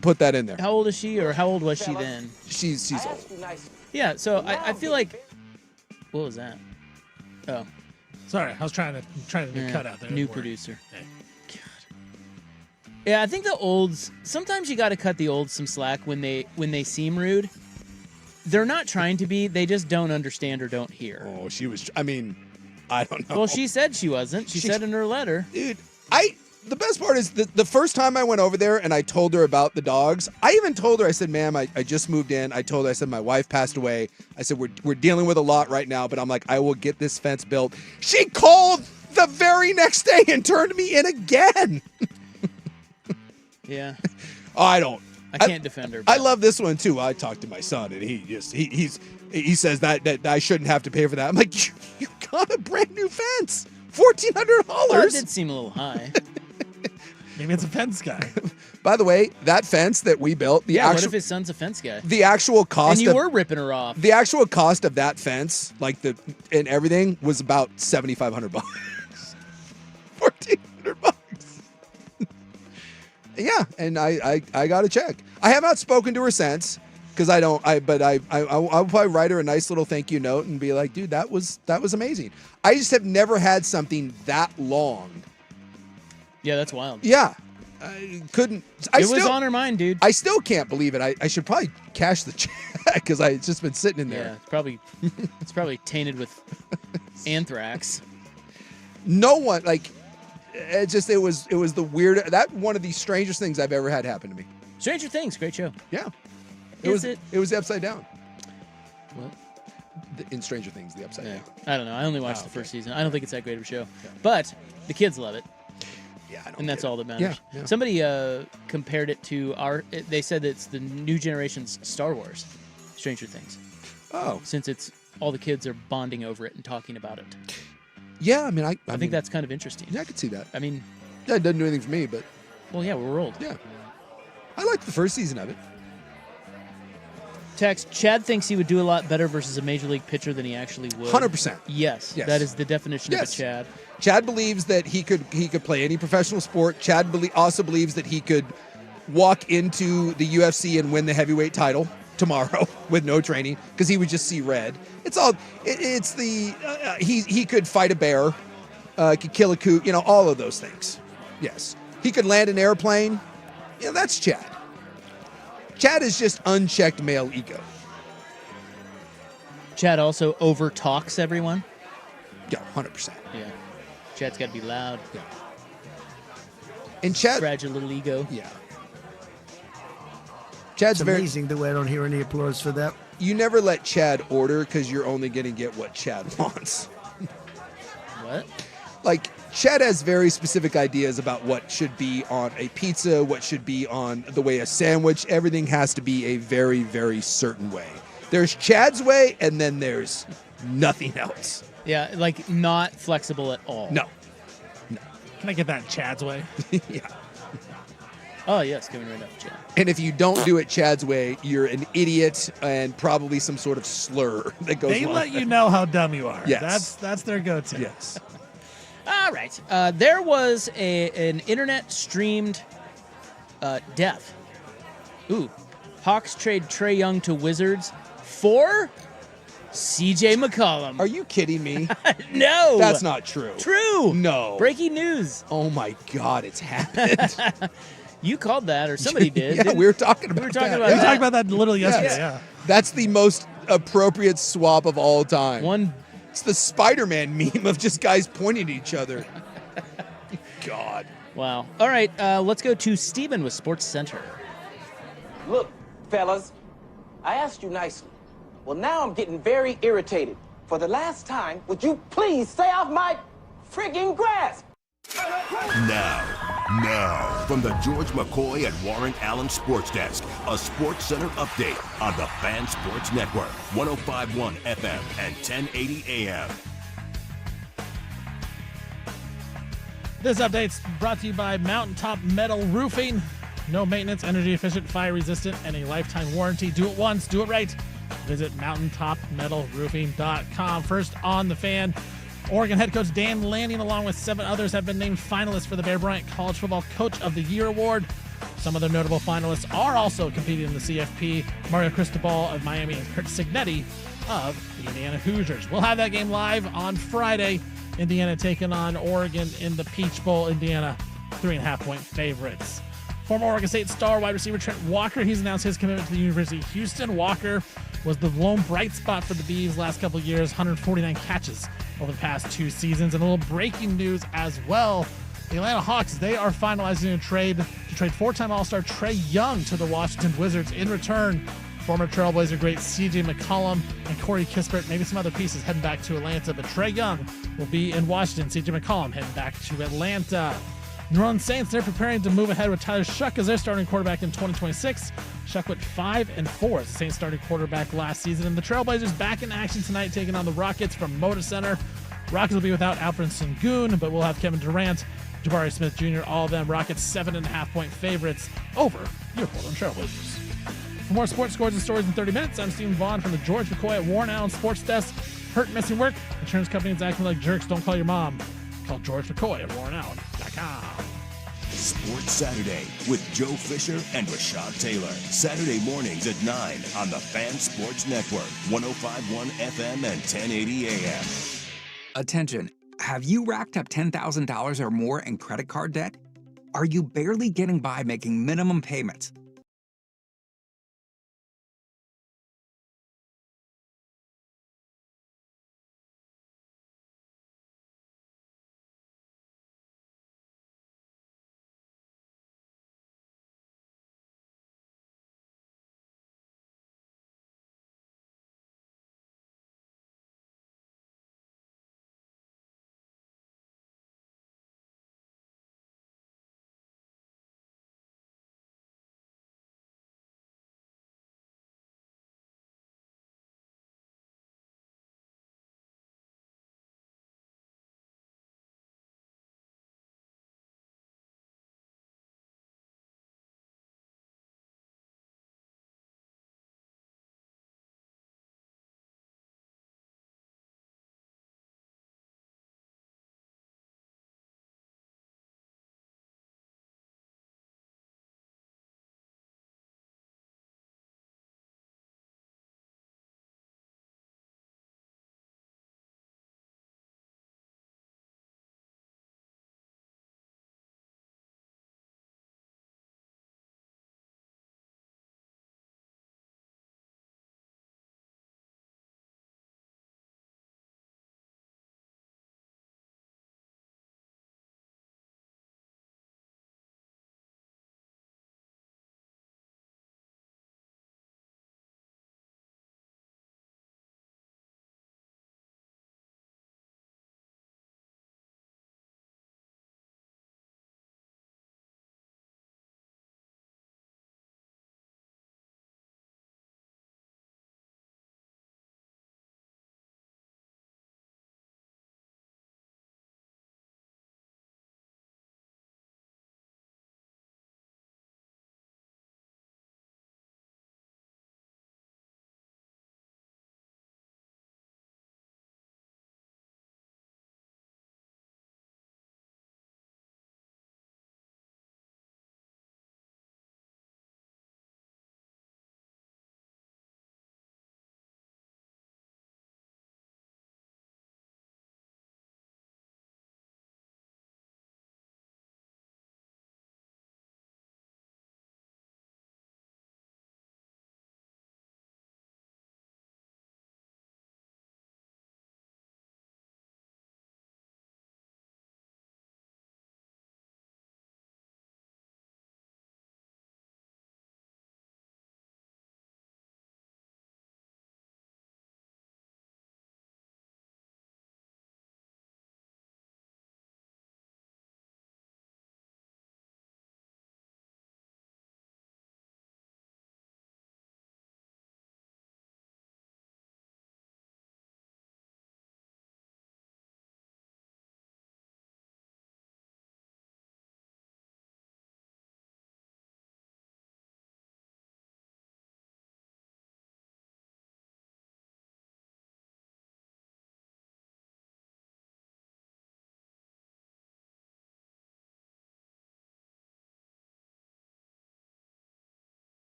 put that in there. How old is she, or how old was she then? She's old. Yeah, so I feel like... What was that? Oh. Sorry, I was trying to get cut out there. New producer. God. Yeah, I think the olds, sometimes you got to cut the olds some slack when they seem rude. They're not trying to be, they just don't understand or don't hear. Oh, she was, I don't know. Well, she said she wasn't. She said in her letter. Dude, the best part is the first time I went over there and I told her about the dogs, I even told her, I said, ma'am, I just moved in. I told her, I said, my wife passed away. I said, we're dealing with a lot right now, but I'm like, I will get this fence built. She called the very next day and turned me in again. Yeah. I can't defend her. I love this one too. I talked to my son and he says that I shouldn't have to pay for that. I'm like, you got a brand new fence. $1,400. Well, it did seem a little high. Maybe it's a fence guy. By the way, that fence that we built, what if his son's a fence guy? The actual cost and you were ripping her off. The actual cost of that fence, and everything, was about $7,500. $1,400. Yeah, and I got a check. I have not spoken to her since because I'll probably write her a nice little thank you note and be like, dude, that was amazing. I just have never had something that long. Yeah, that's wild. Yeah, I couldn't. It was on her mind, dude. I still can't believe it. I should probably cash the check because it's just been sitting in there. Yeah, it's probably tainted with anthrax. No one it was the weird, that one of the strangest things I've ever had happen to me. Stranger Things, great show. Yeah. It was the Upside Down. What? In Stranger Things, the Upside Down. I don't know. I only watched the first season. I don't think it's that great of a show. Yeah. But the kids love it. Yeah, I don't. And that's all that matters. Yeah. Somebody compared it to they said it's the new generation's Star Wars. Stranger Things. Oh. Since it's all the kids are bonding over it and talking about it. Yeah, I mean, I think mean, that's kind of interesting. Yeah, I could see that. I mean, yeah, it doesn't do anything for me, but well, yeah, we're old. Yeah, I liked the first season of it. Text, Chad thinks he would do a lot better versus a major league pitcher than he actually would. 100%. Yes, Yes. that is the definition of a Chad. Chad believes that he could play any professional sport. Chad also believes that he could walk into the UFC and win the heavyweight title tomorrow with no training because he would just see red. It's all. It's the he could fight a bear, could kill a coot. You know, all of those things. Yes, he could land an airplane. Yeah, that's Chad. Chad is just unchecked male ego. Chad also over talks everyone. Yeah, 100%. Yeah, Chad's got to be loud. Yeah. And Chad, fragile little ego. Yeah. Chad's it's amazing the way I don't hear any applause for that. You never let Chad order because you're only going to get what Chad wants. What? Like, Chad has very specific ideas about what should be on a pizza, what should be on the way a sandwich. Everything has to be a very, very certain way. There's Chad's way, and then there's nothing else. Yeah, like not flexible at all. No. Can I get that Chad's way? Yeah. Oh, yes, coming right up, Chad. And if you don't do it Chad's way, you're an idiot and probably some sort of slur that goes They along let with you it. know how dumb you are. Yes. That's their go-to. Yes. All right. There was an internet streamed death. Ooh. Hawks trade Trae Young to Wizards for CJ McCollum. Are you kidding me? No. That's not true. True. No. Breaking news. Oh my God, it's happened. You called that, or somebody did. Yeah, didn't- we were talking about We were talking that. about We that. talked about that literally yesterday. Yes. Yeah. That's the most appropriate swap of all time. It's the Spider-Man meme of just guys pointing at each other. God. Wow. All right, let's go to Steven with Sports Center. Look, fellas, I asked you nicely. Well, now I'm getting very irritated. For the last time, would you please stay off my friggin' grass? Now, from the George McCoy and Warren Allen Sports Desk, a Sports Center update on the Fan Sports Network, 105.1 FM and 1080 AM. This update's brought to you by Mountaintop Metal Roofing. No maintenance, energy efficient, fire resistant, and a lifetime warranty. Do it once, do it right. Visit mountaintopmetalroofing.com. First on the Fan, Oregon head coach Dan Lanning, along with 7 others, have been named finalists for the Bear Bryant College Football Coach of the Year Award. Some other notable finalists are also competing in the CFP. Mario Cristobal of Miami and Kurt Signetti of the Indiana Hoosiers. We'll have that game live on Friday. Indiana taking on Oregon in the Peach Bowl. Indiana 3.5-point favorites. Former Oregon State star wide receiver Trent Walker, he's announced his commitment to the University of Houston. Walker was the lone bright spot for the Beavs last couple of years, 149 catches over the past 2 seasons. And a little breaking news as well. The Atlanta Hawks, they are finalizing a trade to trade 4-time All-Star Trae Young to the Washington Wizards. In return, former Trailblazer great CJ McCollum and Corey Kispert, maybe some other pieces heading back to Atlanta, but Trae Young will be in Washington. CJ McCollum heading back to Atlanta. New Orleans Saints, they're preparing to move ahead with Tyler Shuck as their starting quarterback in 2026. Shuck went 5-4 as the Saints starting quarterback last season. And the Trailblazers back in action tonight, taking on the Rockets from Moda Center. Rockets will be without Alfred Sengun, but we'll have Kevin Durant, Jabari Smith Jr., all of them. Rockets 7.5-point favorites over your Portland Trailblazers. For more sports scores and stories in 30 minutes, I'm Stephen Vaughn from the George McCoy at Warren Allen Sports Desk. Hurt, missing work, insurance companies acting like jerks. Don't call your mom. Call George McCoy at WarrenAllen.com. Sports Saturday with Joe Fisher and Rashad Taylor. Saturday mornings at 9 on the Fan Sports Network, 105.1 FM and 1080 AM. Attention, have you racked up $10,000 or more in credit card debt? Are you barely getting by making minimum payments?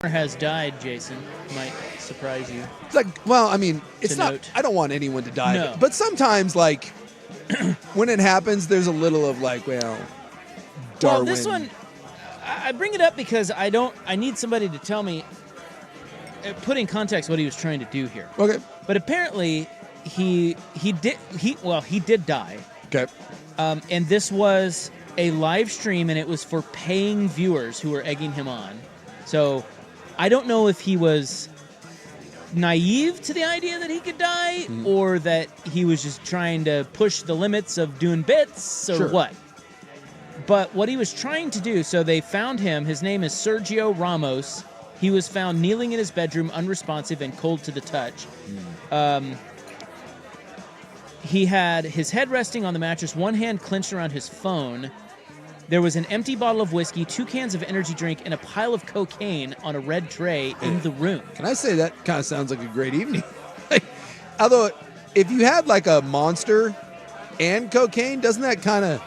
has died, Jason. Might surprise you. It's like, well, I mean, it's To not. note. I don't want anyone to die, No. but sometimes, like, when it happens, there's a little of like, well, Darwin. Well, this one, I bring it up because I need somebody to tell me, put in context what he was trying to do here. Okay. But apparently, he did die. Okay. And this was a live stream, and it was for paying viewers who were egging him on. So I don't know if he was naive to the idea that he could die, or that he was just trying to push the limits of doing bits, or what. But what he was trying to do, so they found him. His name is Sergio Ramos. He was found kneeling in his bedroom, unresponsive and cold to the touch. He had his head resting on the mattress, one hand clenched around his phone. There was an empty bottle of whiskey, 2 cans of energy drink, and a pile of cocaine on a red tray in the room. Can I say that kind of sounds like a great evening? Although, if you had like a Monster and cocaine, doesn't that kind of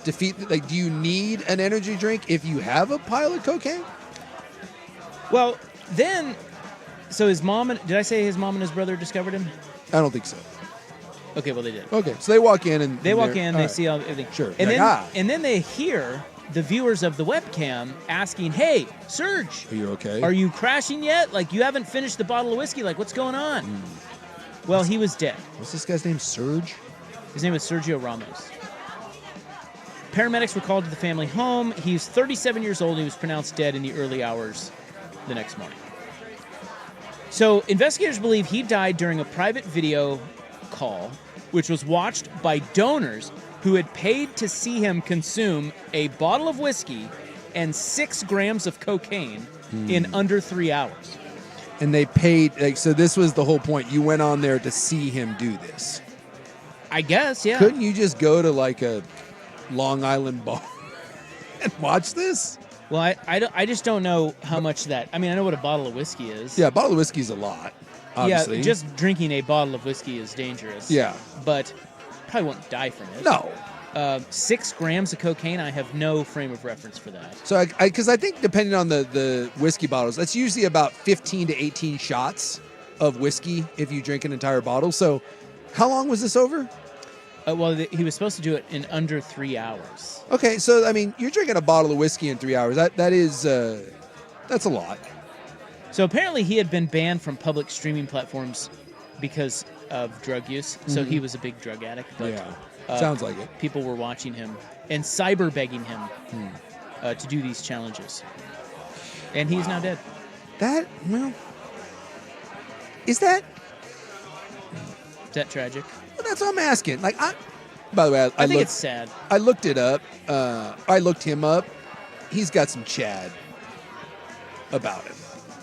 defeat? Like, do you need an energy drink if you have a pile of cocaine? Well, then, so his mom and did I say his mom and his brother discovered him? I don't think so. Okay, well they did. Okay, so they walk in and They walk they're- in, all they right. see everything. Sure. And Like, then and then they hear the viewers of the webcam asking, "Hey, Serge, are you okay? Are you crashing yet? Like you haven't finished the bottle of whiskey. Like what's going on?" Well, he was dead. What's this guy's name? Serge? His name was Sergio Ramos. Paramedics were called to the family home. He's 37 years old. He was pronounced dead in the early hours the next morning. So investigators believe he died during a private video call, which was watched by donors who had paid to see him consume a bottle of whiskey and 6 grams of cocaine in under 3 hours. And they paid, like, so this was the whole point. You went on there to see him do this. I guess, yeah. Couldn't you just go to like a Long Island bar and watch this? Well, I just don't know how much that. I mean, I know what a bottle of whiskey is. Yeah, a bottle of whiskey is a lot, obviously. Yeah, just drinking a bottle of whiskey is dangerous. Yeah. But probably won't die from it. No. 6 grams of cocaine, I have no frame of reference for that. So, because I think depending on the whiskey bottles, that's usually about 15 to 18 shots of whiskey if you drink an entire bottle. So, how long was this over? Well, he was supposed to do it in under 3 hours. Okay, so I mean, you're drinking a bottle of whiskey in 3 hours. That is that's a lot. So apparently, he had been banned from public streaming platforms because of drug use. So he was a big drug addict. But, Yeah, sounds like it. People were watching him and cyber begging him to do these challenges, and he's now dead. That is that tragic? Well, that's what I'm asking. Like, by the way, I think it's sad. I looked it up. I looked him up. He's got some Chad about him.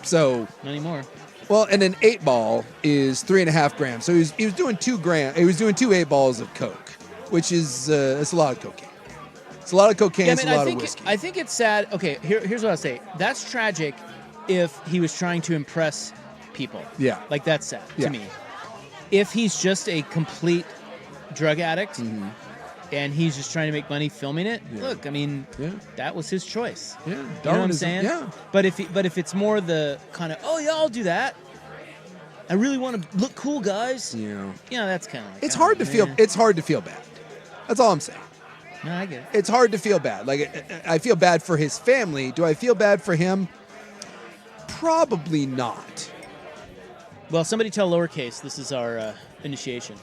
So not anymore. Well, and an 8-ball is 3.5 grams. So he was doing 2 grams. He was doing 2 8-balls of coke, which is it's a lot of cocaine. It's a lot of cocaine. It's a lot of whiskey. I think it's sad. Okay, here's what I'll say. That's tragic if he was trying to impress people. Yeah. Like, that's sad Yeah. to me. If he's just a complete drug addict and he's just trying to make money filming it, look, I mean, that was his choice. Yeah. You know what I'm saying? Yeah. But if it's more the kind of, oh, yeah, I'll do that. I really want to look cool, guys. Yeah. You know, that's kind of like, It's hard to feel. It's hard to feel bad. That's all I'm saying. No, I get it. It's hard to feel bad. Like, I feel bad for his family. Do I feel bad for him? Probably not. Well, somebody tell lowercase this is our initiation.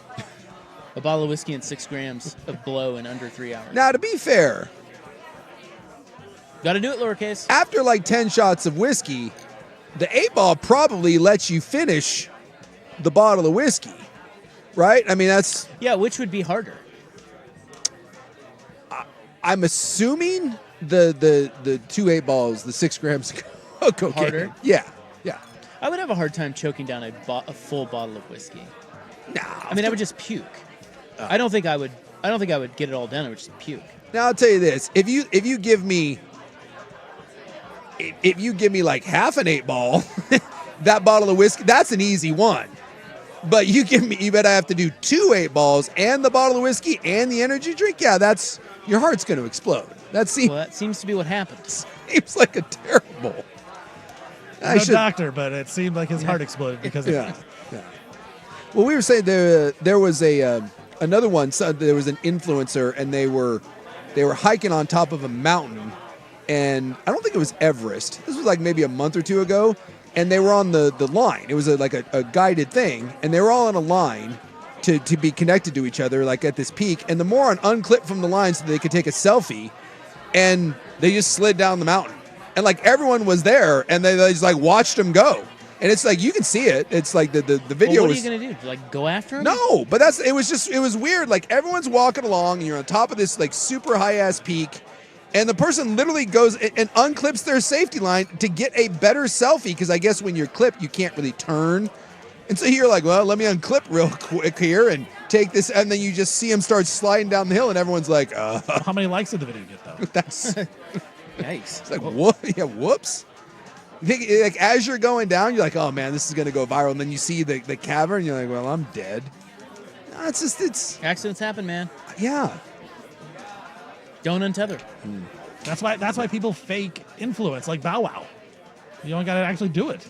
A bottle of whiskey and 6 grams of blow in under 3 hours. Now, to be fair, got to do it lowercase. After like 10 shots of whiskey, the 8-ball probably lets you finish the bottle of whiskey, right? I mean, that's... Yeah, which would be harder? I'm assuming the 2 8-balls, the 6 grams of cocaine. Harder? Yeah. I would have a hard time choking down a full bottle of whiskey. Nah. I mean, I would just puke. I don't think I would get it all down. I would just puke. Now, I'll tell you this. If you give me like half an 8-ball, that bottle of whiskey, that's an easy one. But you bet I have to do 2 8-balls and the bottle of whiskey and the energy drink. Yeah, your heart's going to explode. That seems to be what happens. Seems like a terrible. I no should. doctor, but it seemed like his heart exploded because of Yeah. Well, we were saying there was another one. So there was an influencer, and they were hiking on top of a mountain, and I don't think it was Everest. This was like maybe a month or two ago, and they were on the line. It was like a guided thing, and they were all on a line to be connected to each other, like at this peak. And the moron unclipped from the line so they could take a selfie, and they just slid down the mountain, and like everyone was there, and they just like watched him go. And it's like you can see it. It's like the video. Well, what was, are you gonna do? Like go after him? No, but it was weird. Like everyone's walking along, and you're on top of this like super high ass peak, and the person literally goes and unclips their safety line to get a better selfie. Because I guess when you're clipped, you can't really turn, and so you're like, well, let me unclip real quick here and take this, and then you just see him start sliding down the hill, and everyone's like, How many likes did the video get though? That's yikes. It's like whoops. You think, like as you're going down, you're like, oh man, this is gonna go viral, and then you see the cavern, and you're like, well, I'm dead. No, it's accidents happen, man. Yeah. Don't untether. That's why people fake influence like Bow Wow. You don't got to actually do it.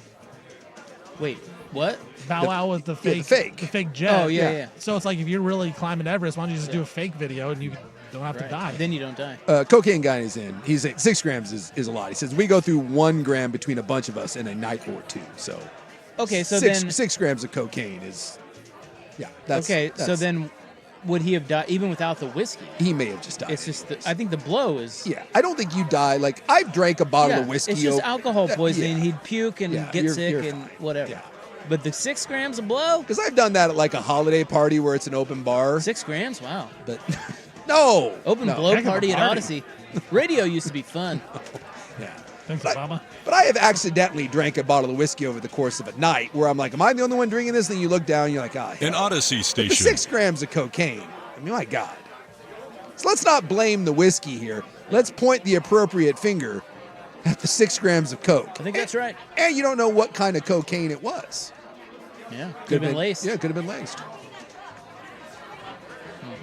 Wait, what? Bow Wow was the fake, the fake jet. Oh, yeah. So it's like if you're really climbing Everest, why don't you just do a fake video and you don't have to die? Then you don't die. Cocaine guy is in. He's saying 6 grams is a lot. He says we go through 1 gram between a bunch of us in a night or two. So okay, so 6 grams of cocaine is so then would he have died even without the whiskey? He may have just died. It's just I think the blow is I don't think you die. Like I've drank a bottle of whiskey. It's just alcohol poisoning. He'd puke and get you're sick and fine. whatever. Yeah. But the 6 grams of blow? Because I've done that at like a holiday party where it's an open bar. 6 grams? Wow. But no. Open No. blow Heck of a party at party. Odyssey. Radio used to be fun. Yeah. Thanks, Obama. But I have accidentally drank a bottle of whiskey over the course of a night where I'm like, am I the only one drinking this? Then you look down and you're like, An Odyssey the station. 6 grams of cocaine. I mean, my God. So let's not blame the whiskey here. Let's point the appropriate finger at the 6 grams of coke. I think that's right. And you don't know what kind of cocaine it was. Yeah. Could have been laced. Yeah, could have been laced.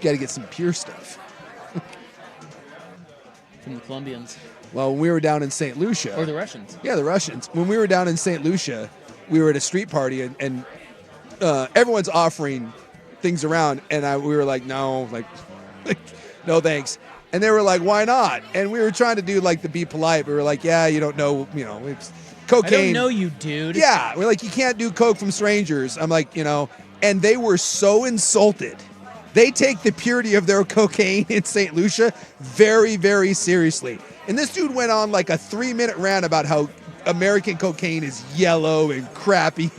Got to get some pure stuff. From the Colombians. Well, when we were down in St. Lucia. Or the Russians. Yeah, the Russians. When we were down in St. Lucia, we were at a street party, and everyone's offering things around, and we were like, no, no thanks. And they were like, why not? And we were trying to do like the be polite. We were like, yeah, you don't know, it's cocaine. I don't know you, dude. Yeah, we're like, you can't do coke from strangers. I'm like, and they were so insulted. They take the purity of their cocaine in St. Lucia very, very seriously. And this dude went on like a 3-minute rant about how American cocaine is yellow and crappy.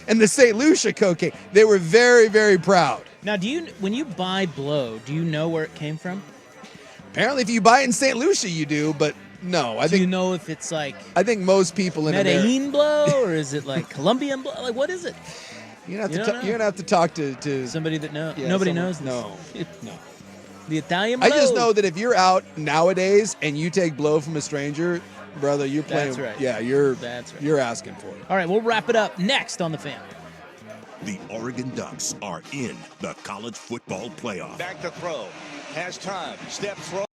And the St. Lucia cocaine, they were very, very proud. Now, when you buy blow, do you know where it came from? Apparently, if you buy it in St. Lucia, you do, but no. Do you know if it's like I think most people in Medellin blow, or is it like Colombian blow? Like, what is it? You're gonna have to talk to somebody that knows. Yeah, Nobody someone- knows this. No. The Italian blow. I just know that if you're out nowadays and you take blow from a stranger, brother, you're playing. That's right. Yeah, That's right. you're asking for it. All right, we'll wrap it up next on the Fan. The Oregon Ducks are in the college football playoff. Back to throw. Has time. Step throw.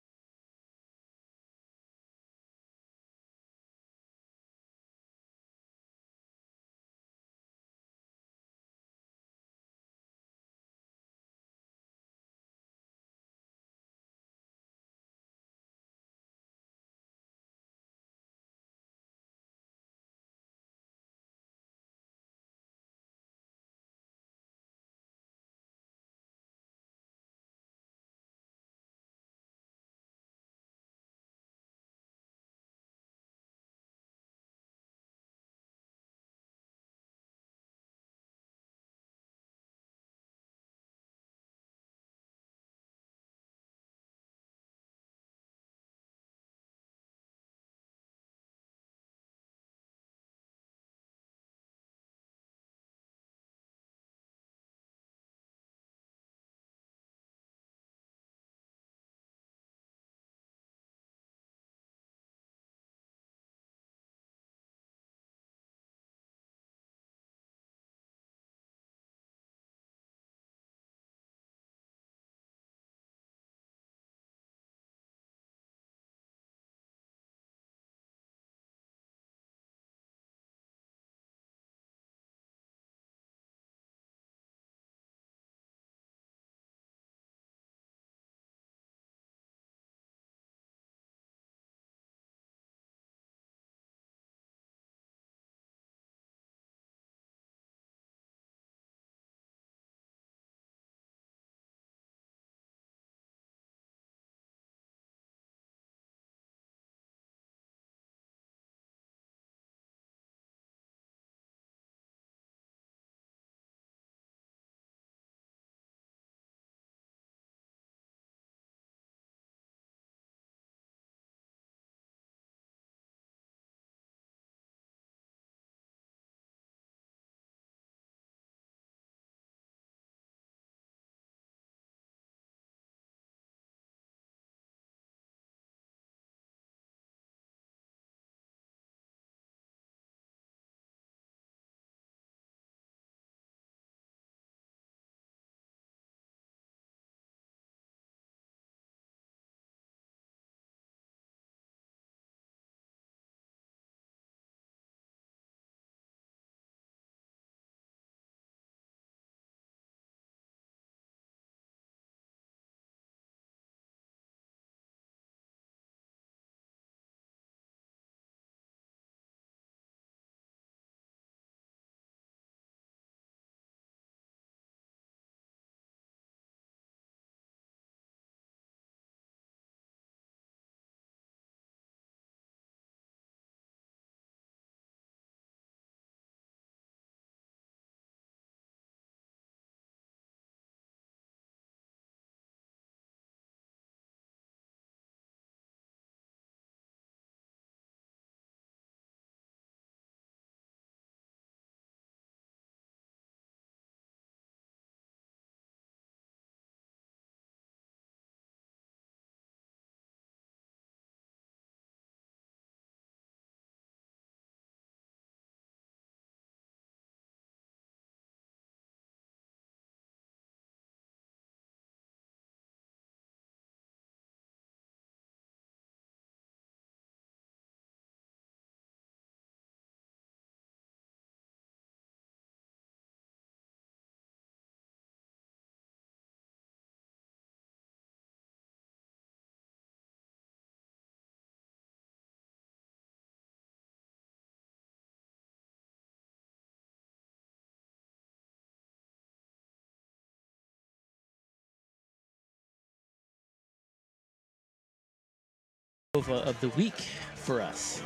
of the week for us.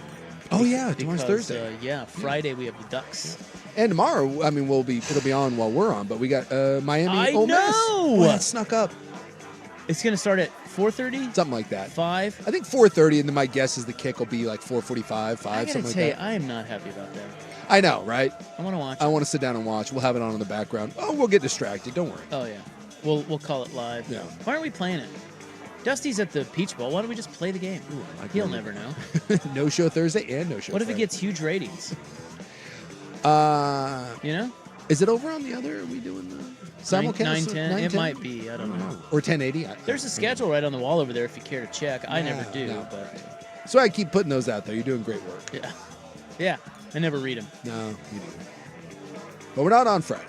Oh yeah, tomorrow's Because, Thursday. Friday we have the Ducks. And tomorrow, I mean, it'll be on while we're on, but we got Miami. I Ole Miss. know! Boy, that snuck up. It's going to start at 4:30? Something like that. 5? I think 4:30, and then my guess is the kick will be like 4:45, 5, I gotta something tell like you, that. I am not happy about that. I know, right? I want to watch. I want to sit down and watch. We'll have it on in the background. Oh, we'll get distracted. Don't worry. Oh yeah, we'll call it live. Yeah. Why aren't we playing it? Dusty's at the Peach Bowl. Why don't we just play the game? He'll never know. No show Thursday and no show. What if it Friday. gets huge ratings? You know? Is it over on the other? Are we doing the simulcast? 910? It might be. I don't know. Or 1080. There's a schedule right on the wall over there if you care to check. I never do, no. but So I keep putting those out there. You're doing great work. yeah, yeah. I never read them. No, you do. But we're not on Friday.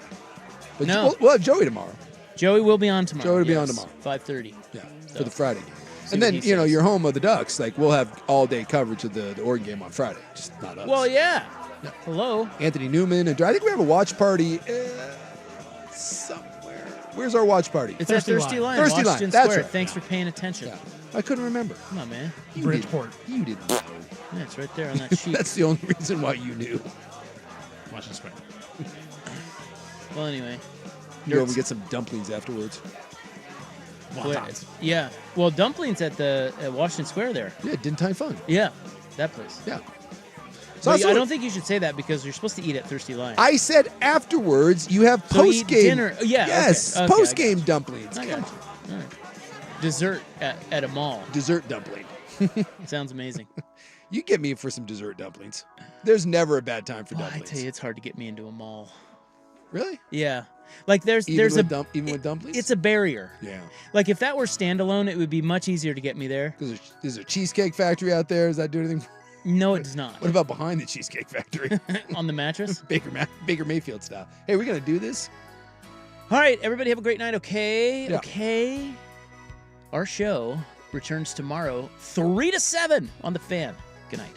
But No. we'll have Joey tomorrow. Joey will be on tomorrow. Joey will be on yes, tomorrow. 5:30. Yeah, So, for the Friday game. see And what then, he you know, says. you're home of the Ducks. Like, we'll have all-day coverage of the Oregon game on Friday. Just not us. Well, yeah. Hello. Anthony Newman. And I think we have a watch party somewhere. Where's our watch party? It's at Thirsty Line. Thirsty Line. Washington That's Square. right. Thanks for paying attention. I couldn't remember. Come on, man. Bridgeport. You didn't. Yeah, it's right there on that sheet. That's the only reason why you knew. Watch this way. Well, anyway. You go over and get some dumplings afterwards. Wontons. Yeah. Well, dumplings at Washington Square there. Yeah, Din Tai Fung. Yeah, that place. Yeah. So also- I don't think you should say that because you're supposed to eat at Thirsty Line. I said afterwards you have So eat post game dinner. Yeah. Yes, okay, I post game got dumplings. you. I Come got you. All right. Dessert at a mall. Dessert dumpling. Sounds amazing. You get me for some dessert dumplings. There's never a bad time for Well, I dumplings. tell you, it's hard to get me into a mall. Really? Yeah. Like there's Even a with even with dumplings? It's a barrier. Yeah. Like if that were standalone, it would be much easier to get me there. Is there a cheesecake factory out there? Does that do anything? No, it does not. What about behind the cheesecake factory? On the mattress? Baker Mayfield style. Hey, we're gonna do this. All right, everybody have a great night. Okay. Yeah. Okay. Our show returns tomorrow, 3 to 7 on the Fan. Good night.